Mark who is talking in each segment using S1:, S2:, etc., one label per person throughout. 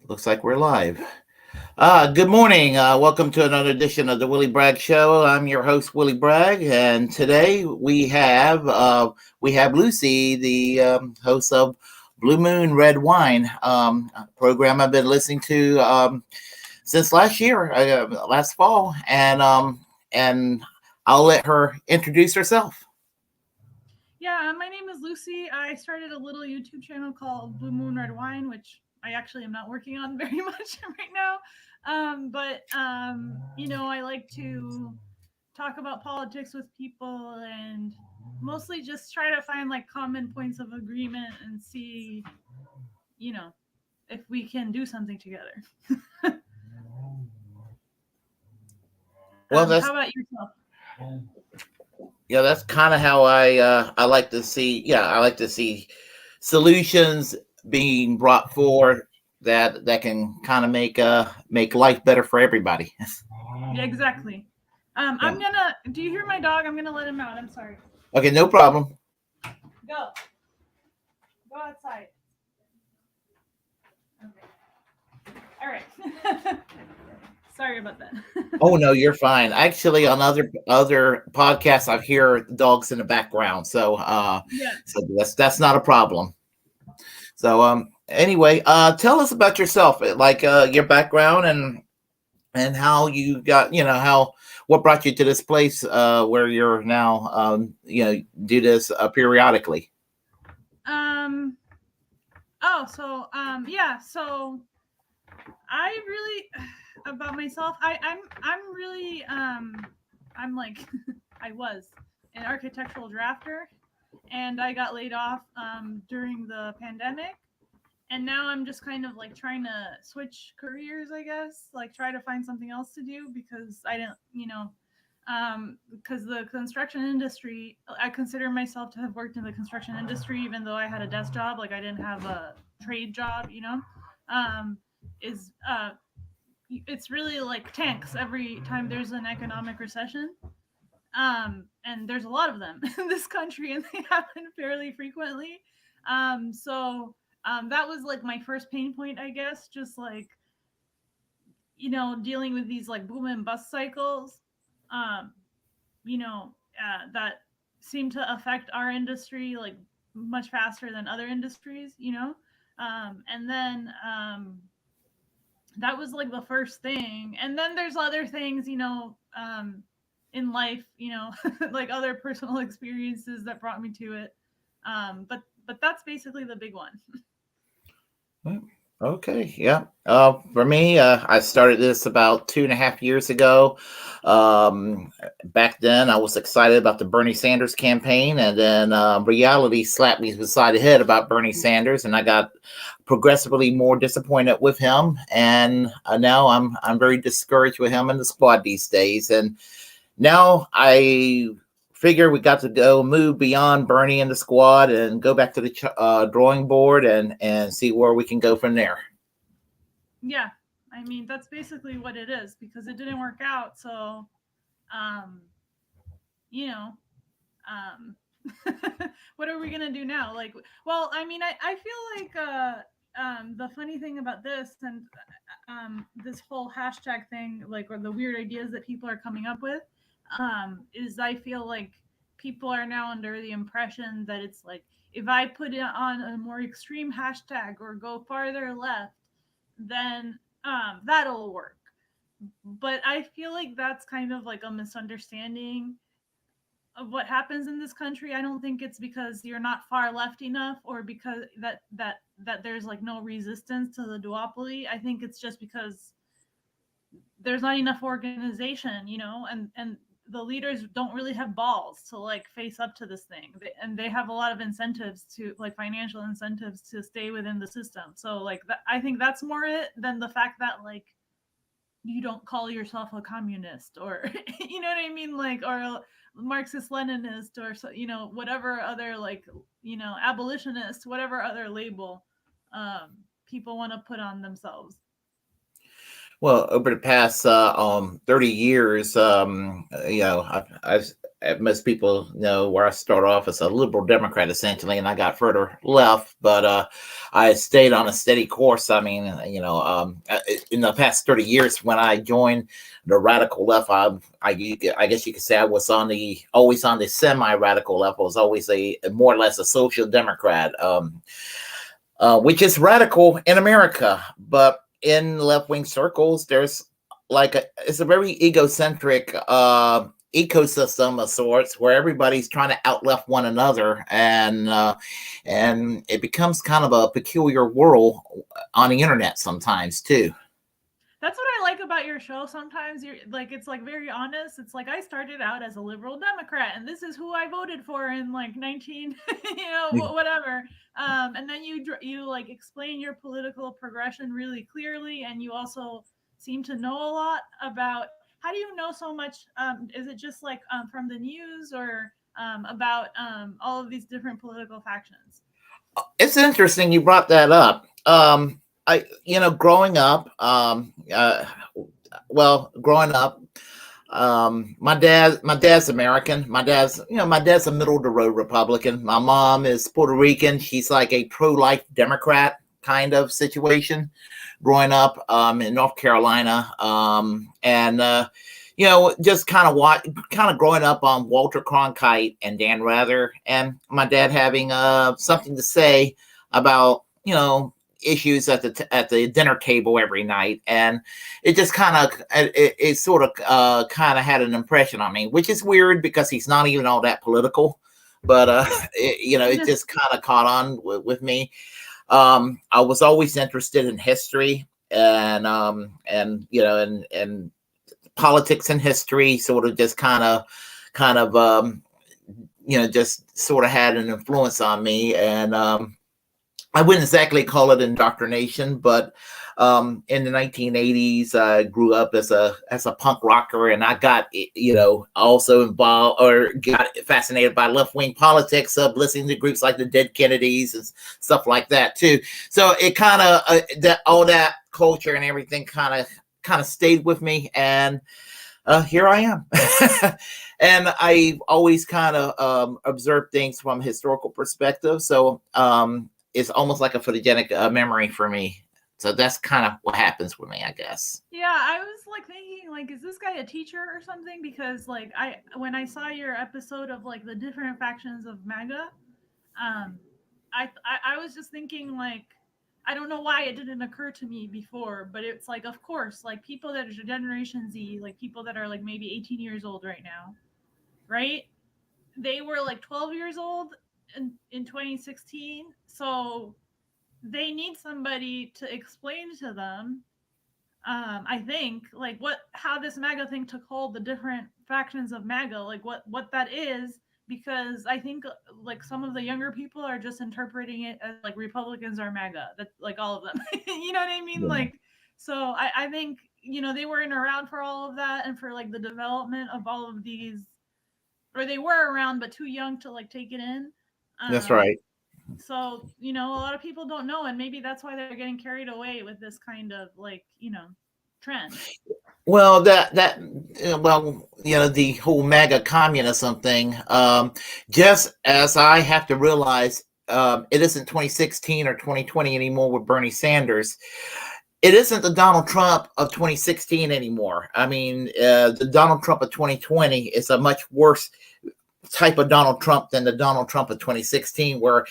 S1: Looks like we're live. Good morning. Welcome to another edition of the Willie Bragg Show. I'm your host, Willie Bragg, and today we have Lucy, the host of Blue Moon Red Wine, a program I've been listening to since last year, last fall, and I'll let her introduce herself.
S2: Yeah, my name is Lucy. I started a little YouTube channel called Blue Moon Red Wine, which I actually am not working on very much right now. I like to talk about politics with people and mostly just try to find like common points of agreement and see, you know, if we can do something together.
S1: Well,
S2: How about yourself?
S1: that's kind of how I like to see. Yeah, I like to see solutions being brought forward that can kind of make life better for everybody.
S2: Yeah, exactly.
S1: Yeah.
S2: Do you hear my dog? I'm gonna let him out. I'm sorry.
S1: Okay, no problem.
S2: Go. Go outside. Okay. All right. Sorry about that.
S1: Oh no, you're fine. Actually, on other podcasts, I hear dogs in the background,
S2: Yeah.
S1: so that's not a problem. So anyway, tell us about yourself, like your background and how you got, how what brought you to this place where you're now, do this periodically.
S2: Um. Oh, yeah. So I really about myself. I'm really I'm like I was an architectural drafter, and I got laid off during the pandemic, and now I'm just kind of like trying to switch careers, I guess, like try to find something else to do because I didn't, because the construction industry, I consider myself to have worked in the construction industry, even though I had a desk job, like I didn't have a trade job, um, is it's really like tanks every time there's an economic recession. And there's a lot of them in this country, and they happen fairly frequently. That was like my first pain point, I guess, just like dealing with these like boom and bust cycles, um, that seem to affect our industry like much faster than other industries. And then That was like the first thing, and then there's other things, in life, like other personal experiences that brought me to it. But that's basically the big one.
S1: Well, okay, yeah. For me, I started this about 2.5 years ago. Back then, I was excited about the Bernie Sanders campaign, and then reality slapped me beside the head about Bernie Sanders, and I got progressively more disappointed with him. And now I'm very discouraged with him and the squad these days. And now I figure we got to go move beyond Bernie and the squad and go back to the drawing board and see where we can go from there.
S2: Yeah, I mean that's basically what it is because it didn't work out. So, um, you know, um, what are we gonna do now? Like, well, I mean, I feel like the funny thing about this and this whole hashtag thing, like, or the weird ideas that people are coming up with, is I feel like people are now under the impression that it's like if I put it on a more extreme hashtag or go farther left, then that'll work. But I feel like that's kind of like a misunderstanding of what happens in this country. I don't think it's because you're not far left enough or because that there's like no resistance to the duopoly. I think it's just because there's not enough organization, and the leaders don't really have balls to like face up to this thing. And they have a lot of incentives to like financial incentives to stay within the system. So like I think that's more it than the fact that like you don't call yourself a communist or you know what I mean, like, or a Marxist Leninist or so, whatever other like abolitionist, whatever other label people want to put on themselves.
S1: Well, over the past 30 years, most people know where I start off as a liberal Democrat essentially, and I got further left, but I stayed on a steady course. I mean, in the past 30 years, when I joined the radical left, I guess you could say I was always on the semi-radical left. I was always a more or less a social democrat, which is radical in America, but in left-wing circles, there's it's a very egocentric ecosystem of sorts where everybody's trying to outleft one another, and it becomes kind of a peculiar world on the internet sometimes too.
S2: That's what I like about your show. Sometimes you're like, it's like very honest. It's like, I started out as a liberal Democrat and this is who I voted for in like 19, whatever. And then you like explain your political progression really clearly. And you also seem to know a lot about, how do you know so much? Is it just like from the news, or about all of these different political factions?
S1: It's interesting you brought that up. Growing up, growing up, my dad's American. My dad's a middle of the road Republican. My mom is Puerto Rican. She's like a pro-life Democrat kind of situation. Growing up in North Carolina, and just kind of growing up on Walter Cronkite and Dan Rather, and my dad having something to say about issues at the dinner table every night, and it just it sort of kind of had an impression on me, which is weird because he's not even all that political, but it just kind of caught on with me. I was always interested in history, and politics and history sort of just just sort of had an influence on me, and I wouldn't exactly call it indoctrination, but in the 1980s, I grew up as a punk rocker, and I got also involved or got fascinated by left wing politics, of listening to groups like the Dead Kennedys and stuff like that too. So it kind of all that culture and everything kind of stayed with me, and here I am. And I always kind of observed things from a historical perspective. So it's almost like a photogenic memory for me. So that's kind of what happens with me, I guess.
S2: Yeah, I was like thinking, like, is this guy a teacher or something? Because like when I saw your episode of like the different factions of MAGA, um, I was just thinking, like, I don't know why it didn't occur to me before, but it's like, of course, like people that are Generation Z, like people that are like maybe 18 years old right now, right? They were like 12 years old in 2016, so they need somebody to explain to them, I think, like how this MAGA thing took hold, the different factions of MAGA, like what that is, because I think like some of the younger people are just interpreting it as like Republicans are MAGA, that like all of them, you know what I mean?
S1: Yeah.
S2: Like, so I think they weren't around for all of that, and for like the development of all of these, or they were around but too young to like take it in.
S1: That's
S2: Um,
S1: right.
S2: so a lot of people don't know, and maybe that's why they're getting carried away with this kind of like trend.
S1: Well, the whole MAGA communism thing. Just as I have to realize, it isn't 2016 or 2020 anymore with Bernie Sanders. It isn't the Donald Trump of 2016 anymore. I mean, the Donald Trump of 2020 is a much worse type of Donald Trump than the Donald Trump of 2016, where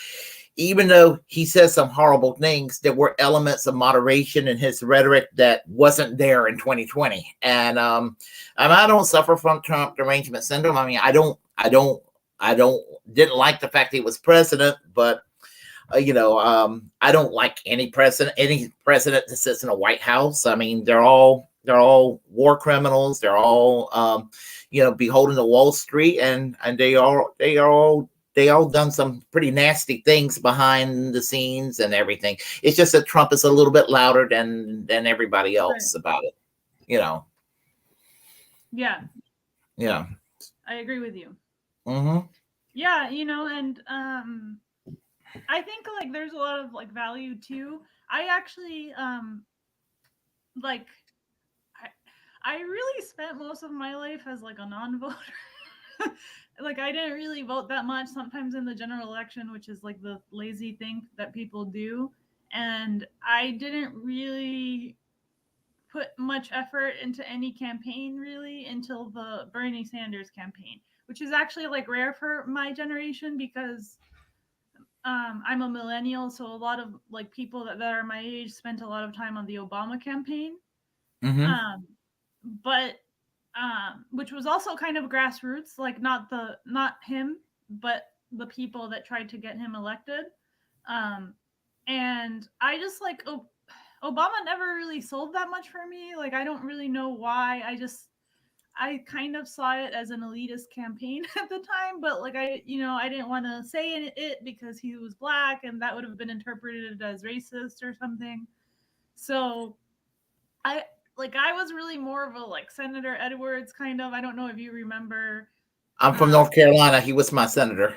S1: even though he says some horrible things, there were elements of moderation in his rhetoric that wasn't there in 2020. And I don't suffer from Trump derangement syndrome. I mean, didn't like the fact he was president, but I don't like any president that sits in a White House. I mean, they're all war criminals. They're all beholden to Wall Street, and they all done some pretty nasty things behind the scenes and everything. It's just that Trump is a little bit louder than everybody else about it.
S2: Yeah,
S1: Yeah.
S2: I agree with you.
S1: Mm-hmm.
S2: Yeah, and I think like there's a lot of like value too. I actually like I really spent most of my life as like a non-voter. Like I didn't really vote that much sometimes in the general election, which is like the lazy thing that people do. And I didn't really put much effort into any campaign really until the Bernie Sanders campaign, which is actually like rare for my generation because I'm a millennial, so a lot of like people that are my age spent a lot of time on the Obama campaign.
S1: Mm-hmm.
S2: Um, but which was also kind of grassroots, like not him, but the people that tried to get him elected. Um, and I just like Obama never really sold that much for me. Like I don't really know why. I kind of saw it as an elitist campaign at the time, but like I didn't want to say it because he was black and that would have been interpreted as racist or something. So I I was really more of a like Senator Edwards kind of. I don't know if you remember.
S1: I'm from
S2: Um,
S1: North Carolina. He was my senator.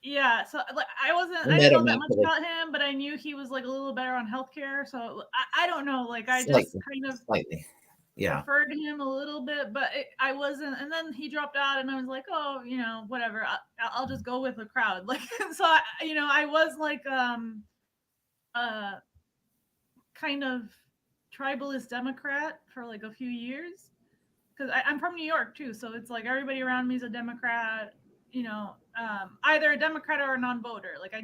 S2: yeah, so like
S1: I
S2: I didn't
S1: met
S2: know
S1: him
S2: that much
S1: actually.
S2: about him, but I knew he was like a little better on healthcare. So I don't know, like I just
S1: Slightly.
S2: kind of
S1: Slightly. Yeah.
S2: preferred him a little bit, but I wasn't. And then he dropped out, and I was like, oh, whatever. I'll just go with the crowd. Like so, I was like uh kind of tribalist Democrat for like a few years because I'm from New York too, so it's like everybody around me is a Democrat. Either a Democrat or a non-voter. Like I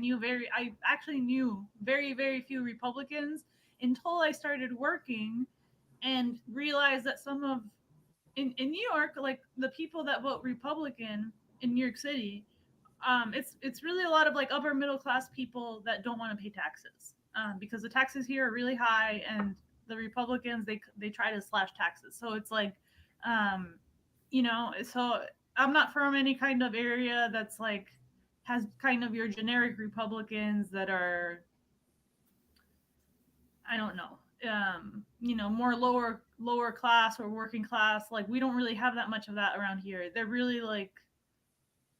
S2: actually knew very very few Republicans until I started working and realized that some of in New York, like the people that vote Republican in New York City, it's really a lot of like upper middle class people that don't want to pay taxes because the taxes here are really high, and the Republicans they try to slash taxes. So it's like, so I'm not from any kind of area that's like has kind of your generic Republicans that are I don't know, more lower class or working class. Like we don't really have that much of that around here. They're really like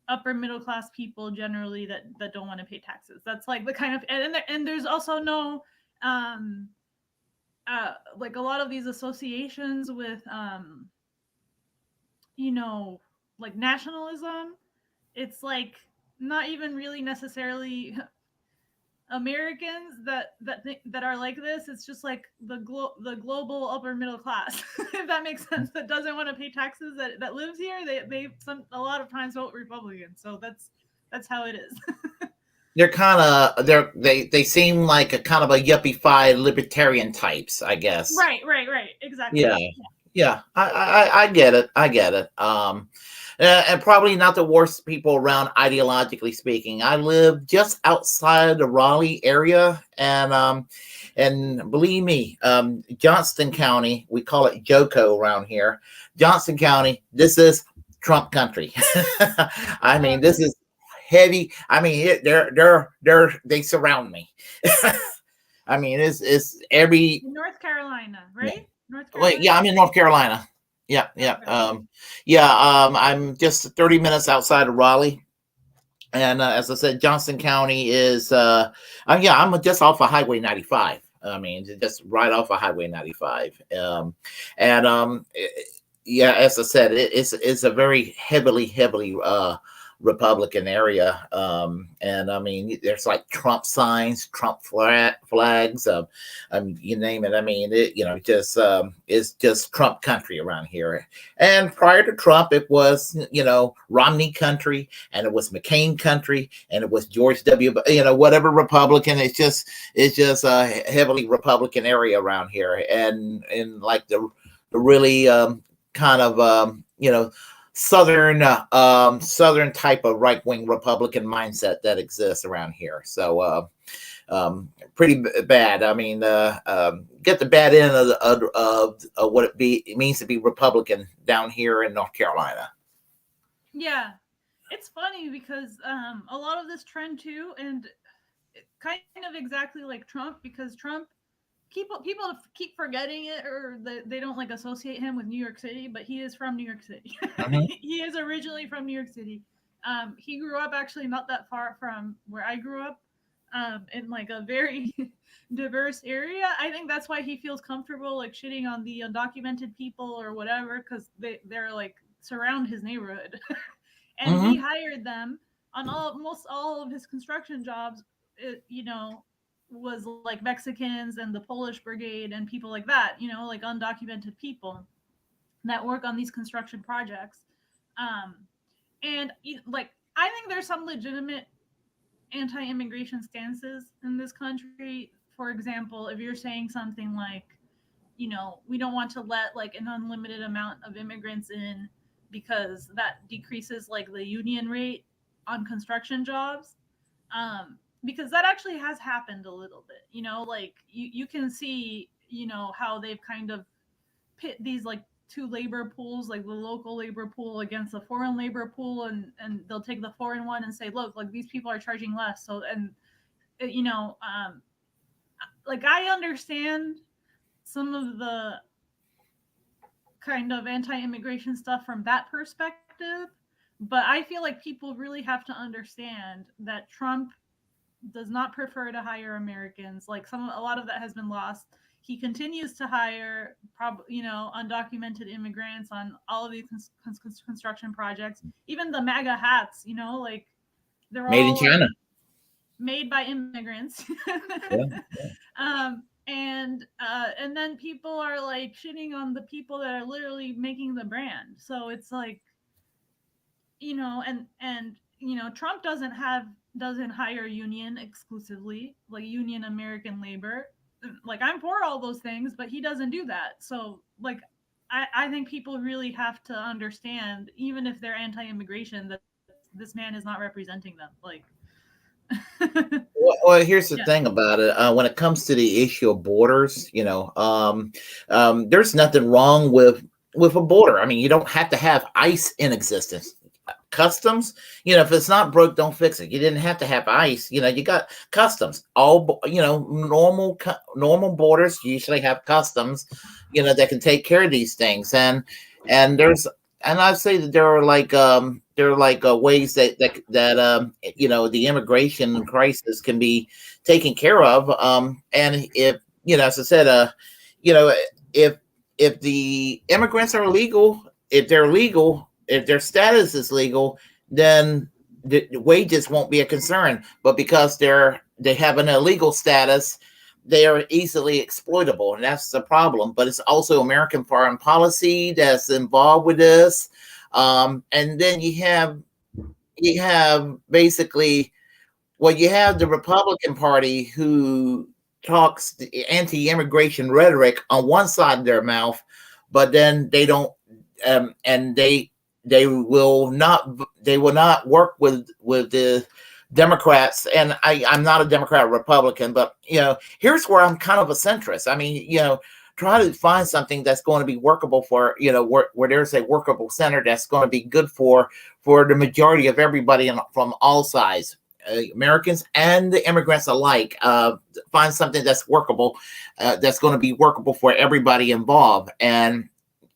S2: upper middle class people generally that don't want to pay taxes. That's like the kind of and there's also no um like a lot of these associations with you know like nationalism. It's like not even really necessarily Americans that are like this. It's just like the global upper middle class, if that makes sense. That doesn't want to pay taxes that lives here. They a lot of times vote Republican. So that's how it is.
S1: They're kind of they seem like a kind of a yuppie-fied libertarian types, I guess.
S2: Right.
S1: Yeah,
S2: Exactly.
S1: yeah. I get it. I get it. And probably not the worst people around ideologically speaking. I live just outside the Raleigh area, and believe me, Johnston County, we call it JOCO around here. Johnston County, this is Trump country. I mean, this is heavy. I mean, they surround me. I mean, it's every
S2: North Carolina, right? North
S1: wait, yeah,
S2: Carolina.
S1: I'm in North Carolina. Yeah, yeah,
S2: Okay.
S1: yeah. I'm just 30 minutes outside of Raleigh, and as I said, Johnson County is. Yeah, I'm just off of Highway 95. I mean, just right off of Highway 95. And yeah, as I said, it's a very heavily Republican area. And I mean, there's like Trump signs, Trump flags, you name it. I mean, just it's just Trump country around here. And prior to Trump, it was Romney country, and it was McCain country, and it was George W. Whatever Republican. It's just a heavily Republican area around here, and in like the really kind of southern type of right wing Republican mindset that exists around here. So pretty bad. I mean, get the bad end of what it means to be Republican down here in North Carolina.
S2: Yeah, it's funny because a lot of this trend too, and kind of exactly like Trump, because Trump people keep forgetting it, or they don't like associate him with New York City, but he is from New York City.
S1: Mhm.
S2: He is originally from New York City. He grew up actually not that far from where I grew up, in like a very diverse area. I think that's why he feels comfortable like shitting on the undocumented people or whatever, because they're like surround his neighborhood. and he
S1: Hmm.
S2: hired them on almost all of his construction jobs. You know, was like Mexicans and the Polish Brigade and people like that. You know, like undocumented people that work on these construction projects. Um, and like I think there's some legitimate anti-immigration stances in this country. For example, if you're saying something like, you know, we don't want to let like an unlimited amount of immigrants in because that decreases like the union rate on construction jobs. Because that actually has happened a little bit. You know, like you can see, you know, how they've kind of pit these like two labor pools, like the local labor pool against the foreign labor pool, and they'll take the foreign one and say, look, like these people are charging less. So and you know, like I understand some of the kind of anti-immigration stuff from that perspective, but I feel like people really have to understand that Trump does not prefer to hire Americans. Like a lot of that has been lost. He continues to hire, you know, undocumented immigrants on all of these construction projects. Even the MAGA hats, you know, like they're
S1: Made in
S2: all like
S1: China.
S2: made by immigrants.
S1: Yeah.
S2: And then people are like shitting on the people that are literally making the brand. So it's like, you know, and you know, Trump doesn't hire union exclusively, like union American labor. Like I'm for all those things, but he doesn't do that. So like I think people really have to understand, even if they're anti-immigration, that this man is not representing them. Like
S1: Well, here's the
S2: yeah.
S1: thing about it. When it comes to the issue of borders, there's nothing wrong with a border. I mean, you don't have to have ICE in existence. Customs, if it's not broke, don't fix it. You didn't have to have ICE. You got customs. Normal borders usually have customs, that can take care of these things. And there's and I'd say that there are ways that the immigration crisis can be taken care of. And if as I said, you know, if the immigrants are legal, if their status is legal, then the wages won't be a concern. But because they have an illegal status, they are easily exploitable, and that's the problem. But it's also American foreign policy that's involved with this. And then you have basically, well, you have the Republican Party who talks the anti-immigration rhetoric on one side of their mouth, but then they don't, and they will not work with the Democrats. And I'm not a Democrat or Republican, but here's where I'm kind of a centrist. I mean, try to find something that's going to be workable for where there's a workable center that's going to be good for the majority of everybody from all sides, Americans and the immigrants alike. Find something that's workable, that's going to be workable for everybody involved. And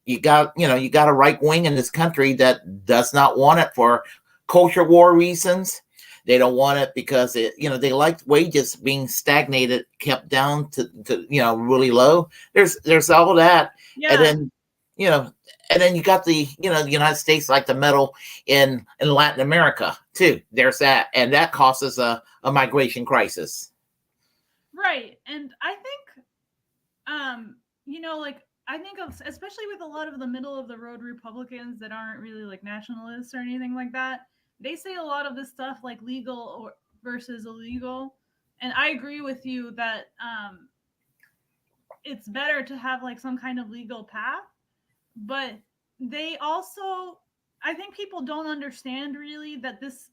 S1: you got a right wing in this country that does not want it for culture war reasons. They don't want it because they like wages being stagnated, kept down to really low. There's all that. And
S2: Yeah.
S1: then you know and then you got the United States like to meddle in Latin America too. There's that, and that causes a migration crisis.
S2: Right. And I think like I think of, especially with a lot of the middle of the road Republicans that aren't really like nationalists or anything like that, they say a lot of this stuff like legal or versus illegal. And I agree with you that it's better to have like some kind of legal path, but they also, I think people don't understand really that this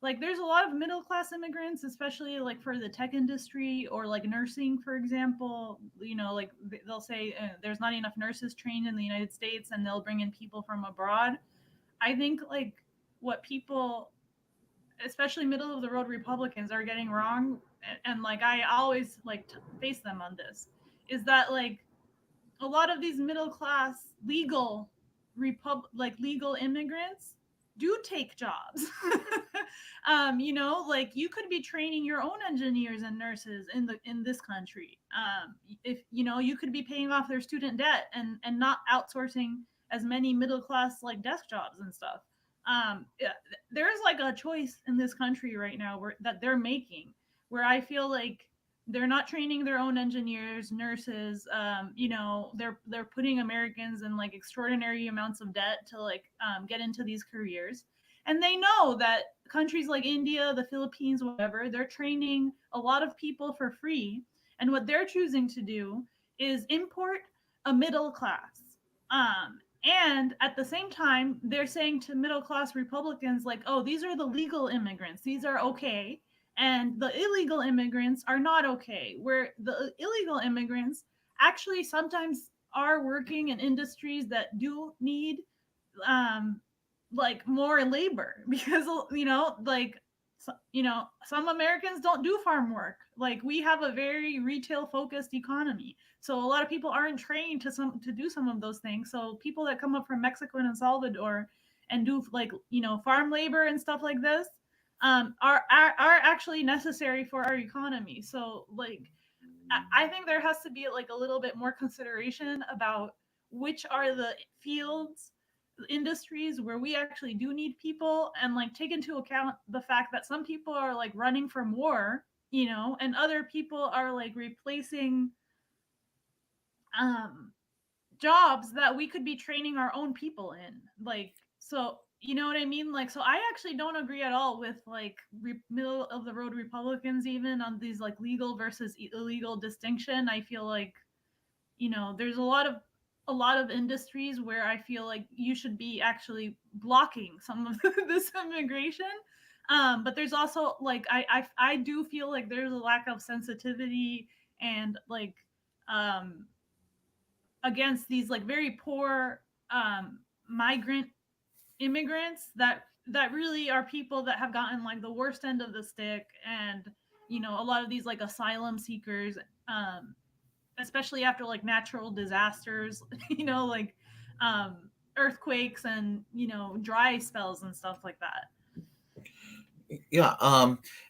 S2: like there's a lot of middle class immigrants, especially like for the tech industry or like nursing, for example. Like they'll say there's not enough nurses trained in the United States, and they'll bring in people from abroad. I think like what people, especially middle of the road Republicans, are getting wrong, and like I always like face them on this, is that like a lot of these middle class legal immigrants do take jobs. Like you could be training your own engineers and nurses in this country. If you could be paying off their student debt and not outsourcing as many middle class like desk jobs and stuff. There's like a choice in this country right now that they're making, where I feel like they're not training their own engineers, nurses. They're putting Americans in like extraordinary amounts of debt to like get into these careers, and they know that countries like India, the Philippines, whatever, they're training a lot of people for free, and what they're choosing to do is import a middle class. And at the same time, they're saying to middle class Republicans, like, oh, these are the legal immigrants, these are okay. And the illegal immigrants are not okay. Where the illegal immigrants actually sometimes are working in industries that do need um, like more labor because some Americans don't do farm work. Like we have a very retail focused economy, so a lot of people aren't trained to do some of those things. So people that come up from Mexico and El Salvador and do like farm labor and stuff like this are actually necessary for our economy. So like I think there has to be like a little bit more consideration about which are the fields, industries where we actually do need people, and like take into account the fact that some people are like running for more, and other people are like replacing um jobs that we could be training our own people in. Like, so you know what I mean? Like, so I actually don't agree at all with like middle of the road Republicans, even on these like legal versus illegal distinction. I feel like, there's a lot of industries where I feel like you should be actually blocking some of this immigration. But there's also like I do feel like there's a lack of sensitivity and like um against these like very poor migrant immigrants that really are people that have gotten like the worst end of the stick. And a lot of these like asylum seekers, especially after like natural disasters, like earthquakes and dry spells and stuff like that.
S1: Yeah,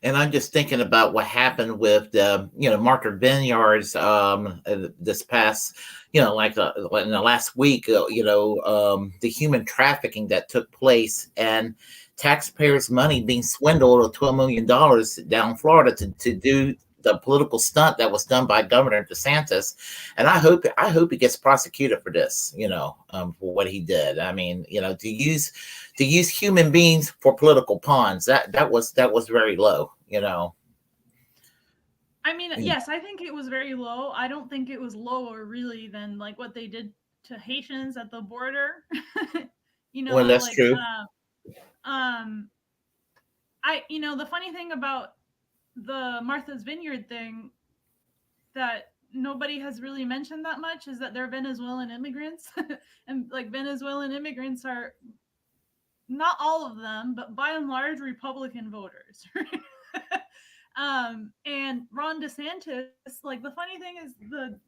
S1: and I'm just thinking about what happened with the, Market Vineyards, this past, in the last week, the human trafficking that took place and taxpayers' money being swindled of $12 million down in Florida to do the political stunt that was done by Governor DeSantis. And I hope he gets prosecuted for this, for what he did. I mean, to use human beings for political pawns, that was very low.
S2: I mean, yes, I think it was very low. I don't think it was lower really than like what they did to Haitians at the border.
S1: Well, that's
S2: Like
S1: true.
S2: um the funny thing about the Martha's Vineyard thing that nobody has really mentioned that much is that they're Venezuelan immigrants. And like Venezuelan immigrants are, not all of them, but by and large Republican voters. And Ron DeSantis, like the funny thing is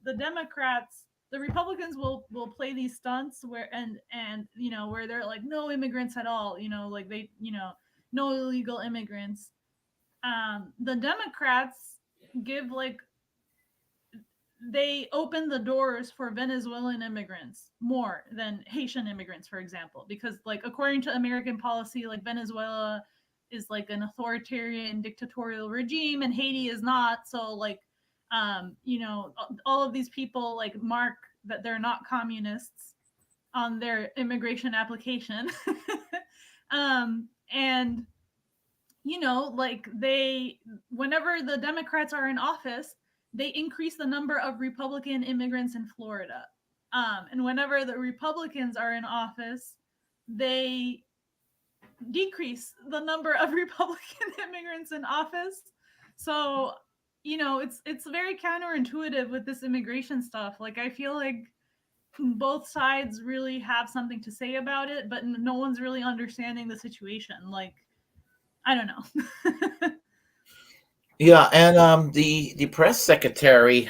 S2: the Democrats, the Republicans will play these stunts where and where they're like no immigrants at all, like they no illegal immigrants. The Democrats give like they open the doors for Venezuelan immigrants more than Haitian immigrants, for example, because like according to American policy, like Venezuela is like an authoritarian dictatorial regime and Haiti is not. So like all of these people like mark that they're not communists on their immigration application. And like whenever the Democrats are in office, they increase the number of Republican immigrants in Florida. And whenever the Republicans are in office, they decrease the number of Republican immigrants in office. So, it's very counterintuitive with this immigration stuff. Like I feel like both sides really have something to say about it, but no one's really understanding the situation. Like I don't know.
S1: Yeah, and the press secretary,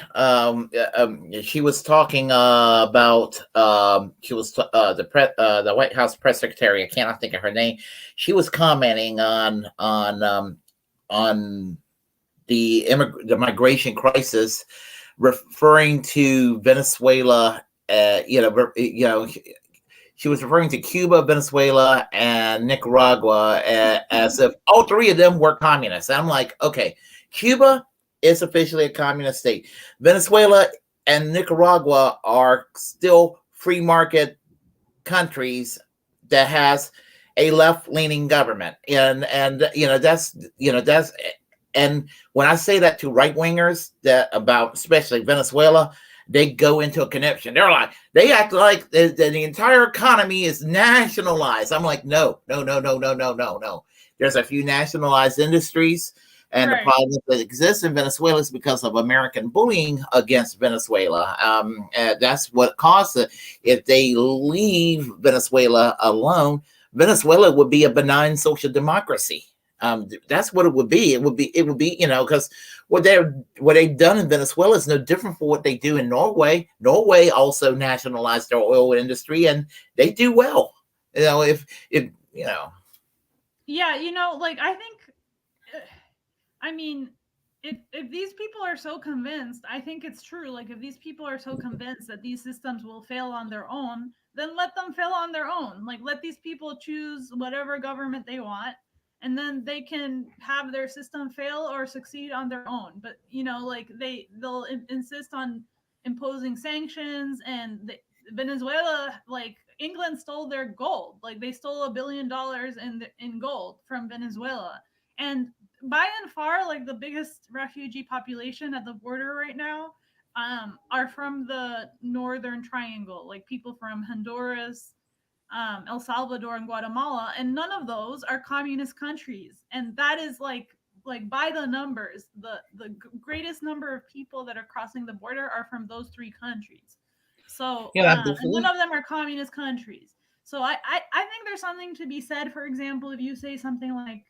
S1: she was talking about, she was the White House press secretary. I cannot think of her name. She was commenting on the migration crisis, referring to Venezuela. she was referring to Cuba, Venezuela, and Nicaragua as if all three of them were communists. And I'm like, okay, Cuba is officially a communist state. Venezuela and Nicaragua are still free market countries that has a left-leaning government, and that's and when I say that to right-wingers that about especially Venezuela, they go into a connection. They're like, they act like the entire economy is nationalized. I'm like, no, no, no, no, no, no, no, no. There's a few nationalized industries, and the
S2: Right.
S1: problem that exists in Venezuela is because of American bullying against Venezuela. That's what caused it. If they leave Venezuela alone, Venezuela would be a benign social democracy. That's what it would be. It would be, because what they've done in Venezuela is no different from what they do in Norway. Norway also nationalized their oil industry, and they do well. If
S2: Yeah, like I think, I mean, if these people are so convinced, I think it's true. Like if these people are so convinced that these systems will fail on their own, then let them fail on their own. Like let these people choose whatever government they want, and then they can have their system fail or succeed on their own. But like they'll insist on imposing sanctions, and Venezuela, like England stole their gold. Like they stole $1 billion in gold from Venezuela, and by and far, like the biggest refugee population at the border right now are from the northern triangle, like people from Honduras, El Salvador, and Guatemala, and none of those are communist countries. And that is like by the numbers, the greatest number of people that are crossing the border are from those three countries. So
S1: yeah,
S2: and none
S1: definitely.
S2: of them are communist countries. So I think there's something to be said. For example, if you say something like,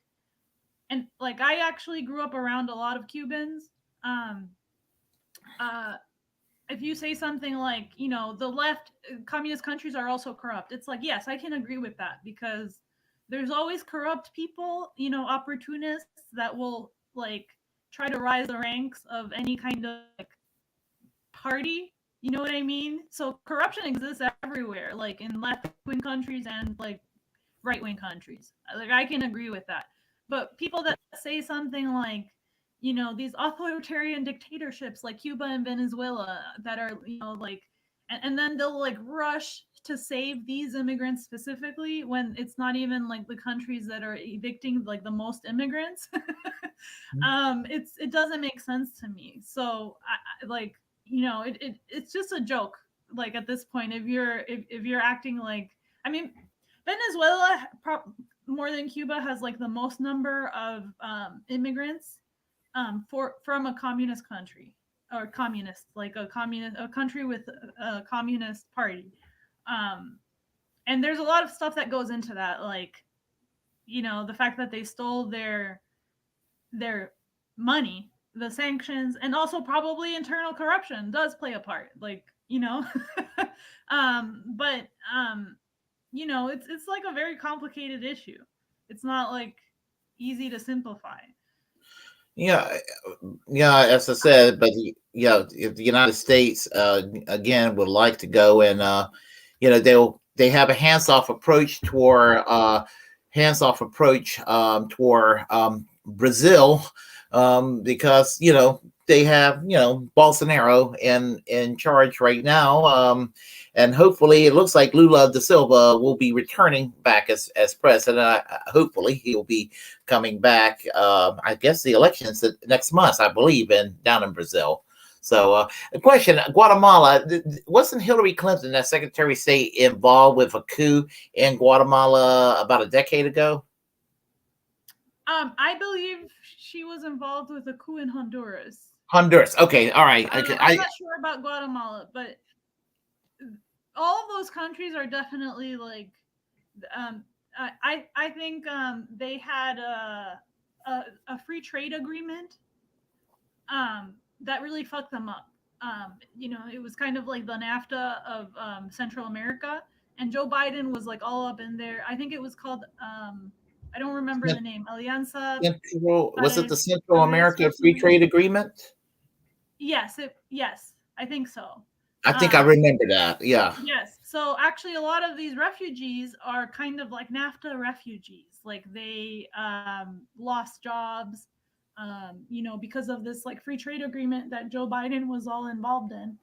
S2: and like I actually grew up around a lot of Cubans. Um, uh, if you say something like, the left, communist countries are also corrupt, it's like, yes, I can agree with that because there's always corrupt people, opportunists that will like try to rise the ranks of any kind of like party. You know what I mean? So corruption exists everywhere, like in left wing countries and like right wing countries. Like I can agree with that. But people that say something like, these authoritarian dictatorships like Cuba and Venezuela that are, like, and then they'll like rush to save these immigrants specifically when it's not even like the countries that are evicting like the most immigrants. It doesn't make sense to me. So I like, it's just a joke. Like at this point, if you're acting like, I mean, Venezuela, more than Cuba, has like the most number of immigrants from a communist country, or communist, like a country with a communist party. Um, and there's a lot of stuff that goes into that, like the fact that they stole their money, the sanctions, and also probably internal corruption does play a part. Like but it's like a very complicated issue. It's not like easy to simplify.
S1: Yeah, yeah, as I said, but if the United States again would like to go and they have a hands-off approach toward Brazil, because they have Bolsonaro in charge right now, and hopefully it looks like Lula da Silva will be returning back as president. Hopefully he'll be coming back. I guess the election's next month, I believe, down in Brazil. So, the question: Guatemala, wasn't Hillary Clinton, that Secretary of State, involved with a coup in Guatemala about a decade ago?
S2: I believe she was involved with a coup in Honduras.
S1: Honduras. Okay, all right.
S2: I'm not sure about Guatemala, but all of those countries are definitely like, um, I think they had a free trade agreement that really fucked them up. It was kind of like the NAFTA of Central America, and Joe Biden was like all up in there. I think it was called, I don't remember the name, Alianza
S1: Was it the Central
S2: Progreso
S1: America
S2: or
S1: Free
S2: something.
S1: Trade Agreement?
S2: Yes, I think so.
S1: I think I remember that. Yeah.
S2: Yes. So actually, a lot of these refugees are kind of like NAFTA refugees. Like they lost jobs, because of this like free trade agreement that Joe Biden was all involved in.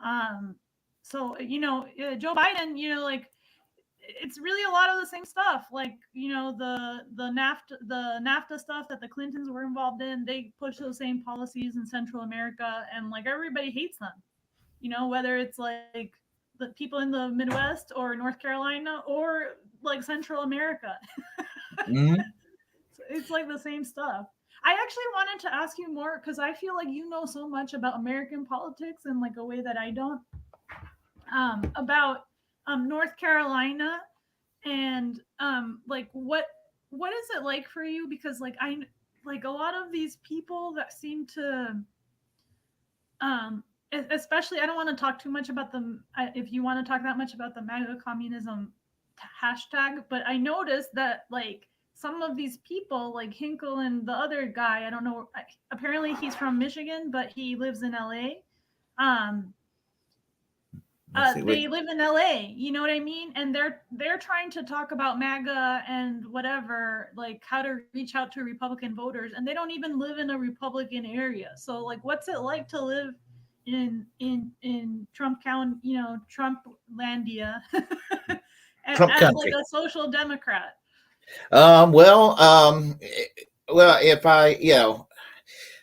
S2: Um, so Joe Biden, like it's really a lot of the same stuff. Like the NAFTA stuff that the Clintons were involved in. They push those same policies in Central America, and like everybody hates them. Whether it's like the people in the Midwest or North Carolina or like Central America.
S1: Hmm.
S2: It's like the same stuff. I actually wanted to ask you more because I feel like you know so much about American politics in like a way that I don't. About North Carolina and like what is it like for you? Because like I like a lot of these people that seem to especially I don't want to talk too much about the if you want to talk that much about the MAGA communism hashtag, but I noticed that like some of these people like Hinkle and the other guy, I don't know, apparently he's from Michigan but he lives in LA. um
S1: Let's see.
S2: they live in LA, you know what I mean? And they're trying to talk about MAGA and whatever, like how to reach out to Republican voters, and they don't even live in a Republican area. So like, what's it like to live in Trump County, Trump Landia,
S1: Trump
S2: as like
S1: country.
S2: a social democrat?
S1: Well, if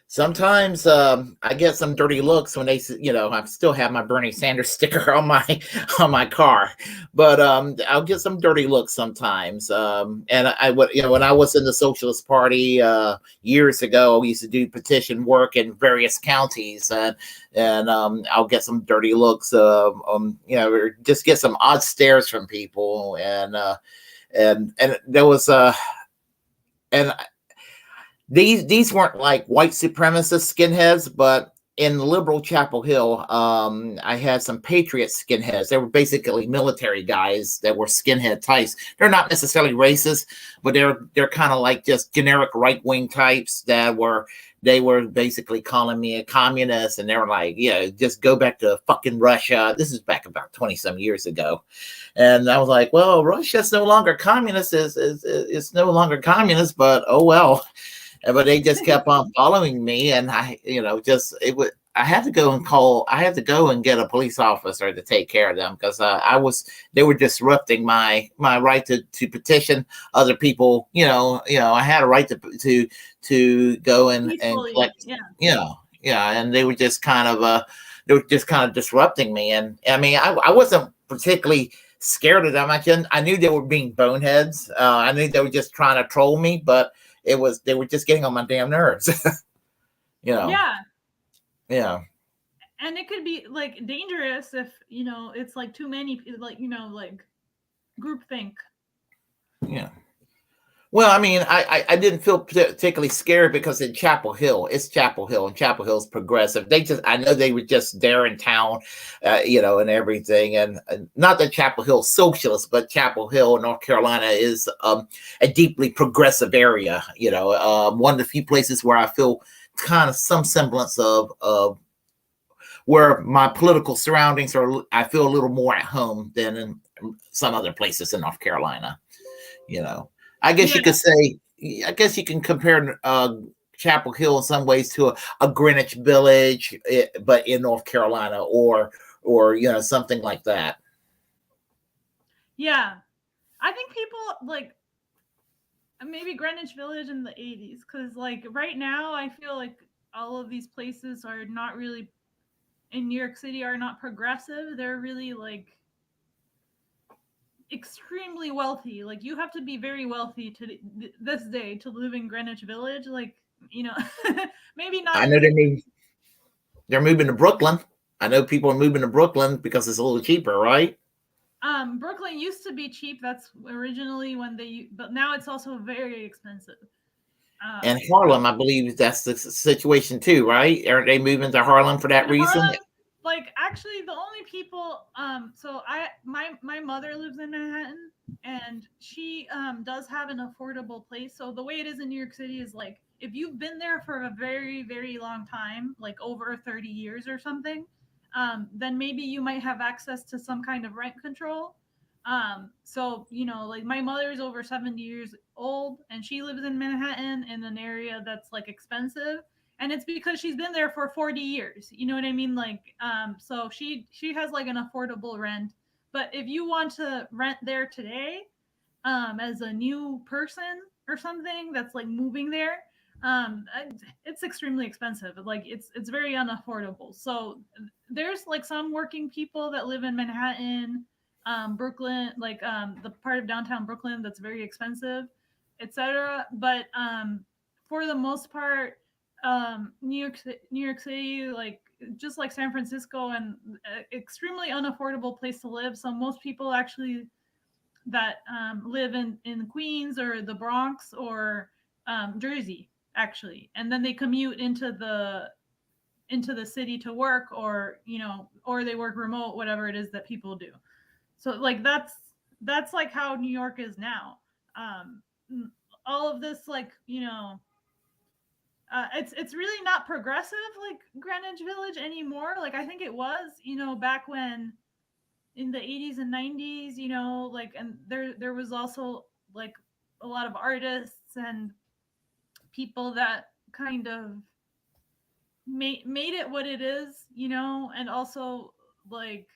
S1: sometimes I get some dirty looks when I still have my Bernie Sanders sticker on my on my car, but I'll get some dirty looks sometimes. And I would, when I was in the Socialist Party years ago, we used to do petition work in various counties, and I'll get some dirty looks, or just get some odd stares from people, and there was and these weren't like white supremacist skinheads, but in liberal Chapel Hill, I had some patriot skinheads. They were basically military guys that were skinhead types. They're not necessarily racist, but they're kind of like just generic right wing types they were basically calling me a communist, and they were like, yeah, just go back to fucking Russia. This is back about 20 some years ago. And I was like, well, Russia's no longer communist, is no longer communist, but oh well. But they just kept on following me, and I had to go and get a police officer to take care of them, because they were disrupting my right to petition other people. I had a right to go and
S2: Peacefully,
S1: collect.
S2: yeah.
S1: Yeah, and they were just kind of disrupting me, and I mean, I wasn't particularly scared of them. I knew they were being boneheads. I knew they were just trying to troll me, but they were just getting on my damn nerves. you know.
S2: Yeah,
S1: Yeah.
S2: and it could be like dangerous if it's like too many, like like groupthink.
S1: Yeah. Well, I mean, I didn't feel particularly scared because it's Chapel Hill, and Chapel Hill's progressive. I know they were just there in town, and everything. And not that Chapel Hill's socialist, but Chapel Hill, North Carolina, is a deeply progressive area. One of the few places where I feel kind of some semblance of where my political surroundings are. I feel a little more at home than in some other places in North Carolina. You know, I guess
S2: Yeah.
S1: you could say, I guess you can compare Chapel Hill in some ways to a Greenwich Village, but in North Carolina, or something like that.
S2: Yeah. I think people like maybe Greenwich Village in the 80s, because like right now I feel like all of these places are not really in New York City are not progressive. They're really like extremely wealthy. Like you have to be very wealthy to this day to live in Greenwich Village. Like, maybe not
S1: I
S2: in
S1: know
S2: the
S1: they're moving to Brooklyn. I know people are moving to Brooklyn because it's a little cheaper, right?
S2: Brooklyn used to be cheap. That's originally when but now it's also very expensive.
S1: And
S2: Um,
S1: Harlem, I believe that's the situation too, right? Aren't they moving to Harlem for that
S2: in
S1: reason?
S2: Harlem, like actually the only people so my mother lives in Manhattan, and she does have an affordable place. So the way it is in New York City is like if you've been there for a very very long time, like over 30 years or something, then maybe you might have access to some kind of rent control. So, like my mother is over 70 years old and she lives in Manhattan in an area that's like expensive. And it's because she's been there for 40 years. You know what I mean? Like, so she has like an affordable rent. But if you want to rent there today, as a new person or something that's like moving there, it's extremely expensive. Like it's very unaffordable. So there's like some working people that live in Manhattan, Brooklyn, like the part of downtown Brooklyn that's very expensive, etc. But for the most part, New York City, like just like San Francisco, and extremely unaffordable place to live. So most people actually that live in Queens or the Bronx or Jersey, actually, and then they commute into the city to work, or or they work remote, whatever it is that people do. So like that's like how New York is now. Um, all of this, like it's really not progressive like Greenwich Village anymore. Like I think it was, back when in the 80s and 90s, like, and there was also like a lot of artists and people that kind of made it what it is, and also like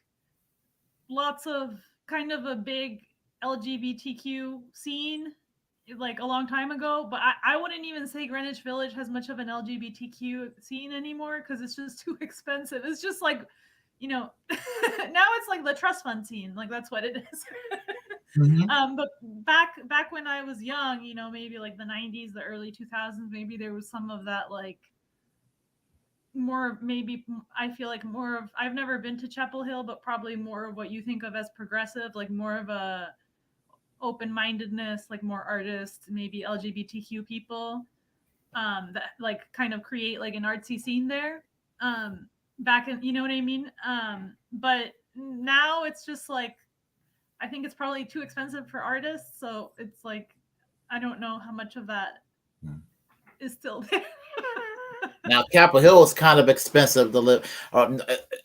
S2: lots of kind of a big LGBTQ scene like a long time ago. But I wouldn't even say Greenwich Village has much of an LGBTQ scene anymore because it's just too expensive. It's just like, now it's like the trust fund scene. Like that's what it is.
S1: Mhm.
S2: But back when I was young, maybe like the 90s, the early 2000s, maybe there was some of that, like more, maybe I feel like more of, I've never been to Chapel Hill, but probably more of what you think of as progressive, like more of a open-mindedness, like more artists, maybe LGBTQ people, that like kind of create like an artsy scene there, back in, you know what I mean? But now it's just like, I think it's probably too expensive for artists, so it's like I don't know how much of that is still there.
S1: Now, Capitol Hill is kind of expensive to live.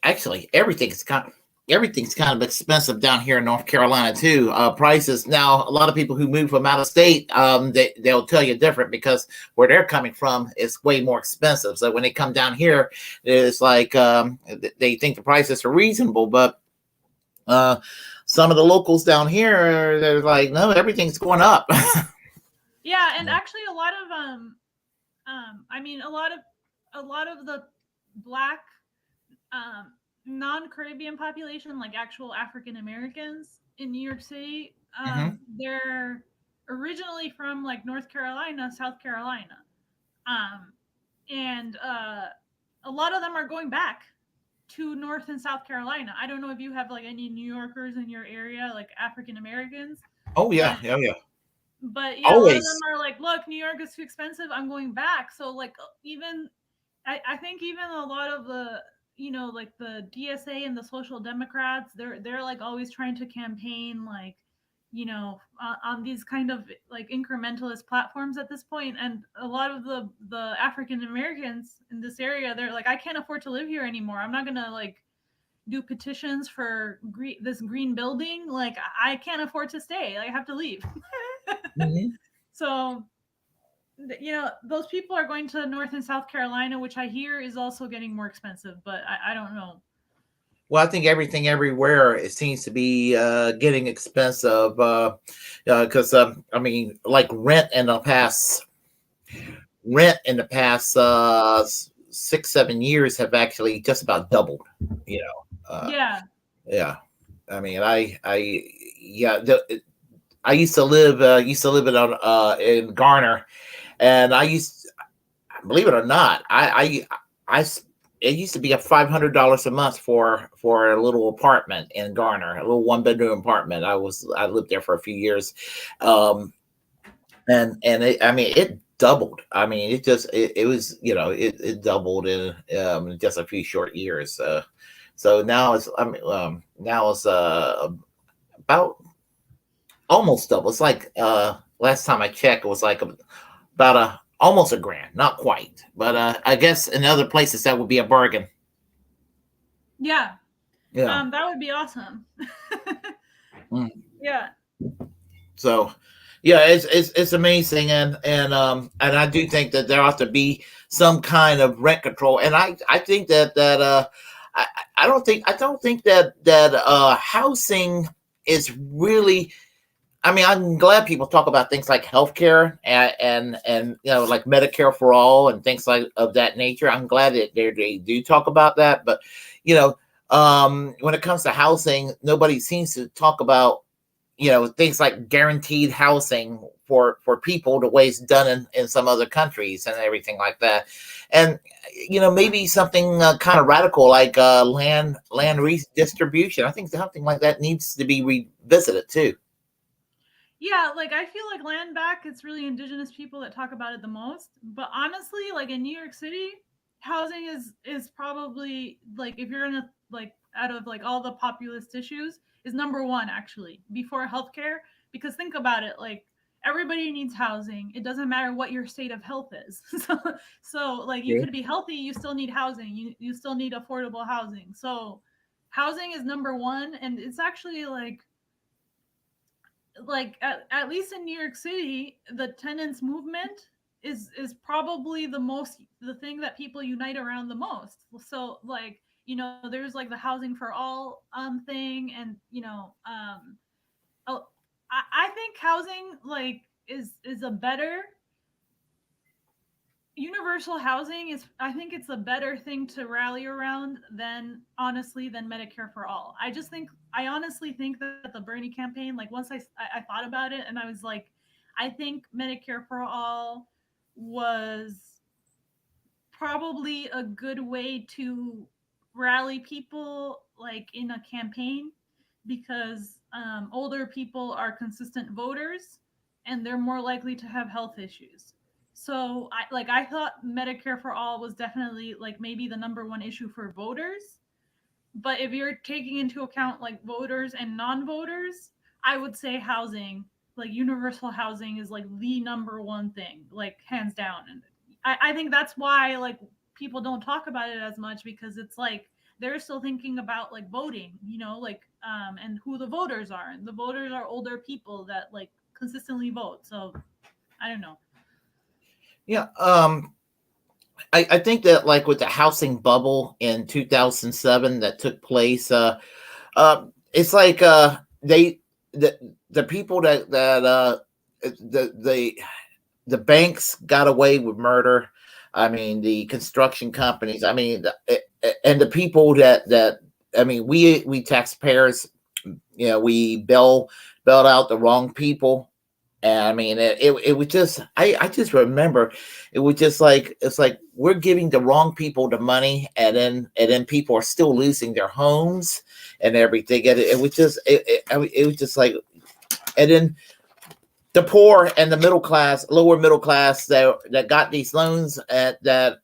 S1: Actually, everything's kind of expensive down here in North Carolina too. Prices now. A lot of people who move from out of state, they'll tell you different because where they're coming from is way more expensive. So when they come down here, it's like they think the prices are reasonable, but some of the locals down here, they're like, no, everything's going up.
S2: Yeah, and actually a lot of I mean a lot of the black non-Caribbean population, like actual African Americans in New York City,
S1: Mhm.
S2: they're originally from like North Carolina, South Carolina. Um and a lot of them are going back to North and South Carolina. I don't know if you have like any New Yorkers in your area, like African Americans,
S1: Oh yeah,
S2: but
S1: oh yeah,
S2: yeah, a lot of them
S1: always.
S2: are like, look, New York is too expensive. I'm going back. So like even I think even a lot of the like the DSA and the Social Democrats, they're like always trying to campaign like on these kind of like incrementalist platforms at this point, and a lot of the African Americans in this area, they're like, I can't afford to live here anymore. I'm not gonna like do petitions for this green building. Like I can't afford to stay. Like, I have to leave.
S1: Mhm.
S2: So those people are going to North and South Carolina, which I hear is also getting more expensive, but I don't know.
S1: Well, I think everything everywhere it seems to be getting expensive because I mean, like rent in the past 6 7 years have actually just about doubled. You know,
S2: Yeah.
S1: yeah. I mean, I yeah. I used to live in Garner, and believe it or not, I it used to be a $500 a month for a little apartment in Garner, a little 1 bedroom apartment. I lived there for a few years, um, I mean it doubled. I mean it was it doubled in just a few short years. So now it's now it's about almost double. It's like last time I checked, it was like about almost a grand, not quite, but I guess in other places that would be a bargain.
S2: Yeah.
S1: Yeah.
S2: That would be awesome.
S1: Mm.
S2: Yeah.
S1: So, yeah, it's amazing, and I do think that there ought to be some kind of rent control, and I think that I I don't think that housing is really. I mean, I'm glad people talk about things like healthcare and like Medicare for all and things like of that nature. I'm glad that they do talk about that, but you know, when it comes to housing, nobody seems to talk about things like guaranteed housing for people the way it's done in some other countries and everything like that, and maybe something kind of radical like land redistribution. I think something like that needs to be revisited too.
S2: Yeah, like I feel like land back, it's really indigenous people that talk about it the most. But honestly, like in New York City, housing is probably like if you're in a like out of like all the populist issues is number one actually before healthcare. Because think about it, like everybody needs housing. It doesn't matter what your state of health is. So like you
S1: Yeah.
S2: could be healthy, you still need housing. You still need affordable housing. So housing is number one, and it's actually like at least in New York City, the tenants movement is probably the thing that people unite around the most. So like there's like the housing for all thing, and oh, I think housing like is a better universal housing is I think it's a better thing to rally around than honestly than Medicare for all. I honestly think that the Bernie campaign, like once I thought about it and I was like, I think Medicare for all was probably a good way to rally people like in a campaign because older people are consistent voters and they're more likely to have health issues. So I thought Medicare for all was definitely like maybe the number one issue for voters, but if you're taking into account like voters and non-voters, I would say housing, like universal housing, is like the number one thing, like hands down. And I think that's why like people don't talk about it as much because it's like they're still thinking about like voting, like and who the voters are. And the voters are older people that like consistently vote. So I don't know.
S1: Yeah. I think that like with the housing bubble in 2007 that took place, it's like the the people that the the the banks got away with murder. I mean, the construction companies. I mean, and the people that I mean, we taxpayers, we bailed out the wrong people. And I mean, it was just I just remember it was just like it's like we're giving the wrong people the money, and then people are still losing their homes and everything. And it was just I mean, it was just like, and then the poor and the middle class, lower middle class that got these loans that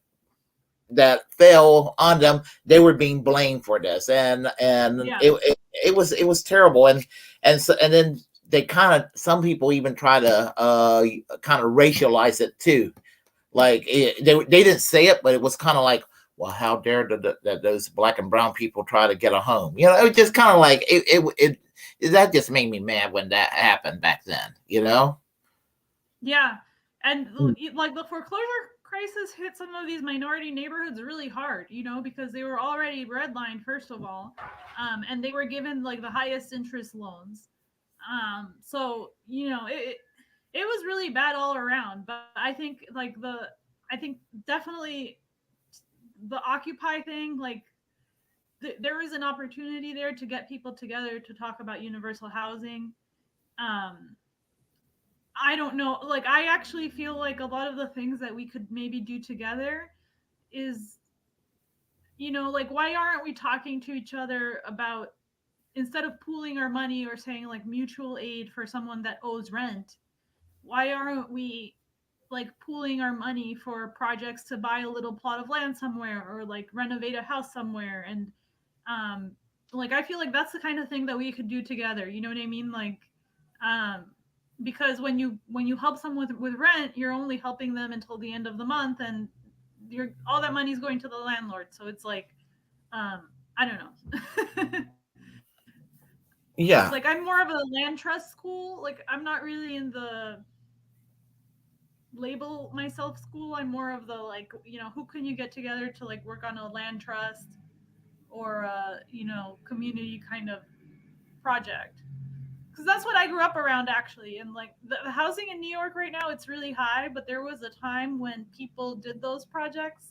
S1: fell on them, they were being blamed for this, and
S2: Yeah.
S1: it was terrible, and then they kind of some people even try to kind of racialize it too, like they didn't say it, but it was kind of like, well, how dare those black and brown people try to get a home? It was just kind of like that just made me mad when that happened back then.
S2: Yeah. And
S1: Mm.
S2: like the foreclosure crisis hit some of these minority neighborhoods really hard, because they were already redlined, first of all. And they were given like the highest interest loans. So, it was really bad all around. But I think I think definitely the Occupy thing, like there is an opportunity there to get people together to talk about universal housing. Um, I don't know. Like, I actually feel like a lot of the things that we could maybe do together is, like, why aren't we talking to each other about instead of pooling our money or saying like mutual aid for someone that owes rent? Why aren't we like pooling our money for projects to buy a little plot of land somewhere or like renovate a house somewhere? And um like I feel like that's the kind of thing that we could do together, you know what I mean? Like um because when you help someone with rent, you're only helping them until the end of the month, and you're all that money's going to the landlord. So it's like I don't know.
S1: Yeah.
S2: Like I'm more of a land trust school. Like I'm not really in the label myself school. I'm more of the like, who can you get together to like work on a land trust or a, community kind of project. Because that's what I grew up around actually. And like the housing in New York right now, it's really high, but there was a time when people did those projects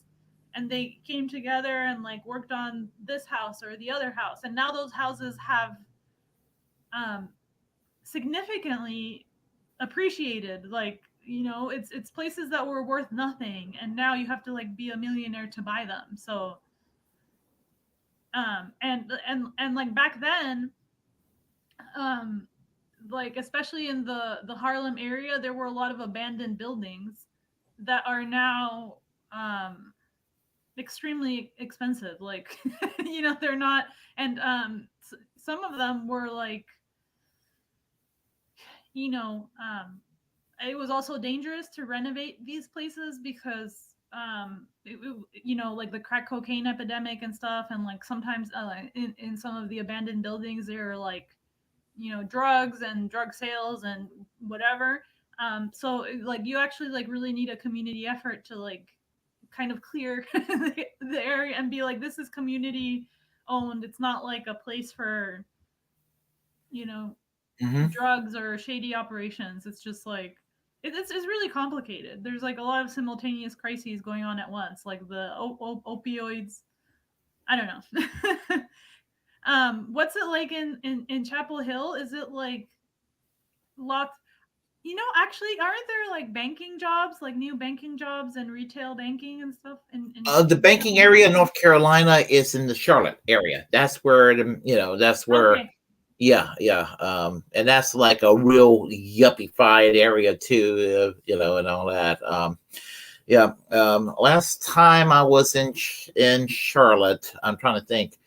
S2: and they came together and like worked on this house or the other house. And now those houses have um, significantly appreciated. Like, it's places that were worth nothing and now you have to like be a millionaire to buy them. So and like back then, um like especially in the Harlem area, there were a lot of abandoned buildings that are now um extremely expensive. Like they're not, and some of them were like, you know um it was also dangerous to renovate these places because like the crack cocaine epidemic and stuff, and like sometimes in some of the abandoned buildings there are like drugs and drug sales and whatever. So like you actually like really need a community effort to like kind of clear the area and be like, this is community owned. It's not like a place for you know
S1: Hmm.
S2: drugs or shady operations. It's just like it's really complicated. There's like a lot of simultaneous crises going on at once, like the opioids. I don't know. What's it like in Chapel Hill? Is it like lots? Actually, aren't there like banking jobs, like new banking jobs and retail banking and stuff
S1: The
S2: in
S1: banking
S2: Chapel Hill?
S1: area in North Carolina is in the Charlotte area. That's where that's where.
S2: Okay.
S1: Yeah, yeah, and that's like a real yuppified area too, and all that. Yeah, last time I was in Charlotte, I'm trying to think.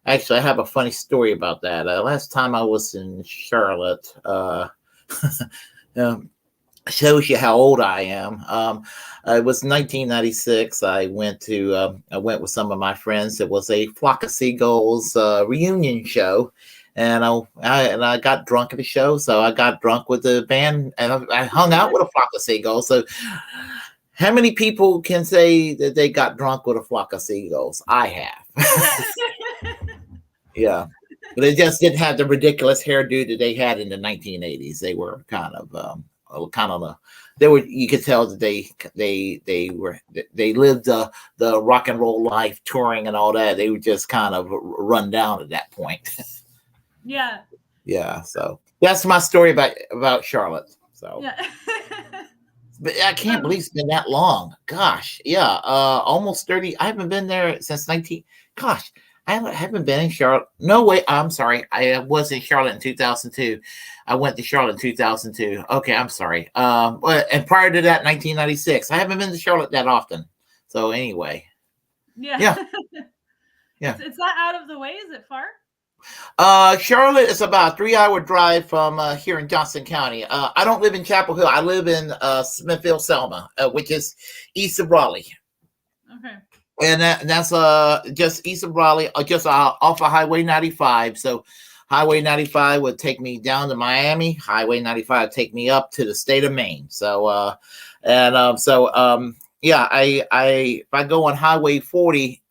S1: Actually, I have a funny story about that. Last time I was in Charlotte, um, shows you how old I am. It was 1996. I went with some of my friends. It was a Flock of Seagulls reunion show, and I got drunk at the show. So I got drunk with the band, and I hung out with a Flock of Seagulls. So how many people can say that they got drunk with a Flock of Seagulls? I have. Yeah. But they just didn't have the ridiculous hairdo that they had in the 1980s. They were kind of they were, you could tell that they lived the rock and roll life, touring and all that. They were just kind of run down at that point.
S2: Yeah.
S1: Yeah, so that's my story about Charlotte. So
S2: Yeah.
S1: but I can't believe it's been that long. Gosh, yeah, almost 30. I haven't been there since 19. Gosh, I haven't been in Charlotte. No way. I'm sorry. I was in Charlotte in 2002. I went to Charlotte in 2002. Okay, I'm sorry. And prior to that, 1996. I haven't been to Charlotte that often. So anyway,
S2: Yeah.
S1: yeah, yeah.
S2: It's not out of the way. Is it far?
S1: Charlotte is about a 3 hour drive from here in Johnson County. I don't live in Chapel Hill. I live in Smithfield, Selma, which is east of Raleigh.
S2: Okay.
S1: And that's just east of Raleigh, just off of Highway 95. So Highway 95 would take me down to Miami. Highway 95 would take me up to the state of Maine. So yeah, if I go on Highway 40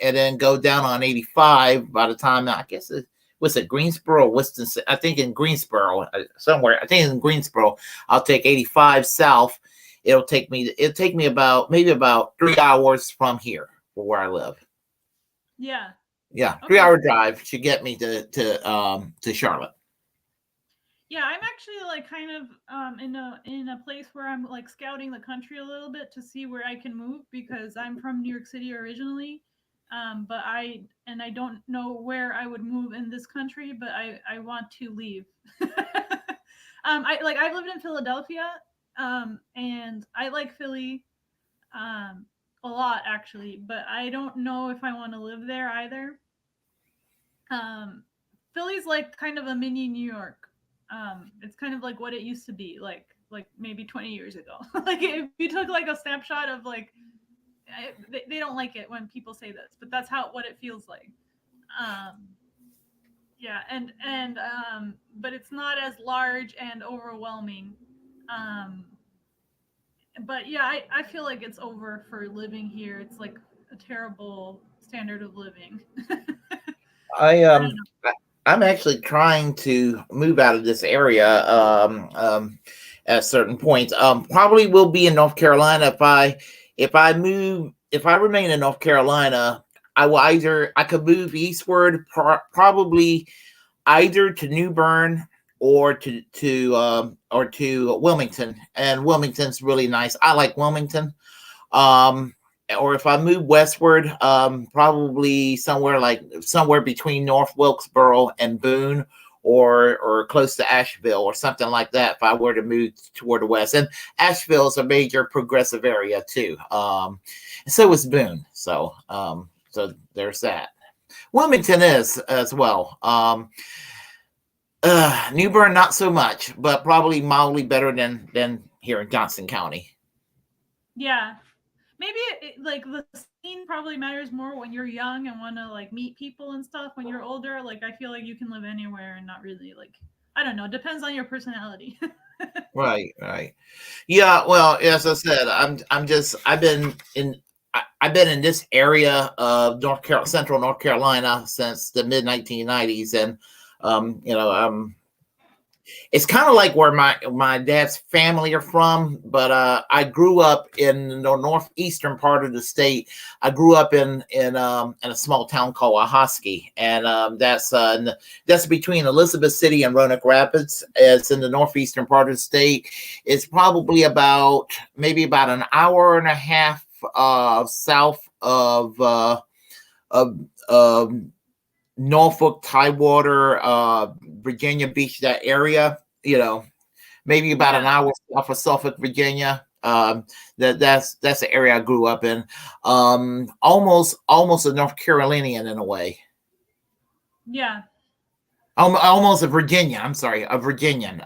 S1: and then go down on 85, by the time I guess it was it Greensboro, Winston, I think in Greensboro somewhere. I think in Greensboro, I'll take 85 south. It'll take me about maybe about 3 hours from here for where I live.
S2: Yeah.
S1: Yeah,
S2: Okay.
S1: 3 hour drive should get me to Charlotte.
S2: Yeah, I'm actually like kind of in a place where I'm like scouting the country a little bit to see where I can move because I'm from New York City originally. But I don't know where I would move in this country, but I want to leave. I've lived in Philadelphia, and I like Philly a lot actually, but I don't know if I want to live there either. Um, Philly's like kind of a mini New York. It's kind of like what it used to be, like maybe 20 years ago. Like if you took like a snapshot of like, they don't like it when people say this, but that's what it feels like. Um, yeah, but it's not as large and overwhelming. Um, but yeah, I feel like it's over for living here. It's like a terrible standard of living.
S1: I
S2: I don't know.
S1: I'm actually trying to move out of this area at certain points. Probably will be in North Carolina if I remain in North Carolina. I could move eastward, probably either to New Bern or to Wilmington. And Wilmington's really nice. I like Wilmington. Um, or if I move westward, probably somewhere between North Wilkesboro and Boone, or close to Asheville or something like that. If I were to move toward the west, and Asheville is a major progressive area too. And so is Boone. So there's that. Wilmington is as well. New Bern not so much, but probably mildly better than here in Johnson County.
S2: Yeah, maybe like the scene probably matters more when you're young and want to like meet people and stuff. When you're older, like I feel like you can live anywhere and not really like, I don't know. Depends on your personality.
S1: Right, right. Yeah, well, as I said, I'm just I've been in this area of Central North Carolina since the mid 1990s, and you know, it's kind of like where my dad's family are from, but I grew up in the northeastern part of the state. I grew up in a small town called Ahoskie, and that's between Elizabeth City and Roanoke Rapids. It's in the northeastern part of the state. It's probably maybe about an hour and a half south of Norfolk, Tidewater, Virginia Beach, that area, maybe about
S2: Yeah,
S1: an hour off of Suffolk, Virginia. That's the area I grew up in. Almost a North Carolinian in a way.
S2: yeah,
S1: Almost a Virginia. I'm sorry, a Virginian.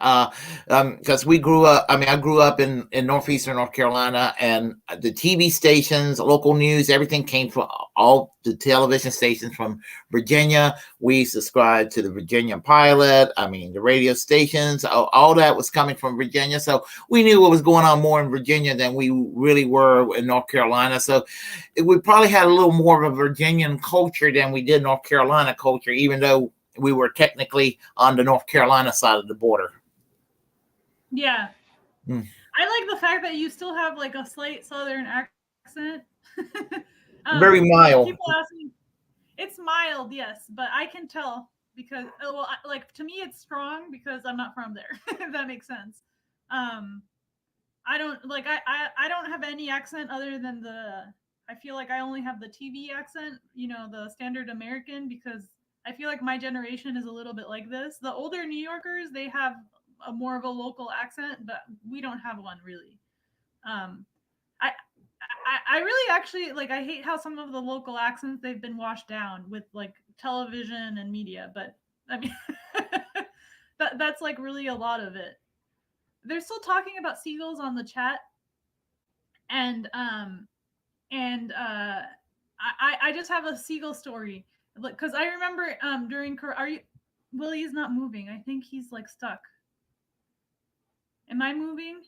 S1: Because we grew up. I mean, I grew up in northeastern North Carolina, and the TV stations, local news, everything came from all the television stations from Virginia. We subscribed to the Virginia Pilot. I mean, the radio stations, all that was coming from Virginia. So we knew what was going on more in Virginia than we really were in North Carolina. So we probably had a little more of a Virginian culture than we did North Carolina culture, even though we were technically on the North Carolina side of the border.
S2: yeah.
S1: Mm.
S2: I like the fact that you still have like a slight Southern accent.
S1: Very
S2: Like
S1: mild.
S2: people ask me, it's mild, yes, but I can tell because well, like to me it's strong because I'm not from there. If that makes sense. Um, I don't like I don't have any accent other than the. I feel like I only have the TV accent, the standard American, because I feel like my generation is a little bit like this. The older New Yorkers, they have a more of a local accent, but we don't have one really. Um, I, I really actually like. I hate how some of the local accents they've been washed down with like television and media, but I mean, that's like really a lot of it. They're still talking about seagulls on the chat, and I just have a seagull story because I remember during are you Willie is not moving. I think he's like stuck. Am I moving?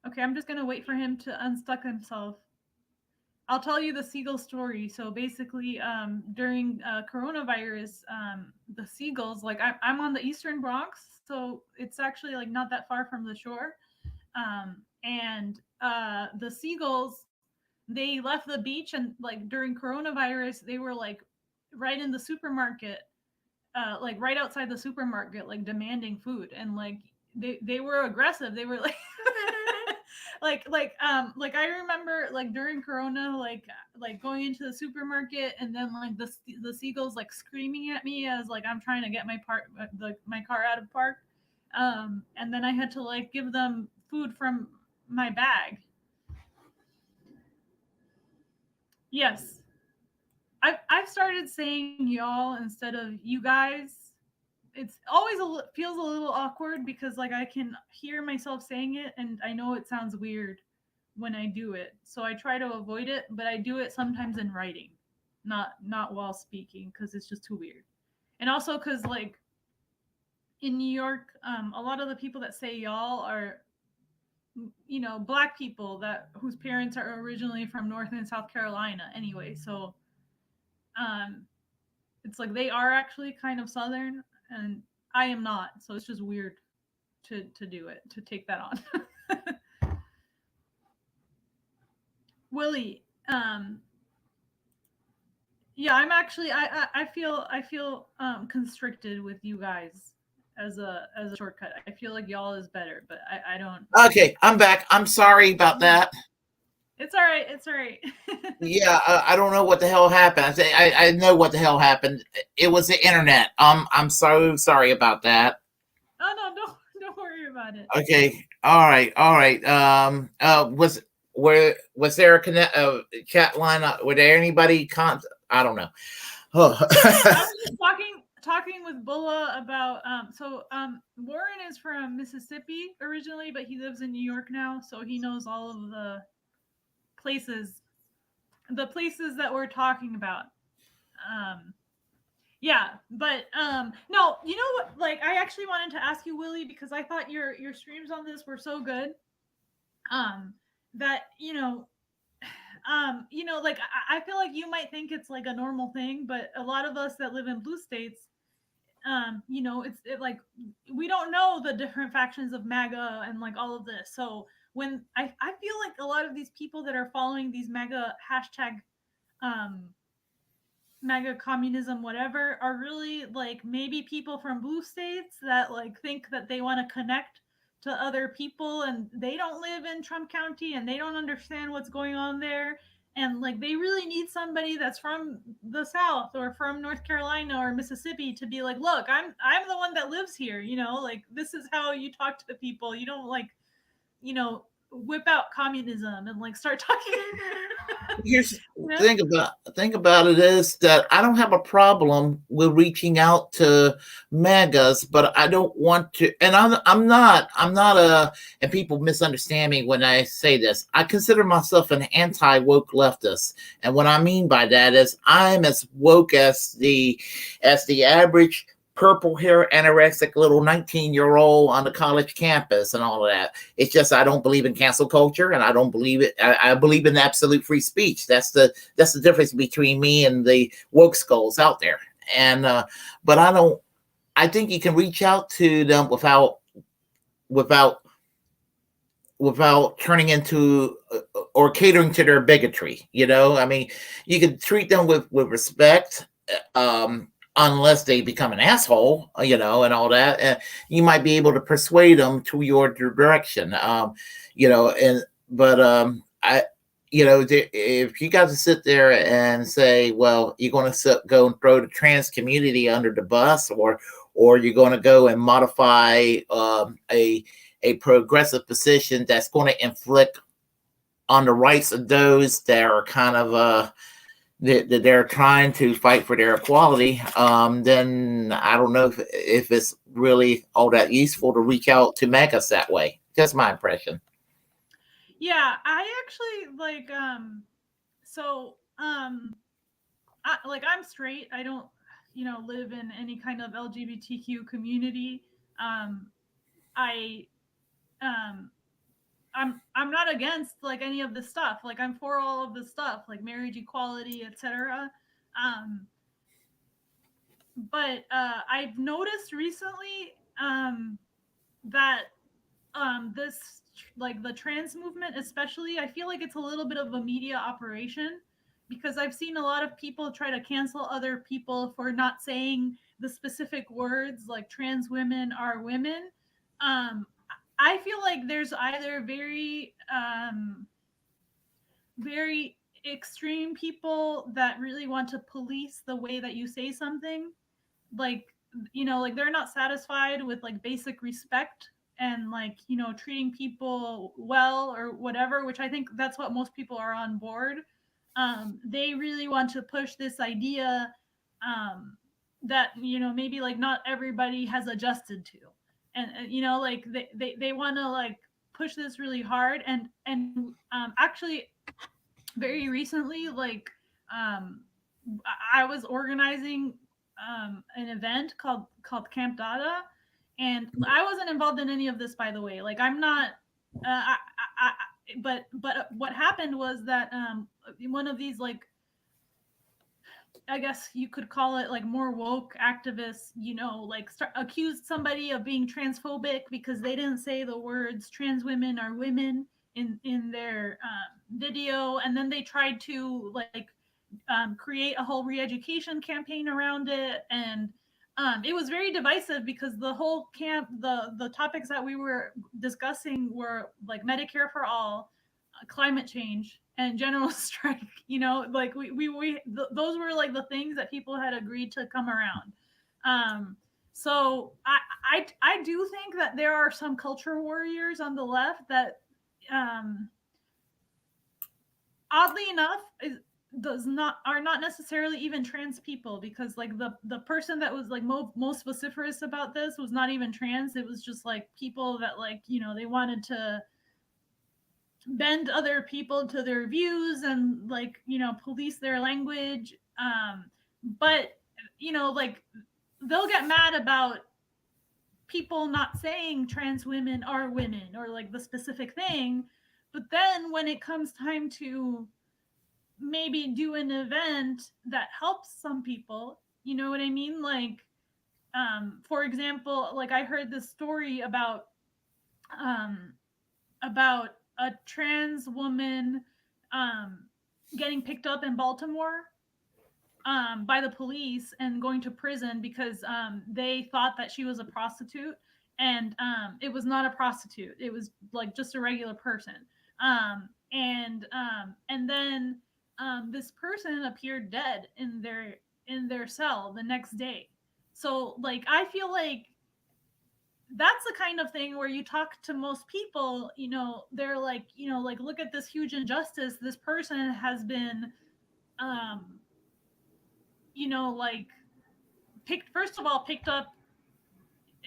S2: Okay, I'm just gonna wait for him to unstuck himself. I'll tell you the seagull story. So basically, during coronavirus, the seagulls, like I'm on the Eastern Bronx, so it's actually like not that far from the shore. And the seagulls, they left the beach, and like during coronavirus, they were like right in the supermarket, like right outside the supermarket, like demanding food, and like they were aggressive. They were like like I remember like during corona like going into the supermarket, and then like the seagulls like screaming at me as like I'm trying to get my car out of park, and then I had to like give them food from my bag. Yes, I've started saying y'all instead of you guys. It's always feels a little awkward because like I can hear myself saying it, and I know it sounds weird when I do it. So I try to avoid it, but I do it sometimes in writing. not while speaking, because it's just too weird. And also because like in New York, a lot of the people that say y'all are, black people that whose parents are originally from North and South Carolina anyway. So um, it's like they are actually kind of Southern, and I am not. So it's just weird to do it, to take that on. Willie, yeah, I'm actually I feel constricted with you guys as a shortcut. I feel like y'all is better, but I don't.
S1: Okay, I'm back. I'm sorry about
S2: Yeah,
S1: that.
S2: it's all right. It's all right.
S1: Yeah, I don't know what the hell happened. I know what the hell happened. It was the internet. I'm so sorry about that.
S2: Oh no, don't worry about it.
S1: Okay, all right, all right. Was there a chat line? Were there anybody? I don't know. Oh.
S2: I was just talking with Bulla about Warren is from Mississippi originally, but he lives in New York now, so he knows all of places the places that we're talking about. Um yeah, but no, you know what, like I actually wanted to ask you, Willie, because I thought your streams on this were so good. Um that like I feel like you might think it's like a normal thing, but a lot of us that live in blue states, like we don't know the different factions of MAGA and like all of this. So when I feel like a lot of these people that are following these MAGA hashtag um MAGA communism whatever are really like maybe people from blue states that like think that they want to connect to other people, and they don't live in Trump County and they don't understand what's going on there, and like they really need somebody that's from the South or from North Carolina or Mississippi to be like, look, I'm the one that lives here, like this is how you talk to the people. You don't like, whip out communism and like start talking.
S1: Here's
S2: Yeah.
S1: think about it is that I don't have a problem with reaching out to megas, but I don't want to. And I'm not a. And people misunderstand me when I say this. I consider myself an anti-woke leftist, and what I mean by that is I'm as woke as the average purple hair anorexic little 19-year-old on the college campus and all of that. It's just I don't believe in cancel culture, and I don't believe it. I believe in absolute free speech. That's the difference between me and the woke skulls out there. And but I don't. I think you can reach out to them without without turning into or catering to their bigotry. I mean, you can treat them with respect. Unless they become an asshole, and all that, and you might be able to persuade them to your direction. And but I, if you got to sit there and say, well, you're going to go and throw the trans community under the bus, or you're going to go and modify a progressive position that's going to inflict on the rights of those that are kind of that they're trying to fight for their equality, then I don't know if it's really all that useful to reach out to megas that way. Just my impression.
S2: Yeah, I actually like so I'm straight. I don't live in any kind of LGBTQ community. Um I um I'm not against like any of this stuff. Like I'm for all of this stuff, like marriage equality, etc. Um but I've noticed recently that this like the trans movement especially, I feel like it's a little bit of a media operation, because I've seen a lot of people try to cancel other people for not saying the specific words like trans women are women. I feel like there's either very extreme people that really want to police the way that you say something, like like they're not satisfied with like basic respect and like treating people well or whatever, which I think that's what most people are on board. They really want to push this idea um that maybe like not everybody has adjusted to, and like they want to like push this really hard, and actually very recently, like um I was organizing an event called Camp Dada, and I wasn't involved in any of this, by the way. Like I'm not. I, but what happened was that one of these, like, I guess you could call it, like, more woke activists, like accused somebody of being transphobic because they didn't say the words trans women are women in their video, and then they tried to, like, create a whole re-education campaign around it, and it was very divisive because the whole the topics that we were discussing were like Medicare for all, climate change, and general strike. Like those were like the things that people had agreed to come around. So I do think that there are some culture warriors on the left that, um, oddly enough, does not are not necessarily even trans people, because like the person that was like most vociferous about this was not even trans. It was just like people that, like, they wanted to bend other people to their views and, like, police their language. But like, they'll get mad about people not saying trans women are women, or like the specific thing, but then when it comes time to maybe do an event that helps some people, you know what I mean? Like, for example, like I heard this story um about a trans woman um getting picked up in Baltimore by the police and going to prison because they thought that she was a prostitute, and it was not a prostitute. It was like just a regular person. And then this person appeared dead in their cell the next day. So like I feel like that's the kind of thing where you talk to most people, they're like, like, look at this huge injustice. This person has been um like, picked up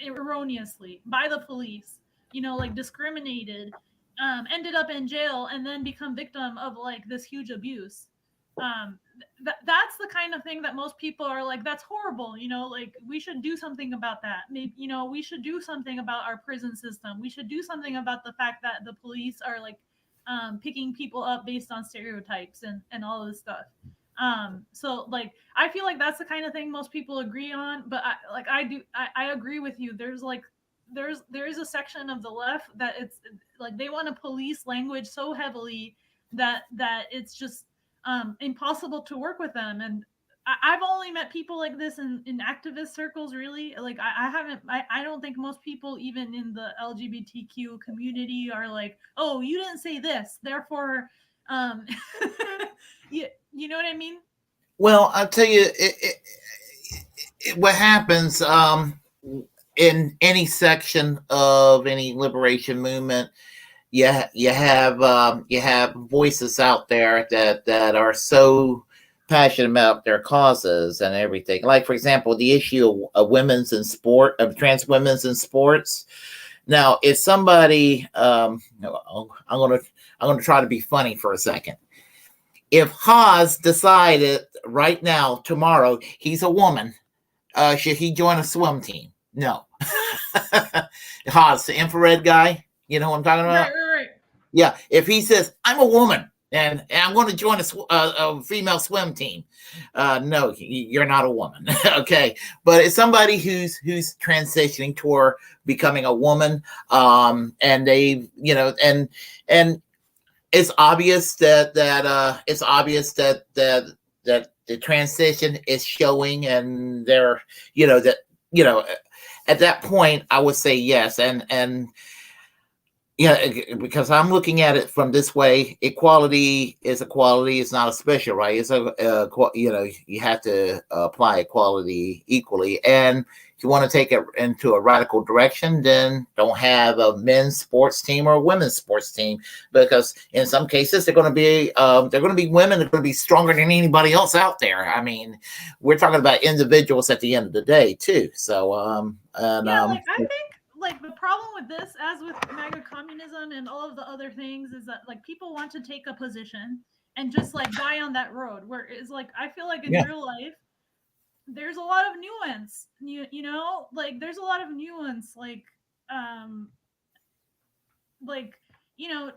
S2: erroneously by the police, like discriminated, ended up in jail, and then become victim of like this huge abuse. That's the kind of thing that most people are like, that's horrible, like we should do something about that. Maybe, we should do something about our prison system. We should do something about the fact that the police are like picking people up based on stereotypes and all this stuff. So like I feel like that's the kind of thing most people agree on, but I agree with you. There is a section of the left that it's like they want to police language so heavily that it's just impossible to work with them. And I've only met people like this in activist circles, really. Like I haven't, I don't think most people, even in the LGBTQ community, are like, oh, you didn't say this, therefore, um, you know what I mean?
S1: Well, I'll tell you, what happens in any section of any liberation movement. You have voices out there that are so passionate about their causes and everything. Like, for example, the issue of women's in sport, of trans women's in sports. Now, if somebody, I'm gonna try to be funny for a second. If Haas decided right now, tomorrow, he's a woman, should he join a swim team? No. Haas, the infrared guy, you know what I'm talking about?
S2: Right.
S1: Yeah. If he says, I'm a woman and I'm going to join a female swim team, no, you're not a woman. Okay. But it's somebody who's transitioning toward becoming a woman, and they, and it's obvious that the transition is showing, and they're, that, at that point I would say yes. And because I'm looking at it from this way: equality is equality. It's not a special right. It's you have to apply equality equally. And if you want to take it into a radical direction, then don't have a men's sports team or a women's sports team, because in some cases they're going to be women. They're going to be stronger than anybody else out there. I mean, we're talking about individuals at the end of the day too. So
S2: Like I think, like, the problem with this, as with MAGA communism and all of the other things, is that like people want to take a position, and just like die on that road. Where it's like I feel like in
S1: Yeah.
S2: real life there's a lot of nuance. You know, like there's a lot of nuance, um like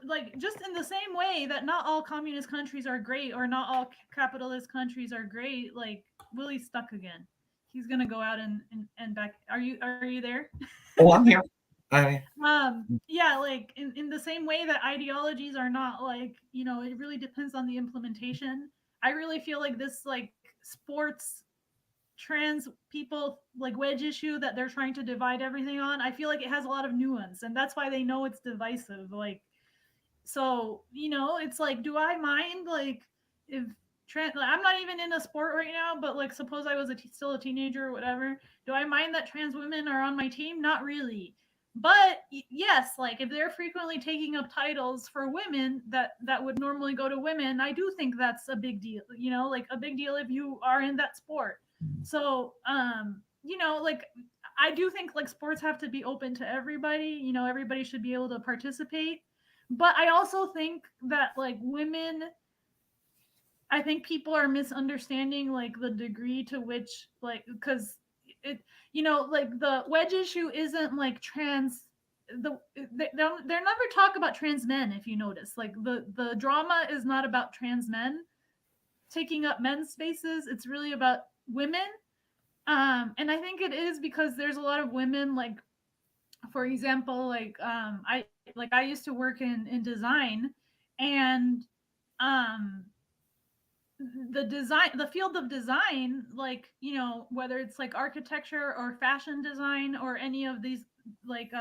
S2: like just in the same way that not all communist countries are great or not all capitalist countries are great. Like Willie's stuck again. He's gonna go out and back. Are you there?
S1: Oh, I'm here. I
S2: Yeah, like in the same way that ideologies are not like, it really depends on the implementation. I really feel like this like sports trans people like wedge issue that they're trying to divide everything on, I feel like it has a lot of nuance, and that's why they know it's divisive. Like, so it's like, do I mind like if like, I'm not even in a sport right now, but like suppose I was still a teenager or whatever, do I mind that trans women are on my team? Not really. But yes, like if they're frequently taking up titles for women that would normally go to women, I do think that's a big deal. Like a big deal if you are in that sport. So like I do think like sports have to be open to everybody. Everybody should be able to participate, but I also think that like women, I think people are misunderstanding like the degree to which like, because it like the wedge issue isn't like trans, they're never talk about trans men. If you notice, like the drama is not about trans men taking up men's spaces, it's really about women. And I think it is because there's a lot of women, like for example, I used to work in design, and um the field of design, like whether it's like architecture or fashion design or any of these like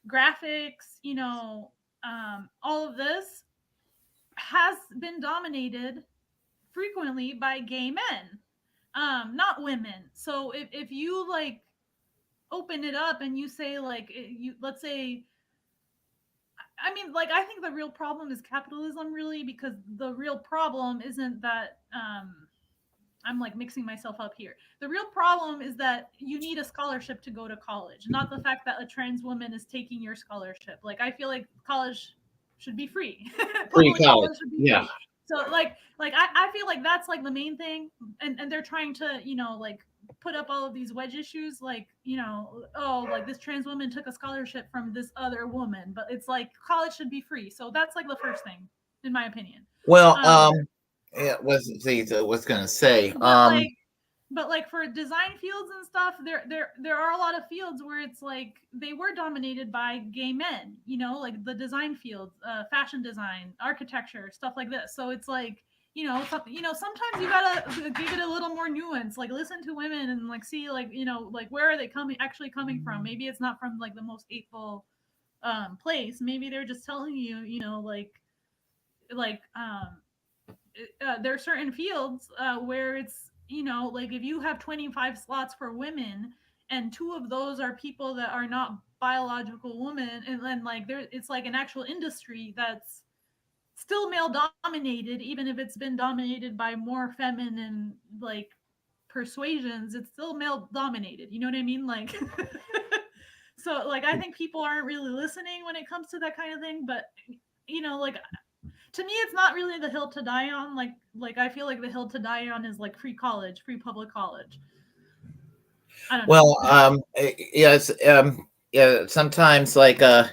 S2: graphics, all of this has been dominated frequently by gay men, not women. So if you like open it up and you say like you let's say, I mean, like I think the real problem is capitalism, really, because the real problem isn't that I'm like mixing myself up here. The real problem is that you need a scholarship to go to college, not the fact that a trans woman is taking your scholarship. Like I feel like college should be free.
S1: Free
S2: Public
S1: college.
S2: college should be
S1: Yeah.
S2: free. So I feel like that's like the main thing, and they're trying to like put up all of these wedge issues, like oh, like this trans woman took a scholarship from this other woman, but it's like college should be free. So that's like the first thing, in my opinion.
S1: Well,
S2: Um,
S1: yeah, was gonna say,
S2: but like for design fields and stuff, there are a lot of fields where it's like they were dominated by gay men, like the design fields, fashion design, architecture, stuff like this. So it's like sometimes you gotta give it a little more nuance, like listen to women and like see like like where are they coming from. Maybe it's not from like the most hateful place. Maybe they're just telling you, like there are certain fields where it's like if you have 25 slots for women and two of those are people that are not biological women, and then like there it's like an actual industry that's still male dominated, even if it's been dominated by more feminine like persuasions, it's still male dominated, you know what I mean, like so like I think people aren't really listening when it comes to that kind of thing. But like to me it's not really the hill to die on. Like I feel like the hill to die on is like free college, free public college. I don't know.
S1: well, yes, yeah. Sometimes, like, I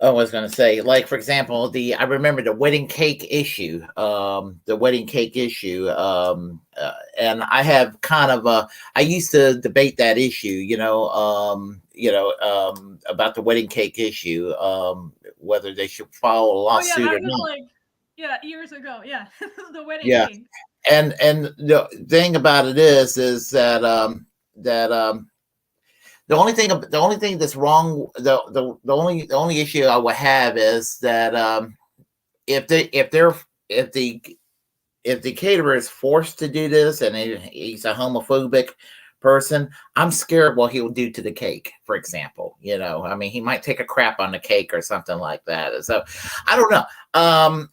S1: was going to say, like, for example, I remember the wedding cake issue, and I have kind of I used to debate that issue, about the wedding cake issue, whether they should file a
S2: Oh yeah,
S1: lawsuit
S2: that
S1: or
S2: was
S1: not.
S2: like, yeah, years ago. Yeah. The wedding
S1: Yeah,
S2: cake.
S1: and the thing about it is that the only thing that's wrong, the only issue I would have is that if they if the caterer is forced to do this and he's a homophobic person, I'm scared what he'll do to the cake, for example. I mean, he might take a crap on the cake or something like that. So I don't know. And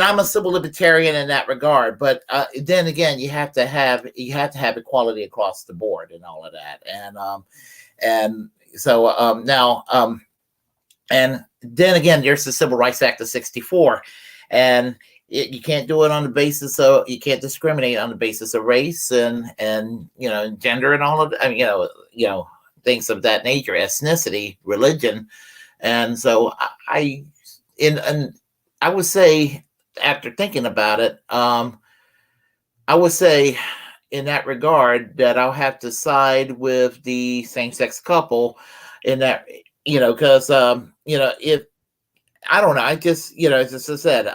S1: I'm a civil libertarian in that regard, but then again, you have to have equality across the board and all of that. And so now, and then again, there's the Civil Rights Act of '64. and you can't do it on the basis of, you can't discriminate on the basis of race and gender and all of, I mean, things of that nature, ethnicity, religion. And so and I would say, after thinking about it, I would say in that regard that I'll have to side with the same-sex couple in that, because if I don't know, I just, as I said,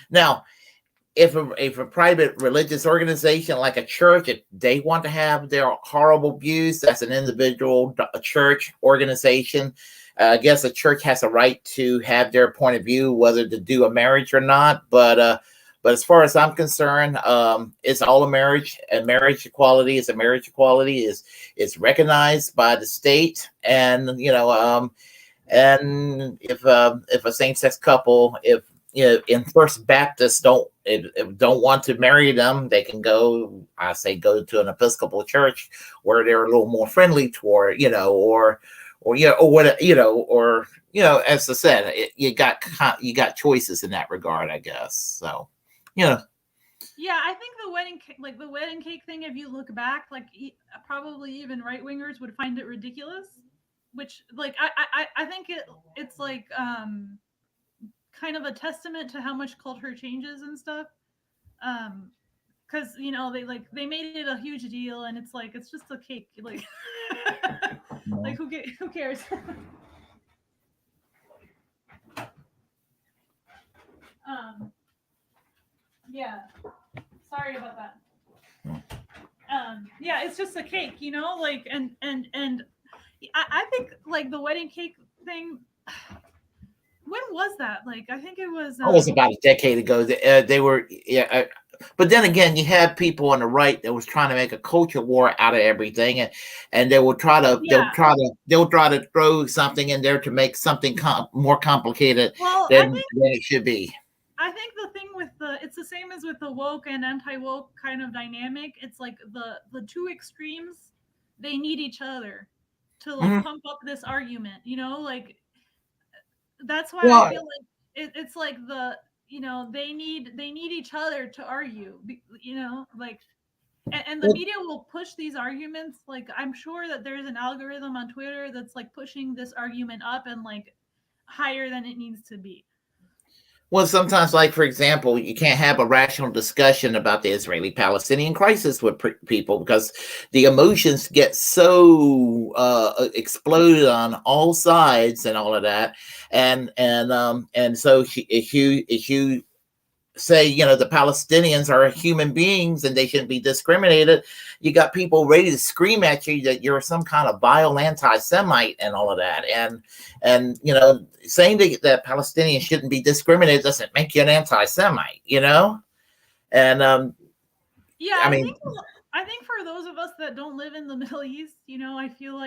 S1: now if a private religious organization like a church, if they want to have their horrible views, that's an individual church organization. I guess a church has a right to have their point of view, whether to do a marriage or not. But as far as I'm concerned, it's all a marriage, and marriage equality is a marriage equality is recognized by the state, and and if a same-sex couple, if in First Baptist don't want to marry them, they can go. I say go to an Episcopal church where they're a little more friendly toward, or what, as I said, you got choices in that regard, I guess. So,
S2: Yeah, I think the wedding cake thing, if you look back, probably even right wingers would find it ridiculous. Which, I think it's kind of a testament to how much culture changes and stuff. Because they made it a huge deal, and it's just a cake. Who cares? um, yeah. Sorry about that. Yeah, it's just a cake, and I think the wedding cake thing. When was that? I think it was.
S1: that was about a decade ago. They were, yeah. But then again, you had people on the right that was trying to make a culture war out of everything, and they will try to
S2: Yeah.
S1: they'll try to throw something in there to make something more complicated
S2: Well,
S1: than it should be.
S2: I think the thing with it's the same as with the woke and anti-woke kind of dynamic. It's like the two extremes, they need each other to pump up this argument. That's why I
S1: Well,
S2: feel like it's like they need each other to argue. And the media will push these arguments. I'm sure that there's an algorithm on Twitter that's pushing this argument up and higher than it needs to be.
S1: Well, sometimes, like for example, you can't have a rational discussion about the Israeli-Palestinian crisis with people because the emotions get so exploded on all sides and all of that, and so if you say the Palestinians are human beings and they shouldn't be discriminated, you got people ready to scream at you that you're some kind of vile anti-Semite and all of that, and saying that Palestinians shouldn't be discriminated doesn't make you an anti-Semite, and
S2: Yeah,
S1: I mean,
S2: I think for those of us that don't live in the Middle East, I feel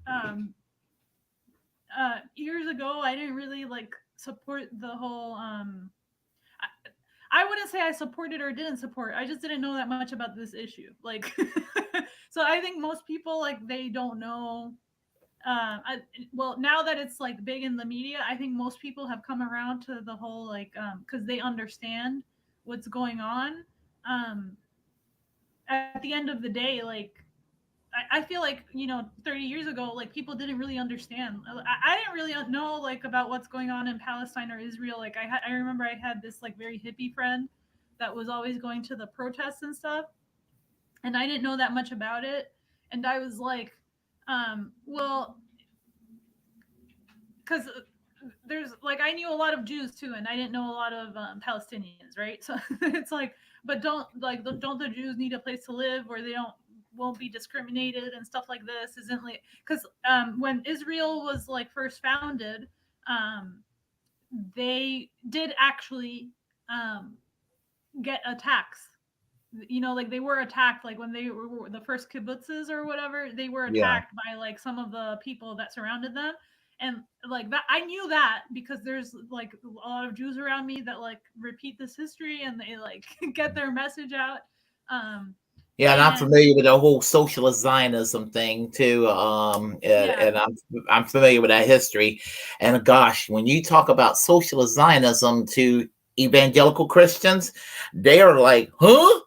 S2: um years ago I didn't really support the whole I wouldn't say I supported or didn't support. I just didn't know that much about this issue. So I think most people they don't know. Well, now that it's big in the media, I think most people have come around to the whole because they understand what's going on. Um, at the end of the day, I feel 30 years ago, people didn't really understand. I didn't really know about what's going on in Palestine or Israel. I remember I had this very hippie friend that was always going to the protests and stuff, and I didn't know that much about it. And I was well, because there's I knew a lot of Jews too, and I didn't know a lot of Palestinians, right? So it's but don't the Jews need a place to live where they won't be discriminated and stuff like this? Isn't because when Israel was first founded, um, they did actually get attacks. They were attacked when they were the first kibbutzes or whatever. They were
S1: yeah.
S2: attacked by some of the people that surrounded them, and that I knew that because there's a lot of Jews around me that repeat this history and they get their message out. um
S1: Yeah, and I'm
S2: And
S1: familiar with the whole socialist Zionism thing too.
S2: yeah,
S1: And I'm familiar with that history. And gosh, when you talk about socialist Zionism to evangelical Christians, they are like, huh?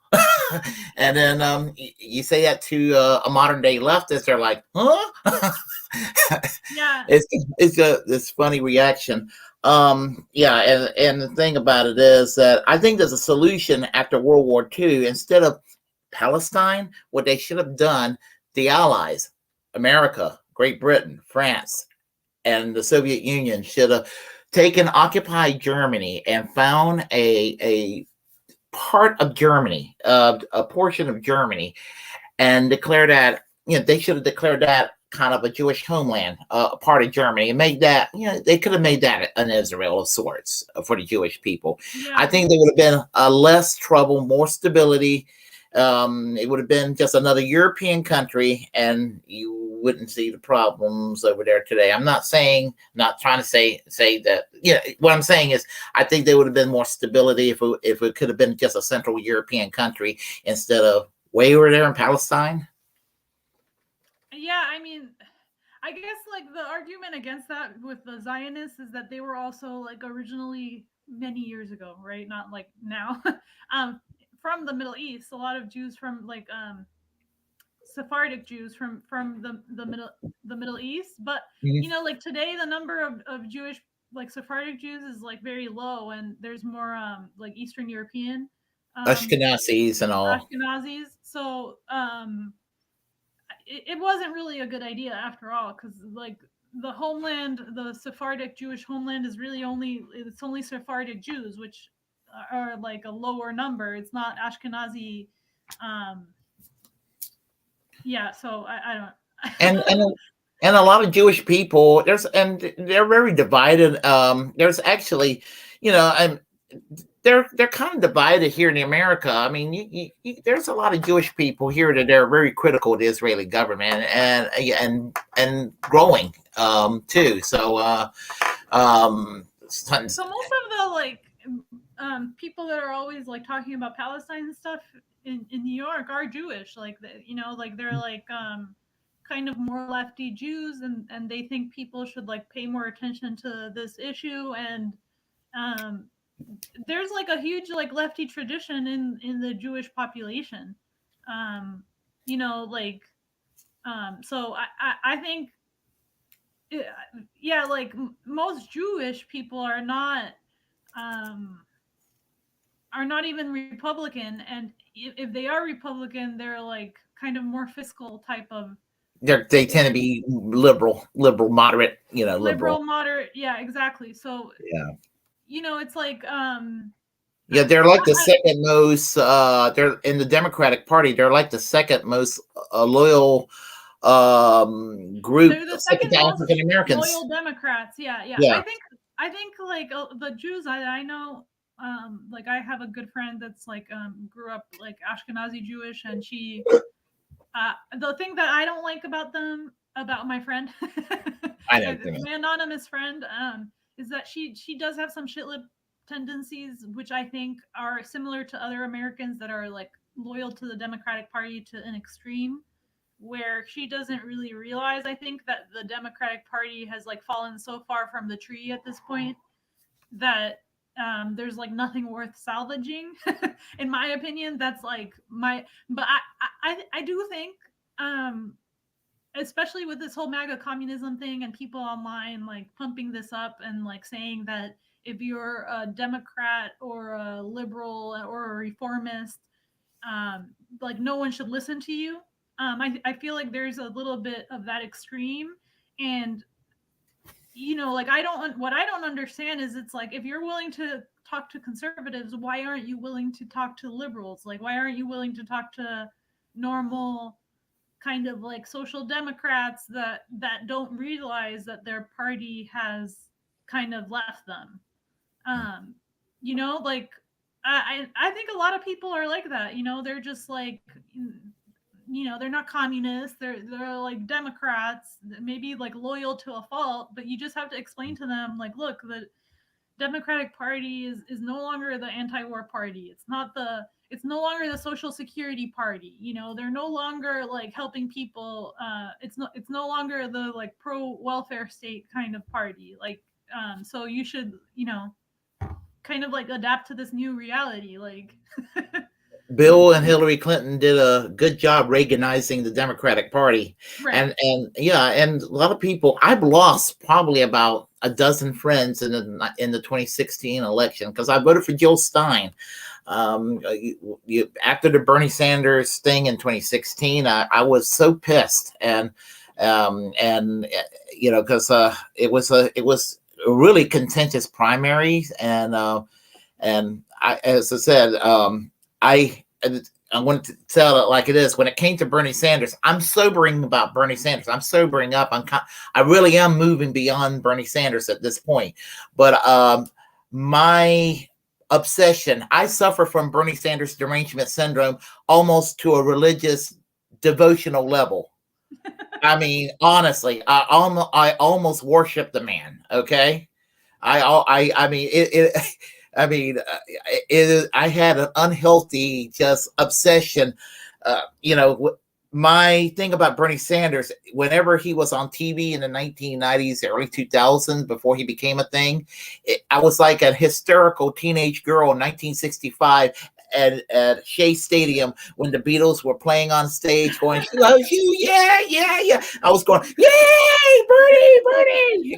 S1: And then you say that to a modern day leftist, they're like, huh?
S2: yeah,
S1: It's a this funny reaction. Yeah, and the thing about it is that I think there's a solution after World War II. Instead of Palestine, what they should have done, the Allies, America, Great Britain, France, and the Soviet Union should have taken occupied Germany and found a part of Germany, a portion of Germany, and declare that, they should have declared that kind of a Jewish homeland, a part of Germany, and made that, they could have made that an Israel of sorts for the Jewish people. I
S2: yeah.
S1: think there would have been less trouble, more stability. It would have been just another European country, and you wouldn't see the problems over there today. I'm not saying, not trying to say that. What I'm saying is, I think there would have been more stability if it could have been just a Central European country instead of way over there in Palestine.
S2: Yeah, I mean, I guess like the argument against that with the Zionists is that they were also like originally many years ago, right? Not like now. um from the Middle East, a lot of Jews from like Sephardic Jews from the Middle East, but
S1: Mhm.
S2: like today the number of Jewish like Sephardic Jews is like very low, and there's more like Eastern European um
S1: Ashkenazis and all.
S2: Ashkenazis. So it wasn't really a good idea after all, because like the homeland, the Sephardic Jewish homeland, is really only Sephardic Jews, which are like a lower number. It's not Ashkenazi. Um, yeah, so I
S1: and
S2: don't.
S1: and and a lot of Jewish people, they're very divided. There's actually, and they're kind of divided here in America. I mean, there's a lot of Jewish people here that are very critical of the Israeli government, and growing too. So
S2: So most of the like people that are always like talking about Palestine and stuff in New York are Jewish. Like like they're like kind of more lefty Jews, and they think people should like pay more attention to this issue. And um there's like a huge like lefty tradition in the Jewish population. Um like so I think yeah, yeah, like most Jewish people um are not even Republican, and if they are Republican, they're like kind of more fiscal type of
S1: they tend to be liberal, moderate, liberal.
S2: liberal, moderate. Yeah, exactly. So
S1: Yeah.
S2: it's like
S1: Yeah, they're like the second most. They're in the Democratic Party. They're like the second most loyal group,
S2: they're the
S1: second
S2: second
S1: to
S2: most
S1: African Americans.
S2: loyal Democrats. Yeah, yeah.
S1: Yeah,
S2: I think like the Jews I know, like I have a good friend that's like grew up like Ashkenazi Jewish, and she the thing that I don't like about them, about my friend,
S1: I know.
S2: my anonymous friend, is that she does have some shit lip tendencies, which I think are similar to other Americans that are like loyal to the Democratic Party to an extreme, where she doesn't really realize, I think, that the Democratic Party has like fallen so far from the tree at this point that there's like nothing worth salvaging. In my opinion, that's like my. But I do think, um, especially with this whole MAGA communism thing and people online like pumping this up and like saying that if you're a Democrat or a liberal or a reformist, like no one should listen to you. I feel like there's a little bit of that extreme. And like what I don't understand is, it's like if you're willing to talk to conservatives, why aren't you willing to talk to liberals? Like why aren't you willing to talk to normal kind of like social democrats that don't realize that their party has kind of left them? um like I think a lot of people are like that. They're just like, they're not communists, they're like democrats, maybe like loyal to a fault, but you just have to explain to them like, look, the Democratic Party is no longer the anti-war party. it's no longer the social security party. They're no longer like helping people. It's no longer the like pro welfare state kind of party. Like, so you should, kind of like adapt to this new reality. Like,
S1: Bill and Hillary Clinton did a good job Reaganizing the Democratic Party,
S2: right.
S1: and yeah, and a lot of people. I've lost probably about a dozen friends in the 2016 election because I voted for Jill Stein. After the Bernie Sanders thing in 2016, I was so pissed, and because it was a really contentious primary, and as I said, I I wanted to tell it like it is. When it came to Bernie Sanders, I'm sobering about Bernie Sanders. I'm sobering up. I really am moving beyond Bernie Sanders at this point. But my obsession, I suffer from Bernie Sanders derangement syndrome almost to a religious devotional level. I mean, honestly, I almost worship the man. Okay, I mean it. I mean, I had an unhealthy just obsession. My thing about Bernie Sanders, whenever he was on TV in the 1990s, early 2000s, before he became a thing, I was like a hysterical teenage girl in 1965 at Shea Stadium when the Beatles were playing on stage, going, "She loves you, yeah, yeah, yeah." I was going, "Yay, Bernie, Bernie!"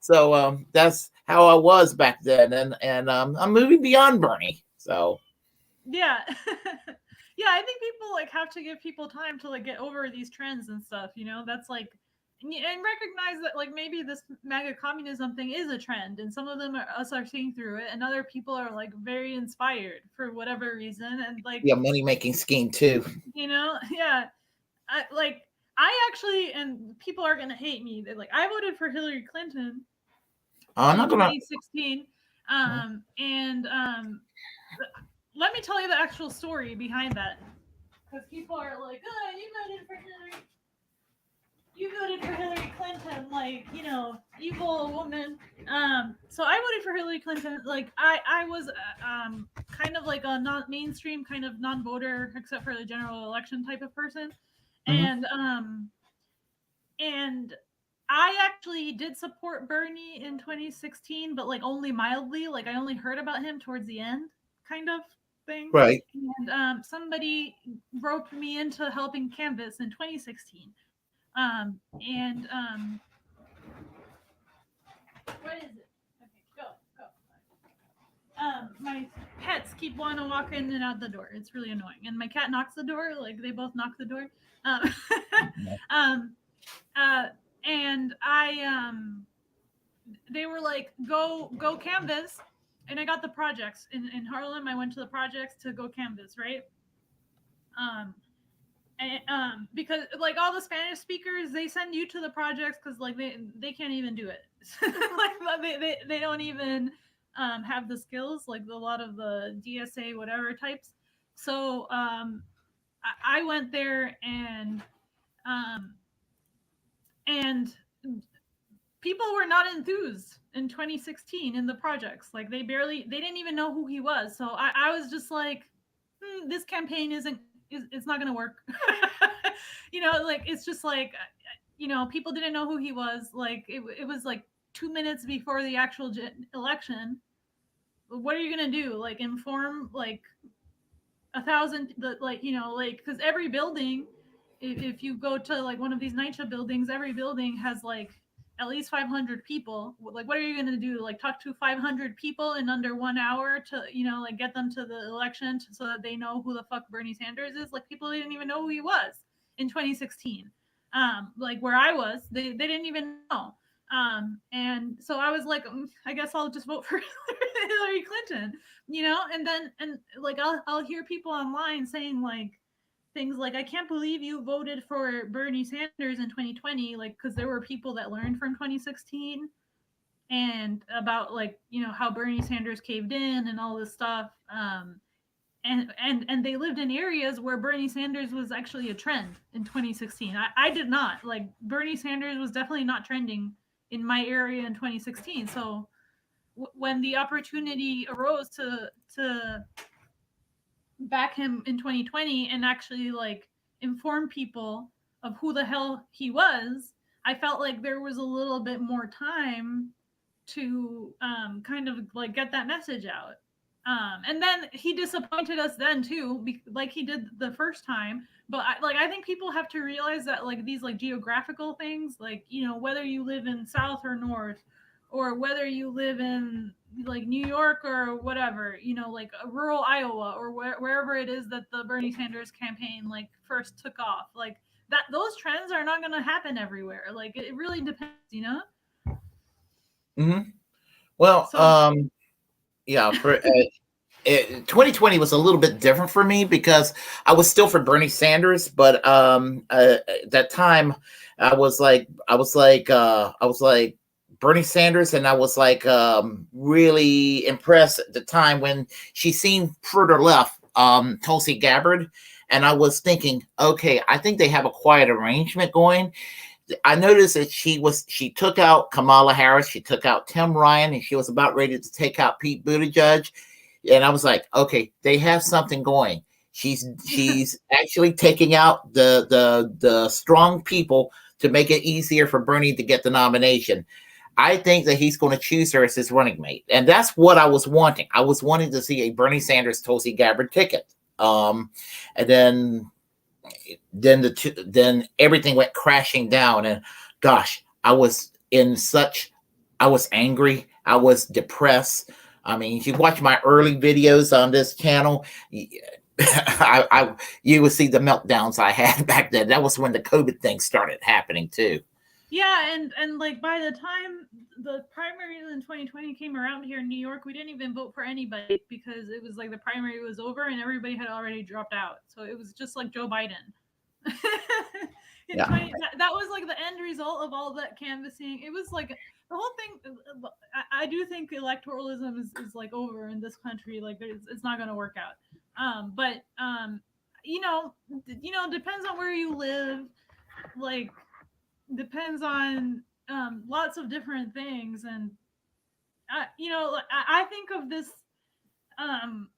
S1: So that's how I was back then, and I'm moving beyond Bernie. So
S2: Yeah. Yeah, I think people like have to give people time to like get over these trends and stuff. That's like, and recognize that like maybe this MAGA communism thing is a trend, and some of them us are seeing through it, and other people are like very inspired for whatever reason, and like,
S1: yeah, money making scheme too.
S2: yeah. I actually, and people are gonna hate me. They're like, I voted for Hillary Clinton
S1: I'm
S2: in
S1: not gonna.
S2: 2016, and let me tell you the actual story behind that, because people are like, "Oh, you voted for Hillary Clinton, like, evil woman." So I voted for Hillary Clinton. Like, I was kind of like a not mainstream kind of non-voter, except for the general election type of person,
S1: Mhm.
S2: and I actually did support Bernie in 2016, but like only mildly. Like, I only heard about him towards the end, kind of thing.
S1: Right.
S2: And somebody roped me into helping canvas in 2016. And what is it? Okay, go, go. My pets keep wanting to walk in and out the door. It's really annoying. And my cat knocks the door. Like, they both knock the door. Um, um, uh, and they were like, go canvas, and I got the projects in Harlem. I went to the projects to go canvas, right? Um, because like all the Spanish speakers, they send you to the projects because like they can't even do it. Like they don't even have the skills, like a lot of the DSA whatever types. So I went there, um, and people were not enthused in 2016 in the projects. Like, they didn't even know who he was. So I was just like, this campaign it's not going to work. Like, it's just like, people didn't know who he was. Like, it was like 2 minutes before the actual election. What are you going to do? Like, inform like a thousand, like, like, because every building, if you go to like one of these NYCHA buildings, every building has like at least 500 people. Like, what are you going to do? Like, talk to 500 people in under 1 hour to, like, get them to the election so that they know who the fuck Bernie Sanders is? Like, people didn't even know who he was in 2016. Like, where I was, they didn't even know. And so I was like, I guess I'll just vote for Hillary Clinton, and like, I'll hear people online saying like things like, I can't believe you voted for Bernie Sanders in 2020, like, because there were people that learned from 2016 and about, like, how Bernie Sanders caved in and all this stuff. And they lived in areas where Bernie Sanders was actually a trend in 2016. I did not. Like, Bernie Sanders was definitely not trending in my area in 2016. So when the opportunity arose to back him in 2020 and actually like inform people of who the hell he was, I felt like there was a little bit more time to kind of like get that message out. And then he disappointed us then too, like he did the first time. But I think people have to realize that like these like geographical things, like whether you live in South or North, or whether you live in like New York or whatever, like rural Iowa or wherever it is that the Bernie Sanders campaign like first took off, like that those trends are not going to happen everywhere. Like it really depends.
S1: Hmm. Well,
S2: So
S1: yeah, 2020 was a little bit different for me because I was still for Bernie Sanders, but at that time I was like Bernie Sanders, and I was like really impressed at the time when she seemed further left, Tulsi Gabbard, and I was thinking, okay, I think they have a quiet arrangement going. I noticed that she took out Kamala Harris, she took out Tim Ryan, and she was about ready to take out Pete Buttigieg. And I was like, okay, they have something going. She's actually taking out the strong people to make it easier for Bernie to get the nomination. I think that he's going to choose her as his running mate, and that's what I was wanting. I was wanting to see a Bernie Sanders Tulsi Gabbard ticket. And then everything went crashing down, and gosh, I was angry, I was depressed. I mean, if you watch my early videos on this channel, you would see the meltdowns I had back then. That was when the COVID thing started happening too.
S2: yeah, and like by the time the primaries in 2020 came around here in New York, we didn't even vote for anybody because it was like the primary was over and everybody had already dropped out. So it was just like Joe Biden. In
S1: Yeah,
S2: 20 that was like the end result of all that canvassing. It was like the whole thing. I do think electoralism is like over in this country. Like it's not going to work out. But you know, depends on where you live. Like depends on lots of different things. And I think of um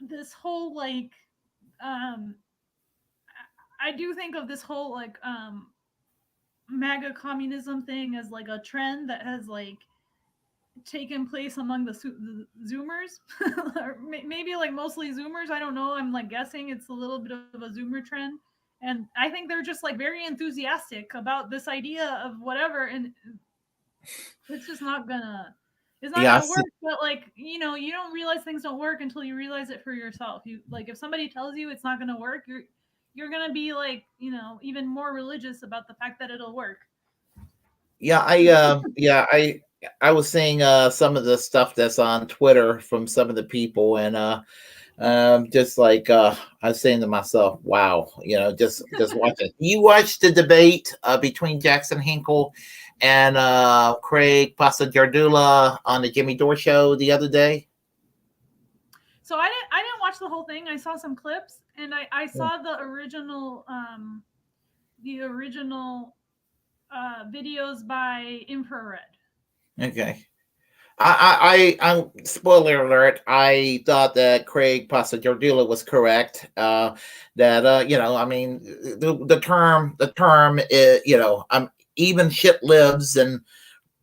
S2: this whole like um I do think of this whole like MAGA communism thing as like a trend that has like taken place among the Zoomers, or maybe like mostly Zoomers. I don't know. I'm like guessing it's a little bit of a Zoomer trend, and I think they're just like very enthusiastic about this idea of whatever, and it's just not gonna. It's not
S1: yeah,
S2: gonna work, but like you don't realize things don't work until you realize it for yourself. You like if somebody tells you it's not gonna work, you're gonna be like even more religious about the fact that it'll work.
S1: I was seeing some of the stuff that's on Twitter from some of the people, and just like I was saying to myself, wow, just watch it. You watched the debate between Jackson Hinkle and Craig Pasagardula on the Jimmy Dore show the other day.
S2: So I didn't watch the whole thing. I saw some clips and I
S1: Yeah.
S2: saw the original videos by Infrared.
S1: Okay. I'm spoiler alert. I thought that Craig Pasagardula was correct. That I mean, the term is, even shit lives and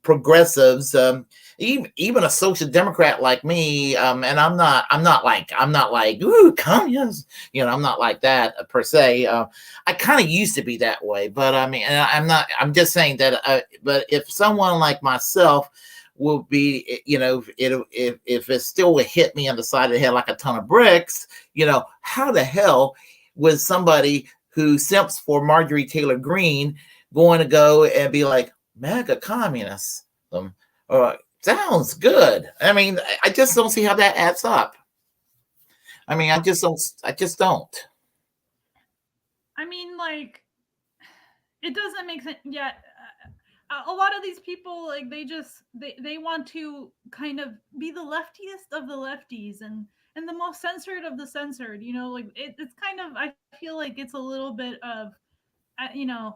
S1: progressives, even a social democrat like me, and I'm not like ooh communist, I'm not like that per se. I kind of used to be that way, but I mean, and I'm not. I'm just saying that. But if someone like myself will be, if it still would hit me on the side of the head like a ton of bricks, how the hell was somebody who simps for Marjorie Taylor Greene going to go and be like mega communists? Sounds good. I mean, I just don't see how that adds up. I mean, I just don't. I just don't.
S2: I mean, like it doesn't make sense. Yeah, a lot of these people like they want to kind of be the leftiest of the lefties and the most censored of the censored. Like it's kind of I feel like it's a little bit of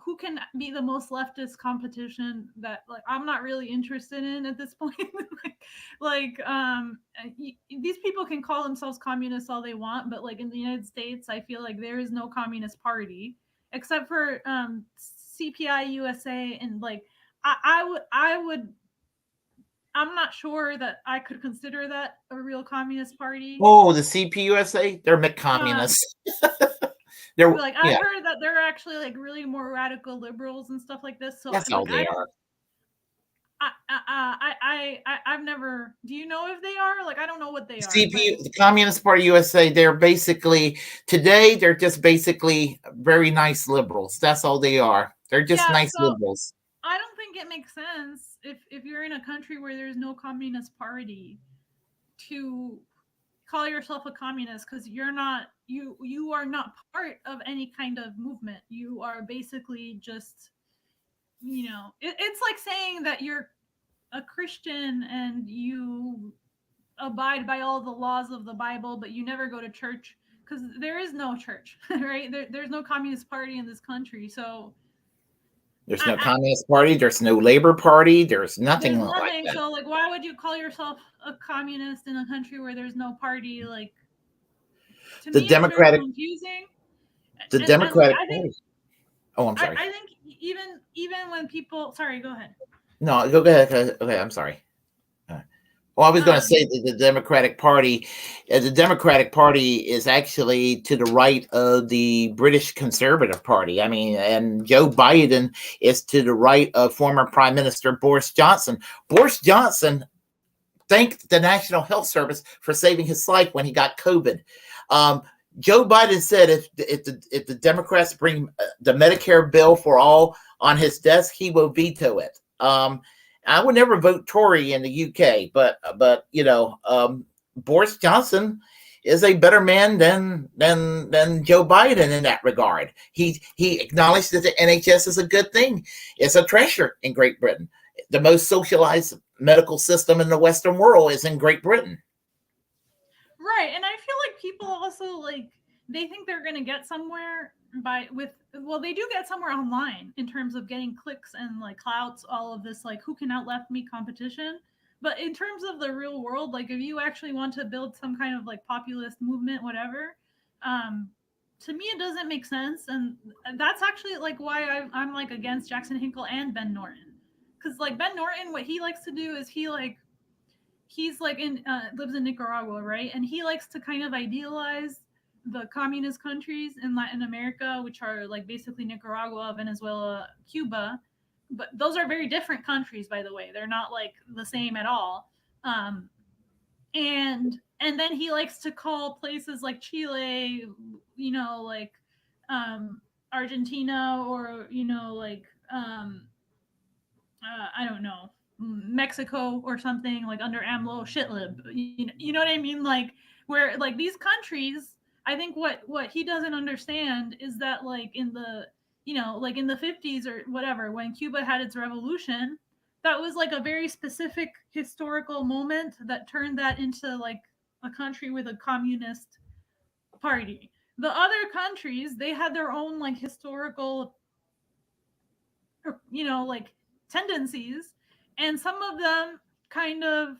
S2: who can be the most leftist competition that like I'm not really interested in at this point. These people can call themselves communists all they want, but like in the United States, I feel like there is no communist party except for CPI USA, and like I would I'm not sure that I could consider that a real communist party.
S1: Oh, the CPUSA, they're
S2: Um,
S1: McCommunists. They're
S2: like I've
S1: yeah,
S2: heard that they're actually like really more radical liberals and stuff like this. So
S1: that's all
S2: like I
S1: they
S2: don't
S1: are.
S2: I've never. Do you know if they are? Like I don't know what they are, but
S1: CPU, the Communist Party USA, they're basically today they're just basically very nice liberals. That's all they are. They're just
S2: yeah.
S1: nice
S2: So
S1: liberals.
S2: I don't think it makes sense if you're in a country where there's no communist party to call yourself a communist, because you are not part of any kind of movement. You are basically just it's like saying that you're a Christian and you abide by all the laws of the Bible, but you never go to church because there is no church, right? There's no communist party in this country, so
S1: There's no
S2: I
S1: Communist Party. There's no Labor Party. There's nothing
S2: there's
S1: like
S2: nothing.
S1: that.
S2: So like, why would you call yourself a communist in a country where there's no party? Like to
S1: The
S2: me, it's very
S1: Democratic,
S2: confusing,
S1: the
S2: and like
S1: Democratic Party. Oh, I'm sorry.
S2: I think even when people, sorry, go ahead.
S1: No, go ahead. Okay, I'm sorry. Well, I was going to
S2: Um,
S1: say that the Democratic Party is actually to the right of the British Conservative Party. I mean, and Joe Biden is to the right of former Prime Minister Boris Johnson. Boris Johnson thanked the National Health Service for saving his life when he got COVID. Um, Joe Biden said if the Democrats bring the Medicare bill for all on his desk, he will veto it. I would never vote Tory in the UK, but Boris Johnson is a better man than Joe Biden in that regard. He acknowledged that the NHS is a good thing. It's a treasure in Great Britain. The most socialized medical system in the Western world is in Great Britain.
S2: right, and I feel like people also like they think they're gonna get somewhere by with well, they do get somewhere online in terms of getting clicks and like clouts, all of this like who can outleft me competition. But in terms of the real world, like if you actually want to build some kind of like populist movement, whatever, um, to me it doesn't make sense, and that's actually like why I'm like against Jackson Hinkle and Ben Norton, because like Ben Norton, what he likes to do is he's like in lives in Nicaragua, right? And he likes to kind of idealize the communist countries in Latin America, which are like basically Nicaragua, Venezuela, Cuba. But those are very different countries, by the way. They're not like the same at all. Um, and then he likes to call places like Chile, like Argentina, or like I don't know, Mexico or something like under AMLO shitlib. You know what I mean? Like where like these countries, I think what he doesn't understand is that like in the like in the 50s or whatever when Cuba had its revolution, that was like a very specific historical moment that turned that into like a country with a communist party. The other countries, they had their own like historical like tendencies, and some of them kind of